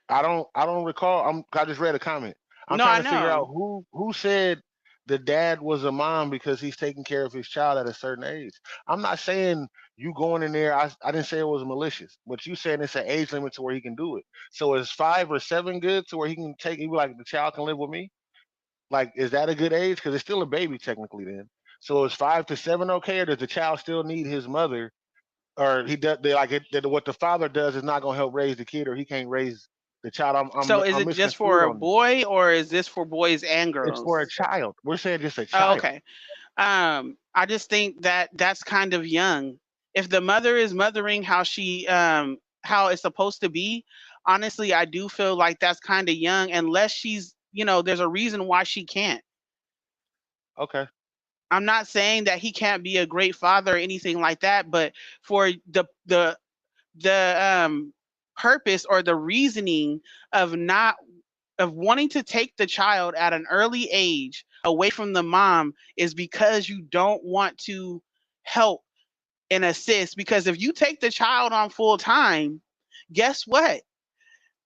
I don't recall. I just read a comment. I'm No, trying I to figure out know. who said the dad was a mom because he's taking care of his child at a certain age. I'm not saying you going in there. I didn't say it was malicious, but you saying it's an age limit to where he can do it. So is 5 or 7 good to where he can take? He be like the child can live with me. Like, is that a good age? Because it's still a baby technically. Then, so is 5 to 7 okay, or does the child still need his mother? Or he does they like it, that what the father does is not going to help raise the kid, or he can't raise the child. I'm I'm So is I'm it just for misconstrued a on this. boy or is this for boys and It's for a girls? child. We're saying just a Oh, child. okay. I just think that that's kind of young. If the mother is mothering how it's supposed to be, honestly, I do feel like that's kind of young unless she's, there's a reason why she can't. Okay. I'm not saying that he can't be a great father or anything like that, but for the purpose or the reasoning of not of wanting to take the child at an early age away from the mom is because you don't want to help and assist. Because if you take the child on full time, guess what?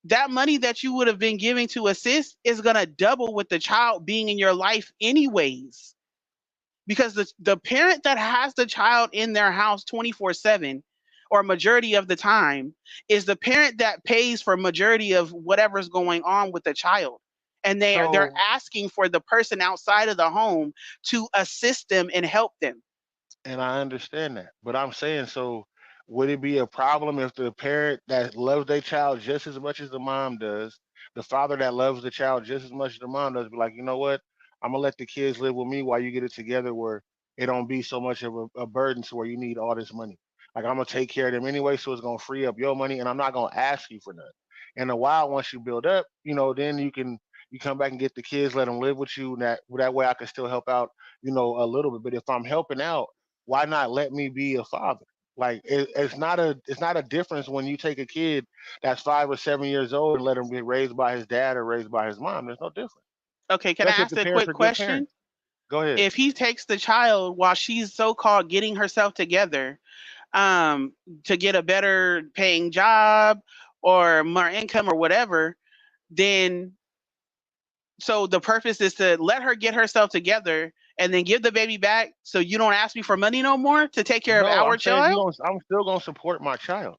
That money that you would have been giving to assist is going to double with the child being in your life anyways. Because the parent that has the child in their house 24/7 or majority of the time is the parent that pays for majority of whatever's going on with the child, and they're So, asking for the person outside of the home to assist them and help them. and I understand that, but I'm saying, so would it be a problem if the parent that loves their child just as much as the mom does, the father that loves the child just as much as the mom does, be like, you know what? I'm gonna let the kids live with me while you get it together, where it don't be so much of a burden to where you need all this money. Like, I'm gonna take care of them anyway, so it's gonna free up your money, and I'm not gonna ask you for nothing. In a while, once you build up, then you come back and get the kids, let them live with you, and that way I can still help out, a little bit. But if I'm helping out, why not let me be a father? Like it's not a difference when you take a kid that's 5 or 7 years old and let him be raised by his dad or raised by his mom. There's no difference, Okay, can I especially if ask the a parents quick are good question? parents. Go ahead. If he takes the child while she's so called getting herself together, um, to get a better paying job or more income or whatever, then so the purpose is to let her get herself together and then give the baby back so you don't ask me for money no more to take care of No, our I'm saying you child. going I'm still gonna support my child.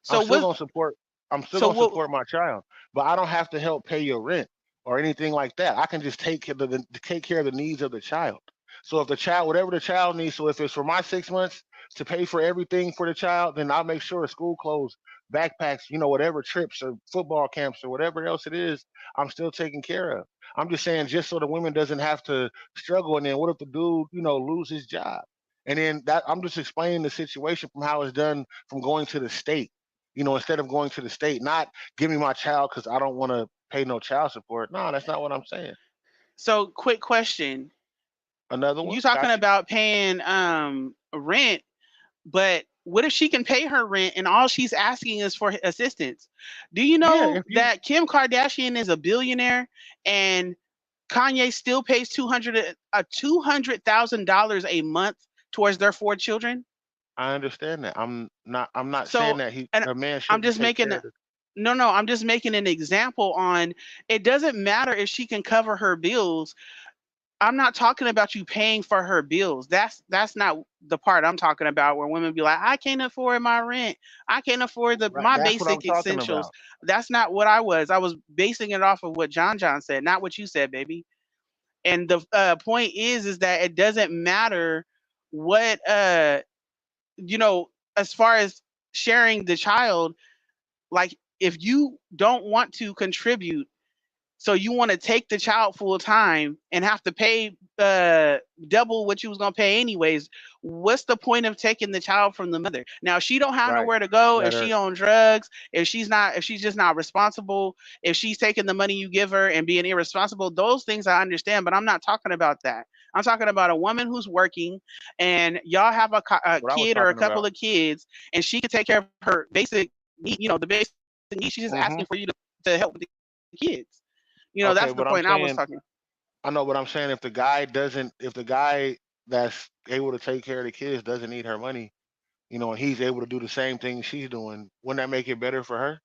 I'm So still what? gonna support I'm still So gonna what? support my child, but I don't have to help pay your rent or anything like that. I can just take care of the needs of the child. So if the child, whatever the child needs, so if it's for my 6 months to pay for everything for the child, then I'll make sure school clothes, backpacks, whatever trips or football camps or whatever else it is, I'm still taking care of. I'm just saying, just so the women doesn't have to struggle. And then what if the dude, lose his job? And then that I'm just explaining the situation from how it's done from going to the state. Instead of going to the state, not give me my child because I don't want to pay no child support. No, that's not what I'm saying. So quick question. Another You one, talking got you. about paying rent, but what if she can pay her rent and all she's asking is for assistance? Do you Yeah, know if you, that Kim Kardashian is a billionaire and Kanye still pays 200,000 a month towards their 4 children? I understand that. I'm not saying So, that he and a man I'm shouldn't just take making care of the. no, I'm just making an example on it doesn't matter if she can cover her bills. I'm not talking about you paying for her bills. That's not the part I'm talking about where women be like, I can't afford my rent. I can't afford the Right, my that's what I'm basic talking essentials. about. That's not what I was. I was basing it off of what John said, not what you said, baby. And the point is that it doesn't matter what you know as far as sharing the child, like if you don't want to contribute, so you want to take the child full time and have to pay double what you was gonna pay anyways. What's the point of taking the child from the mother? Now, if she don't have Right. nowhere to go, if Let she her. on drugs, if she's just not responsible, if she's taking the money you give her and being irresponsible, those things I understand. But I'm not talking about that. I'm talking about a woman who's working and y'all have a What I was kid or a talking couple about. of kids, and she can take care of her basic need. The basic needs. She's just asking for Hmm. you to help with the kids. That's the Okay, point but I I'm was talking. saying I know, but I'm saying if the guy that's able to take care of the kids doesn't need her money, and he's able to do the same thing she's doing, wouldn't that make it better for her?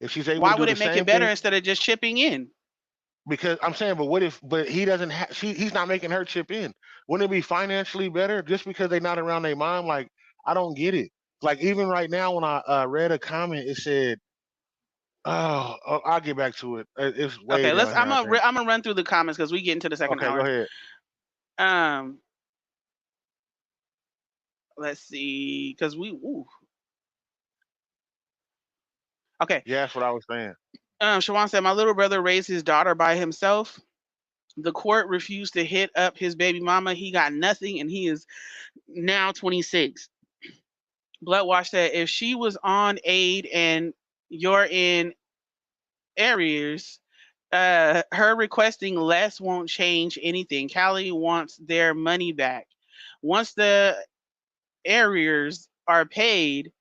If she's able Why to do would the it make it same better thing, instead of just chipping in? because I'm saying, but what if, but he doesn't have, he's not making her chip in. Wouldn't it be financially better just because they're not around their mom? Like, I don't get it. Like, even right now, when I read a comment, it said, oh, I'll get back to it. It's way Okay, down here, I think. I'm gonna run through the comments because we get into the second Okay, go hour. ahead. Um, let's see, because okay. Yeah, that's what I was saying. Shawan said, my little brother raised his daughter by himself. The court refused to hit up his baby mama. He got nothing, and he is now 26. Bloodwash said, if she was on aid and you're in arrears, her requesting less won't change anything. Callie wants their money back. Once the arrears are paid,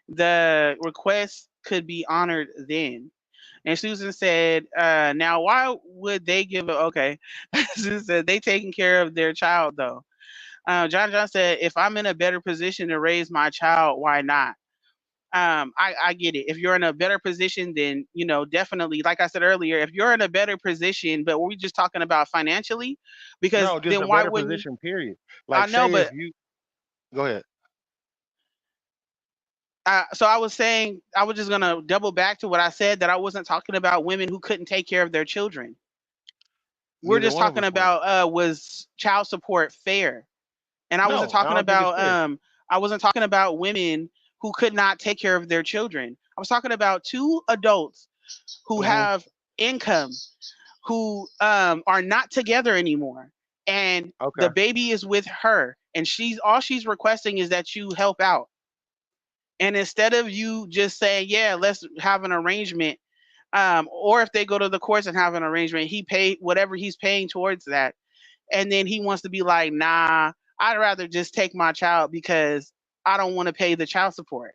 the request could be honored then. And Susan said, now why would they give it? Okay. Susan said, they taking care of their child though. John said, if I'm in a better position to raise my child, why not? I get it. If you're in a better position, then definitely, like I said earlier, if you're in a better position, but we're just talking about financially, because No, just then a why better wouldn't you? position, period. I Like, know, say if but you go ahead. so I was saying I was just gonna double back to what I said, that I wasn't talking about women who couldn't take care of their children. We're Neither just one of talking us were. about was child support fair, and No, I don't think it's fair. I wasn't talking about women who could not take care of their children. I was talking about two adults who Hmm. have income, who are not together anymore, and the Okay. baby is with her, and she's requesting is that you help out. And instead of you just saying, yeah, let's have an arrangement, or if they go to the courts and have an arrangement, he paid whatever he's paying towards that, and then he wants to be like, nah, I'd rather just take my child because I don't want to pay the child support.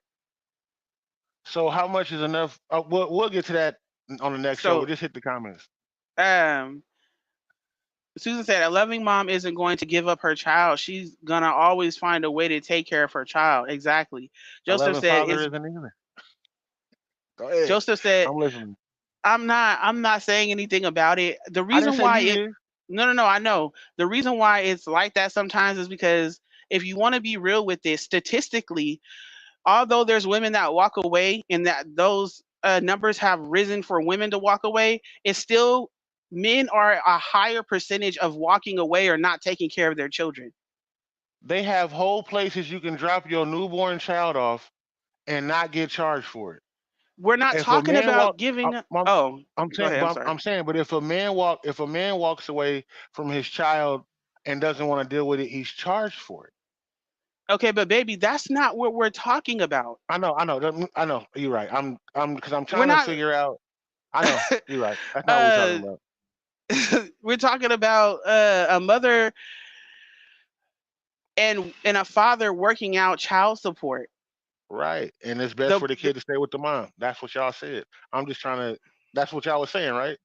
So how much is enough? We'll get to that on the next show. We'll So just hit the comments. um Susan said a loving mom isn't going to give up her child. She's gonna always find a way to take care of her child. Exactly. A Joseph loving said father it's isn't either. Go ahead. Joseph said I'm listening. I'm not saying anything about it. The I didn't reason say why you it did. no, I know. The reason why it's like that sometimes is because if you want to be real with it, statistically, although there's women that walk away and that those numbers have risen for women to walk away, it's still men are a higher percentage of walking away or not taking care of their children. They have whole places you can drop your newborn child off and not get charged for it. We're not If a talking man about walk, giving. I'm, Oh, I'm go saying, ahead. I'm but sorry. I'm saying, but if a man walks away from his child and doesn't want to deal with it, he's charged for it. Okay, but baby, that's not what we're talking about. I know. You're right. Because I'm We're trying to not. figure out. I know. You're right. That's not what we're talking uh, about. we're talking about a mother and a father working out child support. Right. And it's best The, for the the kid to stay with the mom. That's what y'all said. I'm just trying to. That's what y'all was saying, right?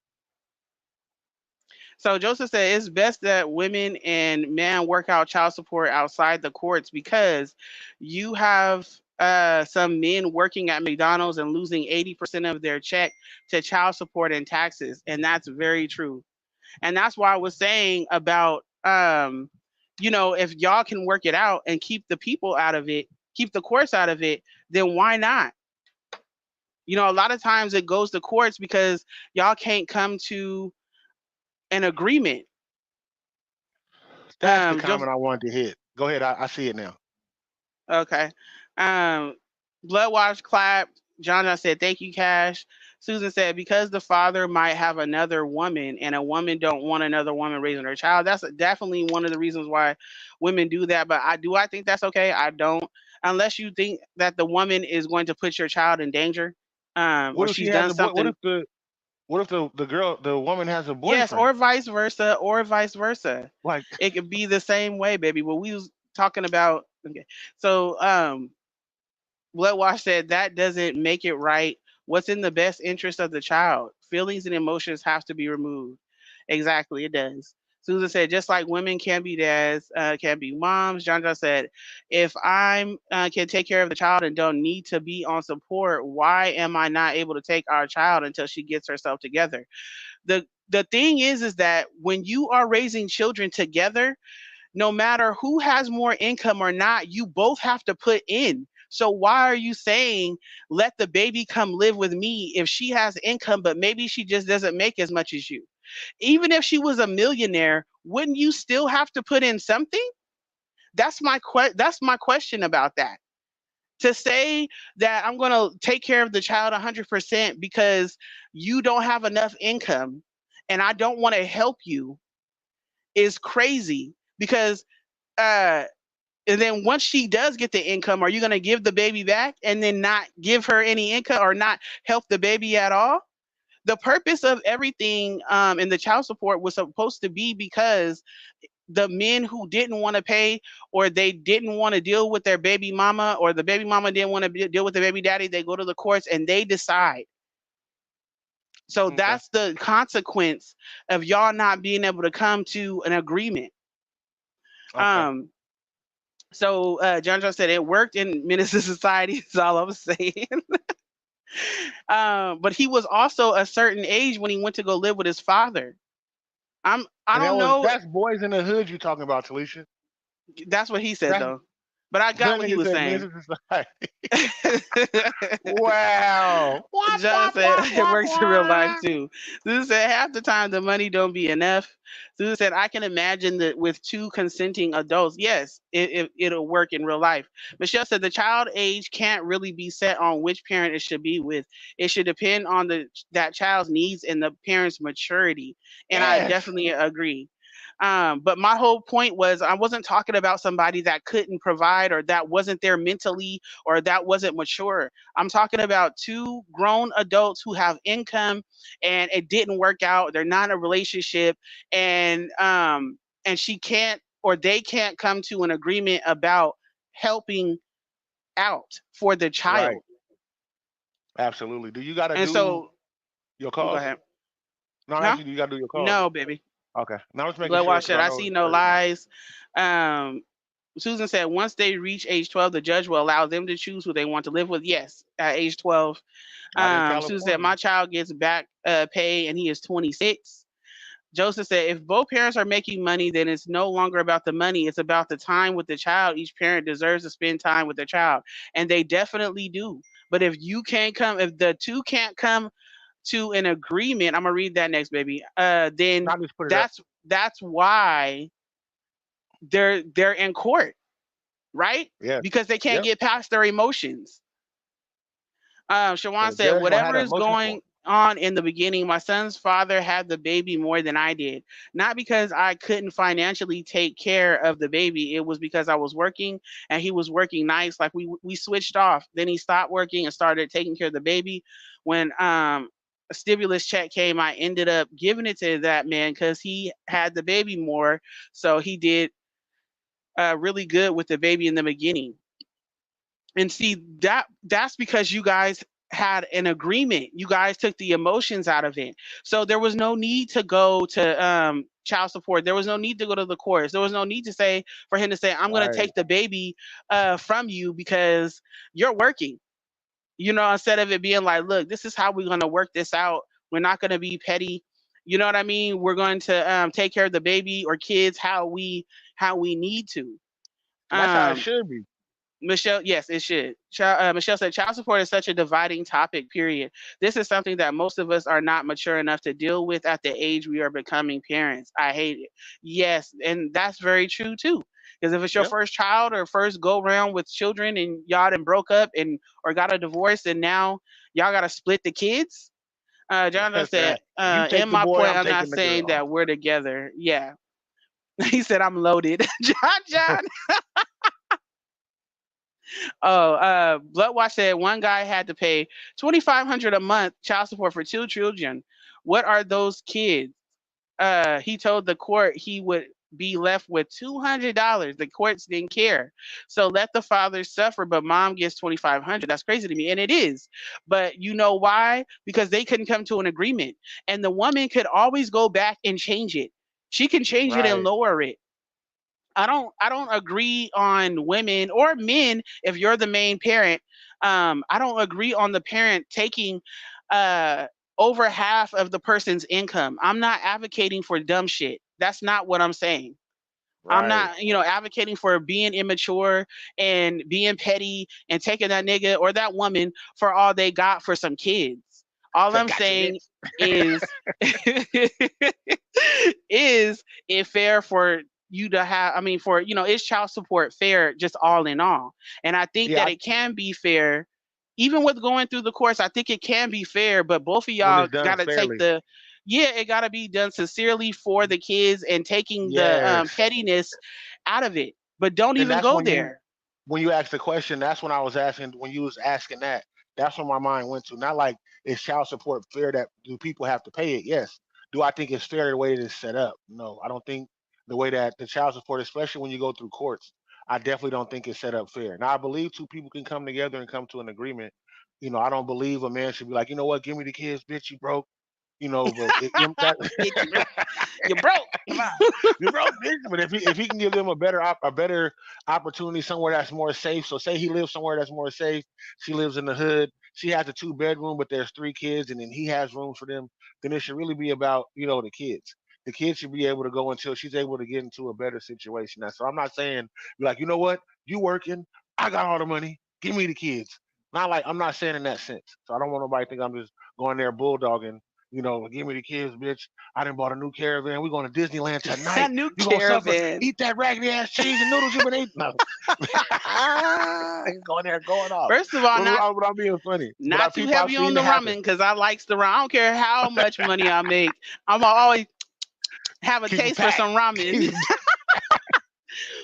So Joseph said it's best that women and men work out child support outside the courts because you have some men working at McDonald's and losing 80% of their check to child support and taxes, and that's very true. And that's why I was saying about if y'all can work it out and keep the people out of it, keep the courts out of it, then why not? A lot of times it goes to courts because y'all can't come to an agreement. That's the Just comment I wanted to hit. Go ahead. I see it now. okay. Um, Bloodwash clapped. John said, "Thank you, Cash." Susan said, "Because the father might have another woman, and a woman don't want another woman raising her child." That's definitely one of the reasons why women do that. But I think that's okay. I don't, unless you think that the woman is going to put your child in danger, or What if she she's has done a boy? something. What if the woman has a Yes, boyfriend? or vice versa, or vice versa. Like It could be the same way, baby. What we was talking about. Okay, so Bloodwash said that doesn't make it right. What's in the best interest of the child? Feelings and emotions have to be removed. Exactly, it does. Susan said, just like women can be dads, can be moms. John John said, if I'm can take care of the child and don't need to be on support, why am I not able to take our child until she gets herself together? The thing is that when you are raising children together, no matter who has more income or not, you both have to put in. So why are you saying let the baby come live with me if she has income, but maybe she just doesn't make as much as you? Even if she was a millionaire, wouldn't you still have to put in something? That's my question about that. To say that I'm going to take care of the child 100% because you don't have enough income and I don't want to help you is crazy because uh and then once she does get the income, are you going to give the baby back and then not give her any income or not help the baby at all? The purpose of everything in the child support was supposed to be because the men who didn't want to pay or they didn't want to deal with their baby mama or the baby mama didn't want to deal with the baby daddy, they go to the courts and they decide. So okay, that's the consequence of y'all not being able to come to an agreement. okay. Um, So John said it worked in Minister Society. Is all I'm saying. But he was also a certain age when he went to go live with his father. I And don't know. that's boys in the hood you talking about, Talisha. That's what he said That's though. But I got that what he nigga was said saying. Minister Society. Wow. Wop John wop said wop it wop works in real life wop. too. Susan said half the time the money don't be enough. Susan said I can imagine that with two consenting adults, yes, it'll work in real life. Michelle said the child age can't really be set on which parent it should be with. It should depend on that child's needs and the parent's maturity. And I Yes. definitely agree. But my whole point was I wasn't talking about somebody that couldn't provide or that wasn't there mentally or that wasn't mature. I'm talking about two grown adults who have income and it didn't work out. They're not in a relationship and she can't or they can't come to an agreement about helping out for the Right. child. Absolutely. Do you got to And do so, your go calls? ahead. No, I'm Huh? asking you, do you got to do your calls? No, baby. Okay. Now I'm just making Blood sure wash because said, I I know see it's no very long. lies. Um, Susan said, once they reach age 12, the judge will allow them to choose who they want to live with. Yes, at age 12. Not in Susan said, California. my child gets back pay and he is 26. Joseph said, if both parents are making money, then it's no longer about the money. It's about the time with the child. Each parent deserves to spend time with their child. And they definitely do. But if the two can't come to an agreement, I'm gonna read that next, baby. Then Now just put it up. that's why they're in court, right? Yes. Because they can't Yep. get past their emotions. So Shawan the said, judge gonna have whatever that is motion for going on in the beginning, my son's father had the baby more than I did. Not because I couldn't financially take care of the baby. It was because I was working and he was working nights. Like we switched off. Then he stopped working and started taking care of the baby. When a stimulus check came, I ended up giving it to that man because he had the baby more. So he did really good with the baby in the beginning. And see that's because you guys had an agreement. You guys took the emotions out of it. So there was no need to go to child support. There was no need to go to the courts. There was no need to say for him to say, I'm going to right. take the baby from you because you're working. Instead of it being like, look, this is how we're going to work this out. We're not going to be petty. You know what I mean? We're going to take care of the baby or kids how we need to. And that's how it Um, should be. Michelle, yes, it should. Michelle said, child support is such a dividing topic, period. This is something that most of us are not mature enough to deal with at the age we are becoming parents. I hate it. Yes, and that's very true too. Because if it's your Yep. first child or first go round with children and y'all done broke up and or got a divorce and now y'all got to split the kids. Jonathan That's said, that. You in take the my boy, point, I'm I'm not taking the saying girl. that we're together. Yeah. He said, I'm loaded. John. Oh, Bloodwatch said one guy had to pay 2,500 a month child support for two children. What are those kids? He told the court he would be left with $200. The courts didn't care, so let the father suffer. But mom gets 2,500. That's crazy to me, and it is. But you know why? Because they couldn't come to an agreement, and the woman could always go back and change it. She can change it and Right. lower it. I don't agree on women or men if you're the main parent. I don't agree on the parent taking uh over half of the person's income. I'm not advocating for dumb shit. That's not what I'm saying. I'm Right. not, advocating for being immature and being petty and taking that nigga or that woman for all they got for some kids. All Say, I'm gotcha, saying bitch. is is it fair for you to have, I mean, for, is child support fair just all in all? And I think Yeah. that it can be fair even with going through the course. I think it can be fair, but both of When y'all it's done got to take fairly. yeah, it got to be done sincerely for the kids and taking the Yes. pettiness out of it. But don't And even that's go there. when you asked the question, that's when I was asking when you was asking that. That's when my mind went to. Not like is child support fair that do people have to pay it? Yes. Do I think it's fair the way it is set up? No. I don't think the way that the child support, especially when you go through courts, I definitely don't think it's set up fair. Now I believe two people can come together and come to an agreement. I don't believe a man should be like, you know what, give me the kids, bitch, you broke. But that Bitch, you broke. come on, you broke, bitch. But if he can give them a better opportunity somewhere that's more safe. So say he lives somewhere that's more safe. She lives in the hood. She has a 2 bedroom, but there's 3 kids, and then he has rooms for them. Then it should really be about the kids. The kids should be able to go until she's able to get into a better situation. Now, so I'm not saying be like, you know what, you working, I got all the money, give me the kids. Not like I'm not saying in that sense. So I don't want nobody to think I'm just going there bulldogging. Give me the kids, bitch. I done bought a new caravan. We're going to Disneyland A tonight. new You gonna suffer? caravan. Eat that raggedy ass cheese and noodles you've been eating. No. He's going there, going off. First of all, But I'm being funny. But not too people I've heavy on seen the it happen. ramen because I likes the ramen. I don't care how much money I make. I'm gonna always have a Keep them taste for packed. some ramen. Keep 'em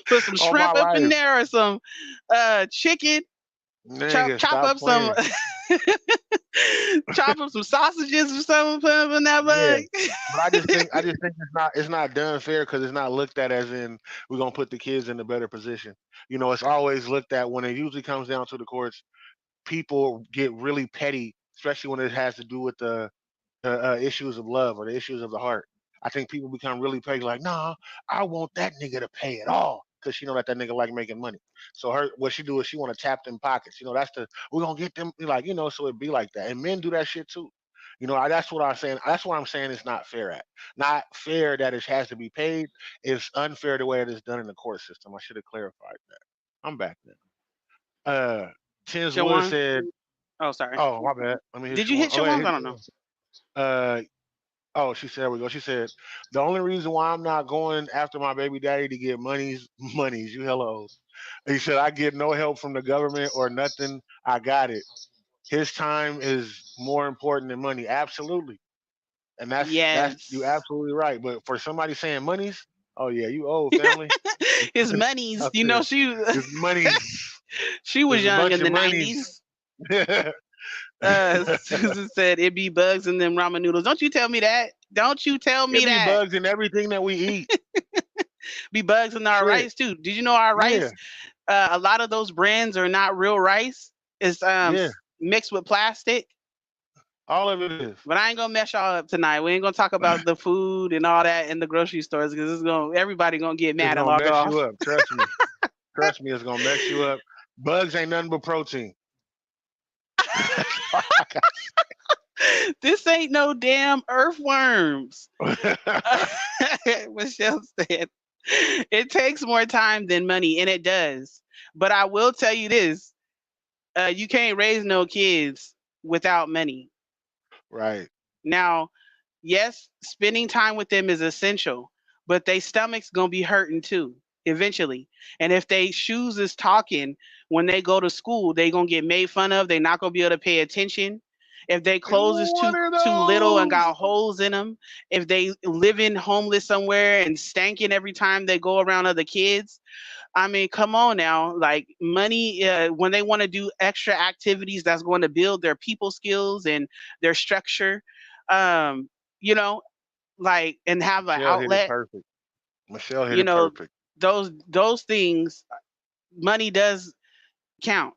Put some on my shrimp up in life. there or some chicken. Nigga, chop stop up some playing. chop up some sausages or something, put them in that Yeah. bug. But I just think it's not done fair because it's not looked at as in we're gonna put the kids in a better position. It's always looked at when it usually comes down to the courts. People get really petty, especially when it has to do with the issues of love or the issues of the heart. I think people become really petty, like, nah, I want that nigga to pay it all because she know that nigga like making money. So what she do is she want to tap them pockets. That's we're gonna get them like so it be like that, and men do that shit too. That's what I'm saying. That's what I'm saying. It's not fair not fair that it has to be paid. It's unfair the way it is done in the court system. I should have clarified that. I'm back then. Uh, Tins Wood Shawan. said, Oh, sorry. "Oh, my bad. Let me hit Did you you one. hit Oh, wait, Shawan? hit I don't you know. one. Uh, oh, she said, there we go. She said, the only reason why I'm not going after my baby daddy to get monies, you hella old. He said, I get no help from the government or nothing. I got it. His time is more important than money. Absolutely. And that's you Yes. absolutely right. But for somebody saying monies, oh yeah, you old family. His monies. Up there. She His monies. she was There's a young bunch in of the monies. 90s. Susan said it be bugs in them ramen noodles. Don't you tell me that. Don't you tell me It be that. bugs in everything that we eat. Be bugs in our Shit. rice too. Did you know our Yeah. rice? A lot of those brands are not real rice. It's Yeah. mixed with plastic. All of it is. But I ain't gonna mess y'all up tonight. We ain't gonna talk about the food and all that in the grocery stores because everybody gonna get It's mad and gonna log mess you off. up. Trust me. Trust me, it's gonna mess you up. Bugs ain't nothing but protein. That's all I This ain't no damn earthworms. got. Michelle said it takes more time than money, and it does. But I will tell you this: you can't raise no kids without money. Right. Now, yes, spending time with them is essential, but they stomach's gonna be hurting too eventually. And if they shoes is talking when they go to school, they gonna get made fun of. They're not gonna be able to pay attention. If they clothes is One of too little and those. got holes in them, if they living homeless somewhere and stanking every time they go around other kids, I mean, come on now. Like money, when they want to do extra activities that's going to build their people skills and their structure, um, you know, like and have an Michelle hit it outlet, perfect. Michelle hit you it know, perfect. those things, money does count.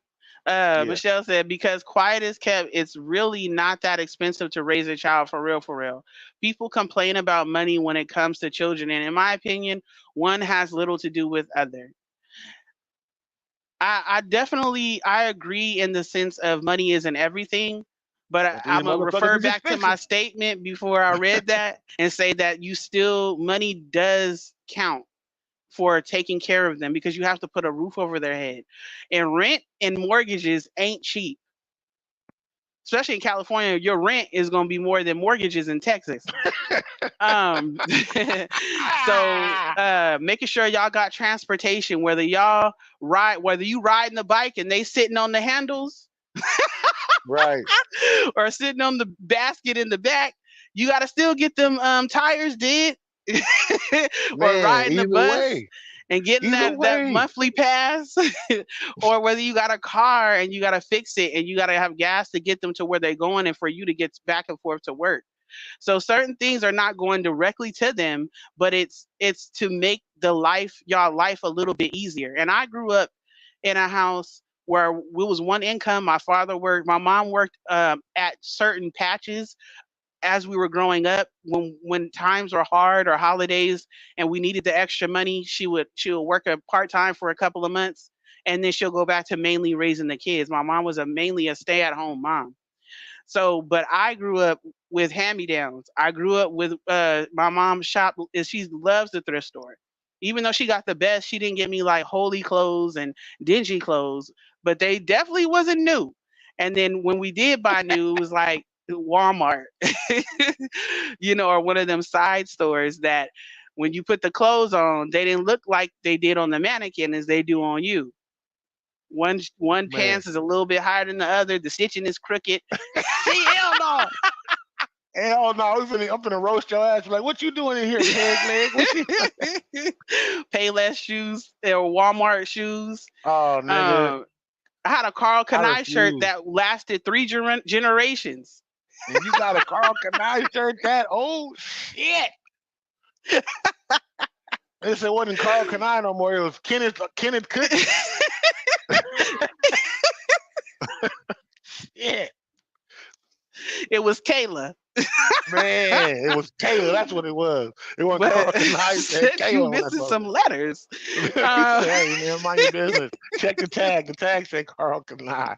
Yeah. Michelle said because quiet is kept, it's really not that expensive to raise a child for real, for real. People complain about money when it comes to children, and in my opinion, one has little to do with other. I definitely I agree in the sense of money isn't everything, but But these I'm gonna refer motherfuckers is back to my expensive. statement before I read that and say that you still money does count for taking care of them because you have to put a roof over their head, and rent and mortgages ain't cheap. Especially in California, your rent is gonna be more than mortgages in Texas. Um, so Ah! making sure y'all got transportation, whether you riding the bike and they sitting on the handles Right. or sitting on the basket in the back, you got to still get them tires did, or Man, riding the either bus way. and getting Either that way. monthly pass, or whether you got a car and you got to fix it and you got to have gas to get them to where they're going and for you to get back and forth to work. So certain things are not going directly to them, but it's to make the y'all life a little bit easier. And I grew up in a house where we was one income. My father worked, my mom worked at certain patches as we were growing up. When times were hard or holidays and we needed the extra money, she would work a part time for a couple of months, and then she'll go back to mainly raising the kids. My mom was a mainly a stay at home mom. So, but I grew up with hand-me-downs. I grew up with my mom's shop. She loves the thrift store. Even though she got the best, she didn't get me like holy clothes and dingy clothes, but they definitely wasn't new. And then when we did buy new, it was like Walmart, or one of them side stores that when you put the clothes on, they didn't look like they did on the mannequin as they do on you. One Man. pants is a little bit higher than the other. The stitching is crooked. See, hell no. Hell no, I'm finna roast your ass. Like, what you doing in here, peg leg? What you Payless shoes or Walmart shoes. Oh nigga. Um, I had a Carl I Kanai shirt refuse. that lasted three generations. And you got a Carl Kanai shirt that old shit. It wasn't Carl Kanai no more. It was Kenneth Cookie. Yeah, It was Kayla. man, it was Kayla. That's what it was. It wasn't But Carl Kanai. It said said you Kayla on that missing some motherfucker. letters. He Uh, said, "Hey man, mind your business. Check the tag. The tag said Carl Kanai.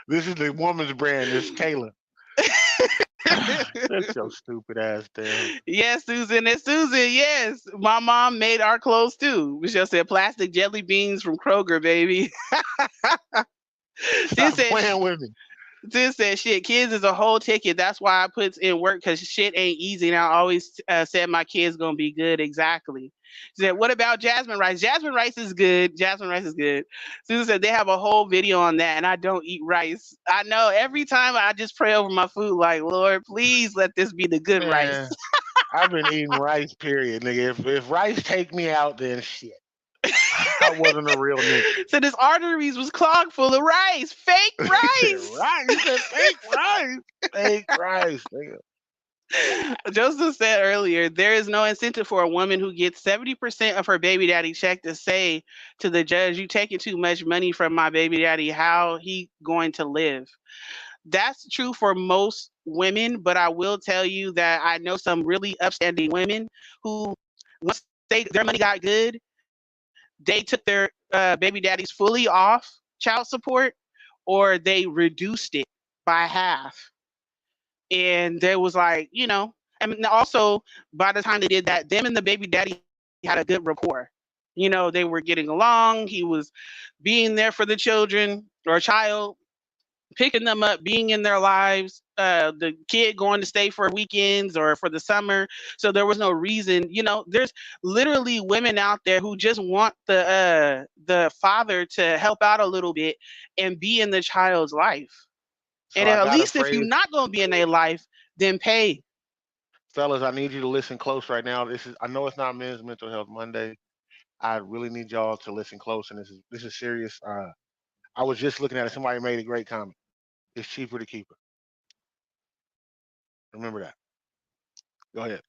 This is the woman's brand. It's Kayla." That's so stupid ass damn. yes, Susan. It's Susan. Yes. My mom made our clothes too. Michelle said plastic jelly beans from Kroger, baby. Sis Stop said, playing with me. Sis said, shit, kids is a whole ticket. That's why I put in work because shit ain't easy. And I always said my kids going to be good. Exactly. She said, what about jasmine rice? Jasmine rice is good. Jasmine rice is good. Susan said, they have a whole video on that, and I don't eat rice. I know every time I just pray over my food, like, Lord, please let this be the good rice. Man, I've been eating rice, period, nigga. If rice take me out, then shit. I wasn't a real nigga. So his arteries was clogged full of rice. Fake rice. Right? You said fake rice. Fake rice, nigga. Joseph said earlier, there is no incentive for a woman who gets 70% of her baby daddy check to say to the judge, you taking too much money from my baby daddy, how he going to live? That's true for most women, but I will tell you that I know some really upstanding women who, once their money got good, they took their baby daddies fully off child support or they reduced it by half. And there was like, and also by the time they did that, them and the baby daddy had a good rapport. They were getting along. He was being there for the children or child, picking them up, being in their lives, the kid going to stay for weekends or for the summer. So there was no reason, there's literally women out there who just want the father to help out a little bit and be in the child's life. So And I at got a least if you're phrase, not going to be in their life, then pay. fellas. I need you to listen close right now. I know it's not Men's Mental Health Monday. I really need y'all to listen close, and this is serious. I was just looking at it. Somebody made a great comment. It's cheaper to keep her. Remember that. Go ahead.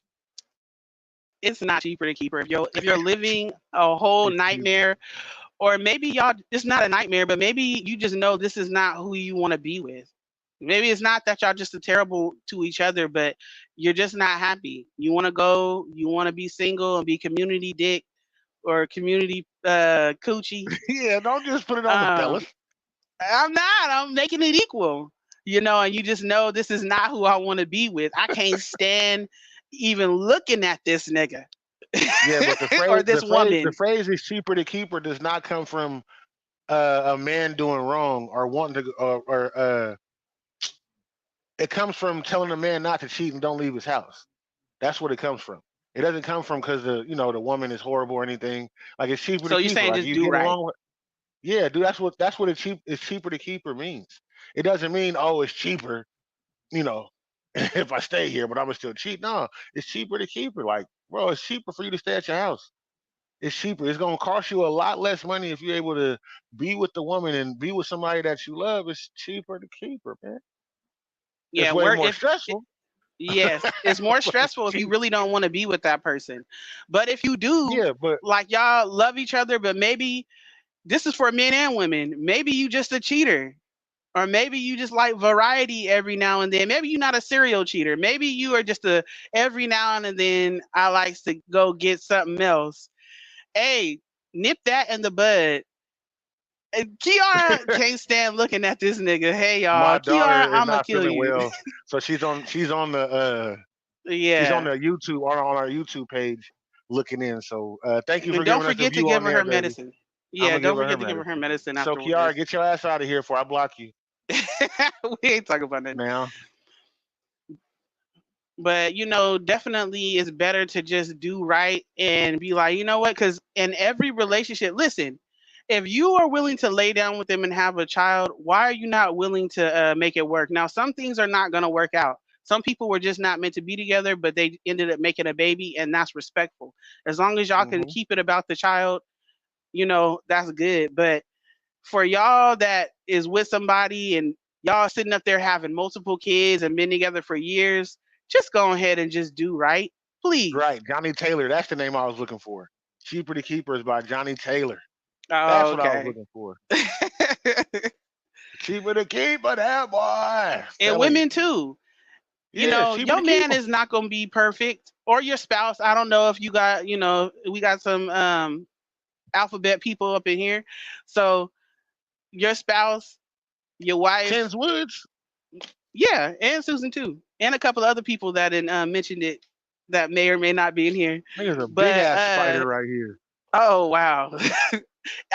It's not cheaper to keep her. If you're living a whole It's cheaper. nightmare, or maybe y'all, it's not a nightmare, but maybe you just know this is not who you want to be with. Maybe it's not that y'all just are terrible to each other, but you're just not happy. You want to go, you want to be single and be community dick or community coochie. Yeah, don't just put it on the Um, fellas. I'm not. I'm making it equal. And you just know this is not who I want to be with. I can't stand even looking at this nigga Yeah, but the or phrase, this the woman. phrase is cheaper to keep her does not come from a man doing wrong or wanting to, it comes from telling a man not to cheat and don't leave his house. That's what it comes from. It doesn't come from because the woman is horrible or anything. Like it's cheaper to So you're keep her. saying Like just you do get right. along with. Yeah, dude. That's what it's cheaper to keep her means. It doesn't mean it's cheaper. You know, if I stay here, but I'm gonna still cheat. No, it's cheaper to keep her. Like, bro, it's cheaper for you to stay at your house. It's cheaper. It's gonna cost you a lot less money if you're able to be with the woman and be with somebody that you love. It's cheaper to keep her, man. It's Yeah, way work more if stressful. yes, it's more But it's stressful if you cheap. really don't want to be with that person. But if you do, Yeah, but like y'all love each other, but maybe this is for men and women. Maybe you just a cheater. Or maybe you just like variety every now and then. Maybe you're not a serial cheater. Maybe you are just a every now and then I likes to go get something else. Hey, nip that in the bud. And Kiara can't stand looking at this nigga. Hey y'all, my Kiara, daughter is I'ma not kill feeling you. well, so she's on Yeah. the YouTube on our YouTube page looking in. So thank you And for don't giving us a forget to view give on her there, her baby. medicine. I'm Yeah, gonna give don't her her forget to give her her medicine. medicine So Kiara, afterwards. get your ass out of here before I block you We ain't talking about that. now. But definitely it's better to just do right and be like, you know what? Because in every relationship, listen, if you are willing to lay down with them and have a child, why are you not willing to make it work? Now, some things are not going to work out. Some people were just not meant to be together, but they ended up making a baby, and that's respectful. As long as y'all can Hmm. keep it about the child, that's good. But for y'all that is with somebody and y'all sitting up there having multiple kids and been together for years, just go ahead and just do right, please. Right, Johnny Taylor. That's the name I was looking for. Cheaper to Keepers by Johnny Taylor. That's Oh, what I was okay. looking for. Cheaper to keep, but that boy. And Telling you. women too. Yeah, cheaper Your to keep man them. is not gonna be perfect, or your spouse. I don't know if you got, we got some alphabet people up in here. So your spouse, your wife, Tens Woods. yeah, and Susan too, and a couple of other people that mentioned it that may or may not be in here. Nigga's a big But ass spider right here. oh wow,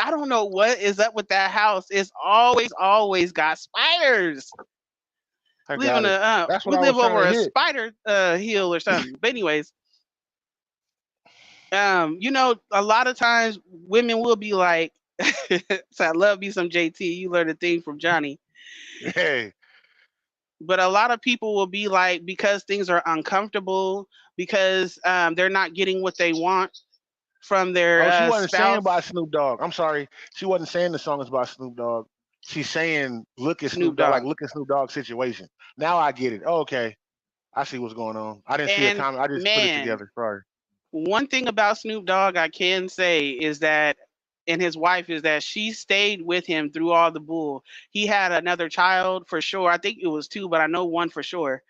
I don't know what is up with that house. It's always got spiders. I got it. That's what We I was live trying over to a hit. spider hill or something. But anyways, a lot of times women will be like, so I love me some JT. You learned a thing from Johnny. Hey. But a lot of people will be like, because things are uncomfortable, because they're not getting what they want from their Oh, she wasn't saying spouse, by Snoop Dogg. I'm sorry. She wasn't saying the song is by Snoop Dogg. She's saying look at Snoop Snoop Dogg, like Dogg. look at Snoop Dogg's situation. Now I get it. Oh, okay. I see what's going on. I didn't see a And comment. I just put it man, together. Sorry. one thing about Snoop Dogg I can say is that, and his wife, is that she stayed with him through all the bull. He had another child for sure. I think it was two, but I know one for sure.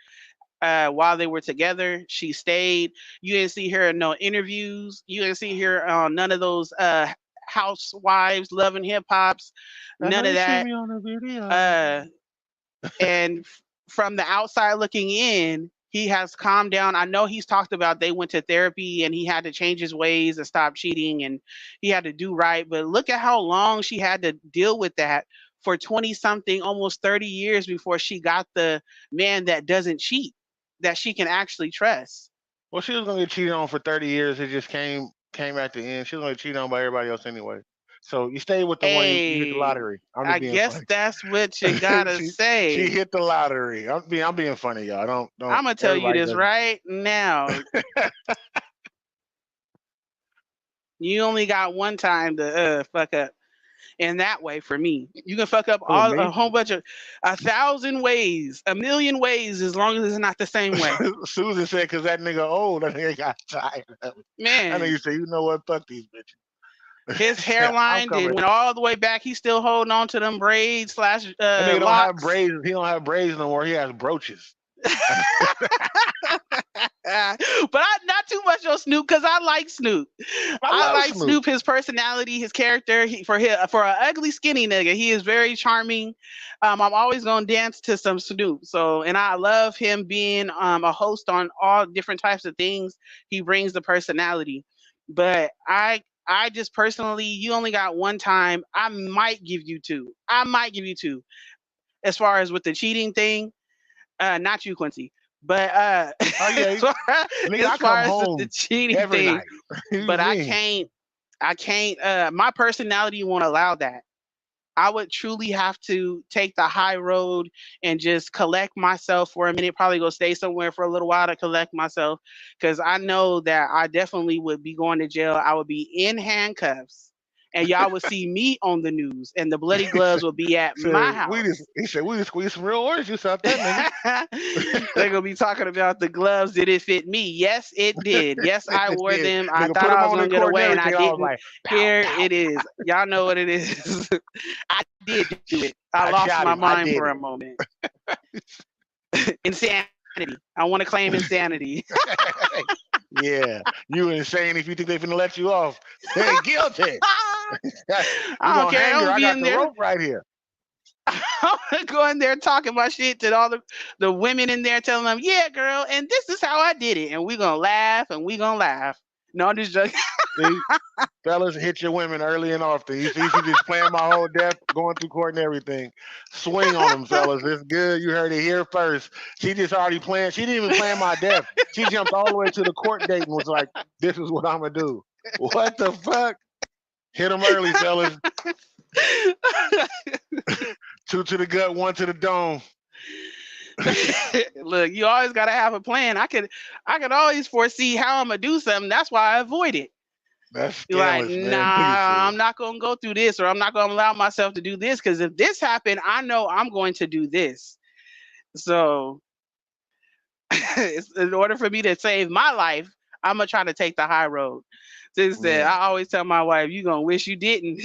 While they were together, she stayed. You didn't see her in no interviews. You didn't see her on none of those housewives, loving hip hops, That's how none of you see that. me on the video. Uh, and from the outside looking in, he has calmed down. I know he's talked about they went to therapy and he had to change his ways and stop cheating and he had to do right. But look at how long she had to deal with that for 20 something, almost 30 years before she got the man that doesn't cheat, that she can actually trust. Well, she was gonna get cheated on for 30 years. It just came at the end. She was gonna get cheated on by everybody else anyway. So you stay with the one you hit the Hey, lottery. I'm just I being guess funny. that's what you gotta She say. hit the lottery. I'm being funny, y'all. Don't I'm gonna tell you everybody this does right now. You only got one time to fuck up. In that way, for me, you can fuck up who a me? whole bunch of 1,000 ways, a million ways, as long as it's not the same way. Susan said because that nigga old, that nigga got tired of it. That Man, nigga said, you know what, fuck these his bitches. I'm hairline coming. did went all the way back. He's still holding on to them braids slash That nigga don't have locks. braids. He don't have braids no more. He has brooches. But not too much on Snoop because I like Snoop. I I love like Snoop. Snoop, his personality, his character. For an ugly skinny nigga, he is very charming. I'm always gonna dance to some Snoop. So, and I love him being a host on all different types of things. He brings the personality. But I just personally, you only got one time. I might give you two. I might give you two. As far as with the cheating thing, not you, Quincy. But Oh yeah, nigga, as I far come as with the home cheating every thing, night. You but mean? I can't. My personality won't allow that. I would truly have to take the high road and just collect myself for a minute. Probably go stay somewhere for a little while to collect myself, because I know that I definitely would be going to jail. I would be in handcuffs, and y'all would see me on the news, and the bloody He gloves will be at my house. he said we just squeezed some real orange juice out that nigga. They're gonna be talking about the gloves. Did it fit me? Yes, it did. Yes, I wore Yeah, them. I nigga thought put him I was on gonna in get court and away, and I everything. I was didn't. like, pow, Here pow. it is. Y'all know what it is. I did do it. I I lost shot my him. I mind did for it. a moment. Insanity. I want to claim insanity. Yeah, you insane if you think they finna let you off. Hey, guilty. You I don't gonna care. hang I'm her? gonna I be got in the there. rope right here. I'm gonna go in there talking my shit to all the women in there, telling them, "Yeah, girl, and this is how I did it," and we gonna laugh and we gonna laugh. No, I'm just joking. See, fellas, hit your women early and often. You see, she just playing my whole death, going through court and everything. Swing on them, fellas. It's good. You heard it here first. She just already playing. She didn't even plan my death. She jumped all the way to the court date and was like, "This is what I'm gonna do." What the fuck? Hit them early, fellas. Two to the gut, one to the dome. Look, you always gotta have a plan. I could always foresee how I'm gonna do something. That's why I avoid it. That's You're like, scandalous, man. Look at nah, you. I'm not gonna go through this, or I'm not gonna allow myself to do this, because if this happened, I know I'm going to do this. So in order for me to save my life, I'm gonna try to take the high road. Since then, Yeah. I always tell my wife, "You gonna wish you didn't."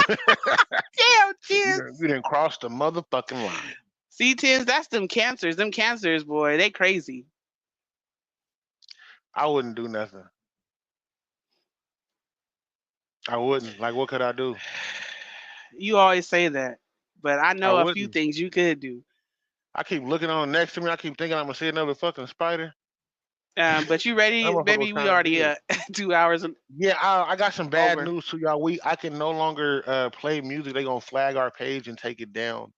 Damn, kids. You didn't cross the motherfucking line. C10s, that's them cancers. Them cancers, boy, they crazy. I wouldn't do nothing. I wouldn't. Like, what could I do? You always say that, but I I know a few wouldn't. things you could do. I keep looking on next to me. I keep thinking I'm gonna see another fucking spider. But you That ready, motherfucker was baby? We kind of already big. 2 hours Yeah, I got some bad over. news to y'all. I can no longer play music. They gonna flag our page and take it down.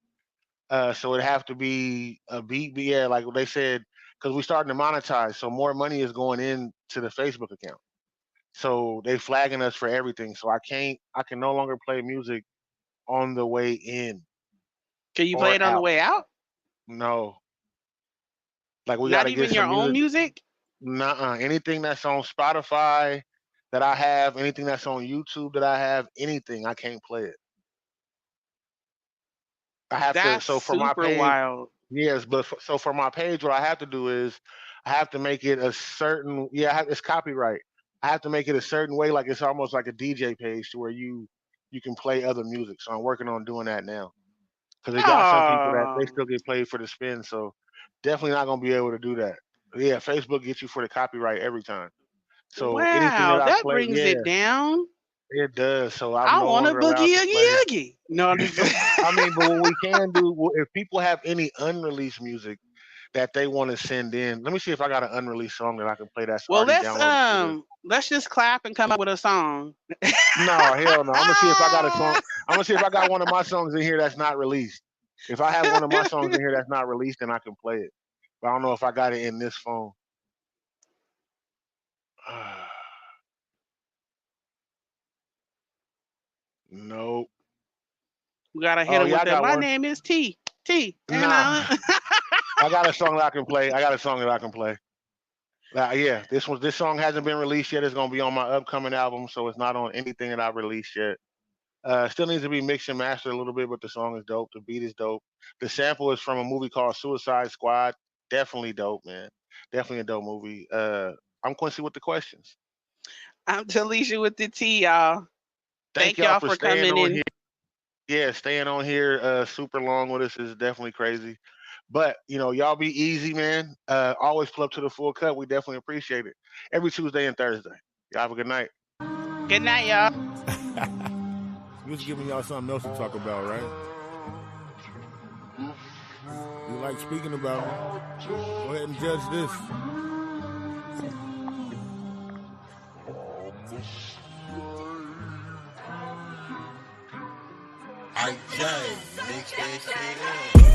So it have to be a beat. But yeah, like they said, because we starting to monetize, so more money is going in to the Facebook account. So they flagging us for everything. So I can't. I can no longer play music on the way in Can you play or it on the out. way out? No, like we got Not to get even your some own music. music? Nuh-uh. Anything that's on Spotify that I have, anything that's on YouTube that I have, anything I can't play it. I have to. That's So for my super page, wild. yes, but so for my page, what I have to do is I have to make it a certain. Yeah, it's copyright. I have to make it a certain way, like it's almost like a DJ page to where you can play other music. So I'm working on doing that now because they got some people that they Oh, still get paid for the spin. So definitely not gonna be able to do that. Yeah, Facebook gets you for the copyright every time. So anything that wow. I That play, brings yeah, it down. it does. So I'm I no want a longer allowed boogie to oogie play. oogie. No, I'm just I mean, but what we can do, if people have any unreleased music that they want to send in, let me see if I got an unreleased song that I can play that's well, already downloaded to the. let's just clap and come up with a song. No, hell no. I'm gonna see if I got a song. I'm gonna see if I got one of my songs in here that's not released. If I have one of my songs in here that's not released, then I can play it. But I don't know if I got it in this phone. Nope. We gotta hit Oh him yeah, with I that. got My one. name is T, and Nah, I got a song that I can play. I got a song that I can play. Yeah, this song hasn't been released yet. It's gonna be on my upcoming album, so it's not on anything that I've released yet. Still needs to be mixed and mastered a little bit, but the song is dope. The beat is dope. The sample is from a movie called Suicide Squad. Definitely dope, man. Definitely a dope movie. I'm Quincy with the questions. I'm Talisha with the T, y'all. Thank Thank y'all y'all for for staying coming on in. here. Yeah, staying on here super long with us is definitely crazy. But y'all be easy, man. Always pull up to the Full Cup. We definitely appreciate it. Every Tuesday and Thursday. Y'all have a good night. Good night, y'all. You was giving y'all something else to talk about, right? You like speaking about it? Go ahead and judge this. I judge, mix that shit up.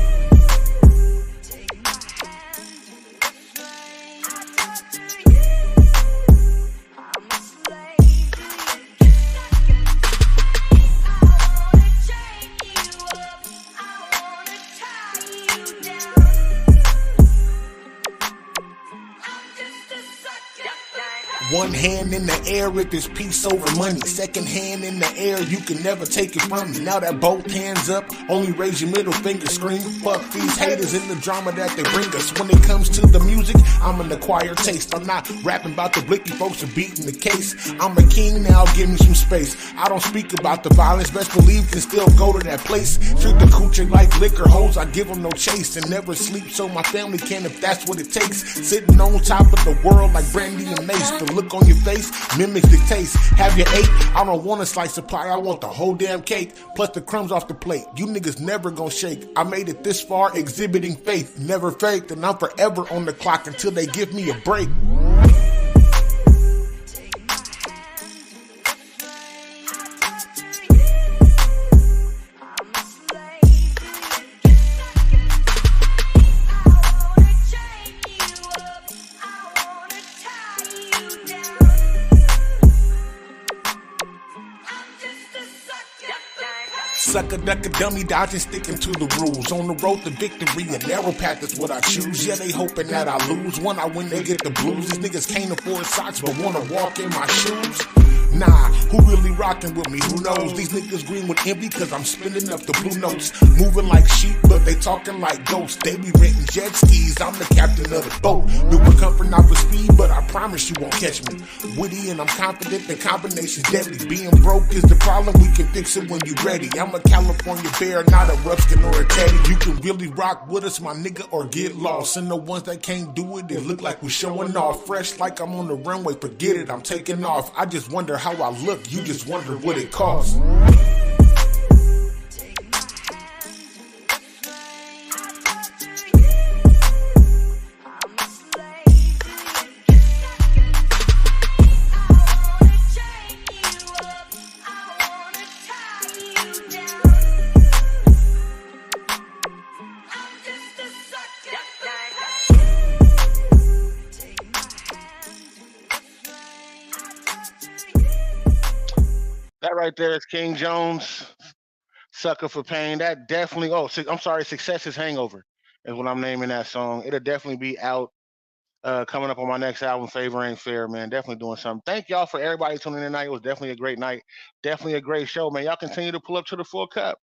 One hand in the air if it's peace over money. Second hand in the air, you can never take it from me. Now that both hands up, only raise your middle finger, scream. Fuck these haters and the drama that they bring us. When it comes to the music, I'm an acquired taste. I'm not rapping about the blicky folks are beating the case. I'm a king now, give me some space. I don't speak about the violence, best believe can still go to that place. Treat the coochie like liquor hoes, I give them no chase. And never sleep so my family can if that's what it takes. Sitting on top of the world like Brandy and Mace. The look on your face mimics the taste. Have your eight? I don't want a slice of pie, I want the whole damn cake. Plus the crumbs off the plate. You niggas never gonna shake. I made it this far exhibiting faith. Never faked, and I'm forever on the clock until they give me a break. sucker, duck a dummy, dodging, sticking to the rules. On the road to victory, a narrow path is what I choose. Yeah, they hoping that I lose. When I win, they get the blues. These niggas can't afford socks, but wanna walk in my shoes. Nah, who really rockin' with me? Who knows? These niggas green with envy cause I'm spinning up the blue notes. Moving like sheep, but they talking like ghosts. They be renting jet skis, I'm the captain of the boat. Doing comfort not for speed, but I promise you won't catch me. Witty and I'm confident, the combination's deadly. Being broke is the problem, we can fix it when you ready. I'm a California bear, not a Ruskin or a Teddy. You can really rock with us, my nigga, or get lost. And the ones that can't do it, they look like we showing off. Fresh like I'm on the runway, forget it, I'm taking off. I just wonder how I look, you just wonder what it costs. That right there is King Jones, Sucker for Pain. That definitely, I'm sorry, Success is Hangover is what I'm naming that song. It'll definitely be out coming up on my next album, Favor Ain't Fair, man. Definitely doing something. Thank y'all for everybody tuning in tonight. It was definitely a great night. Definitely a great show, man. Y'all continue to pull up to the Phull Cup.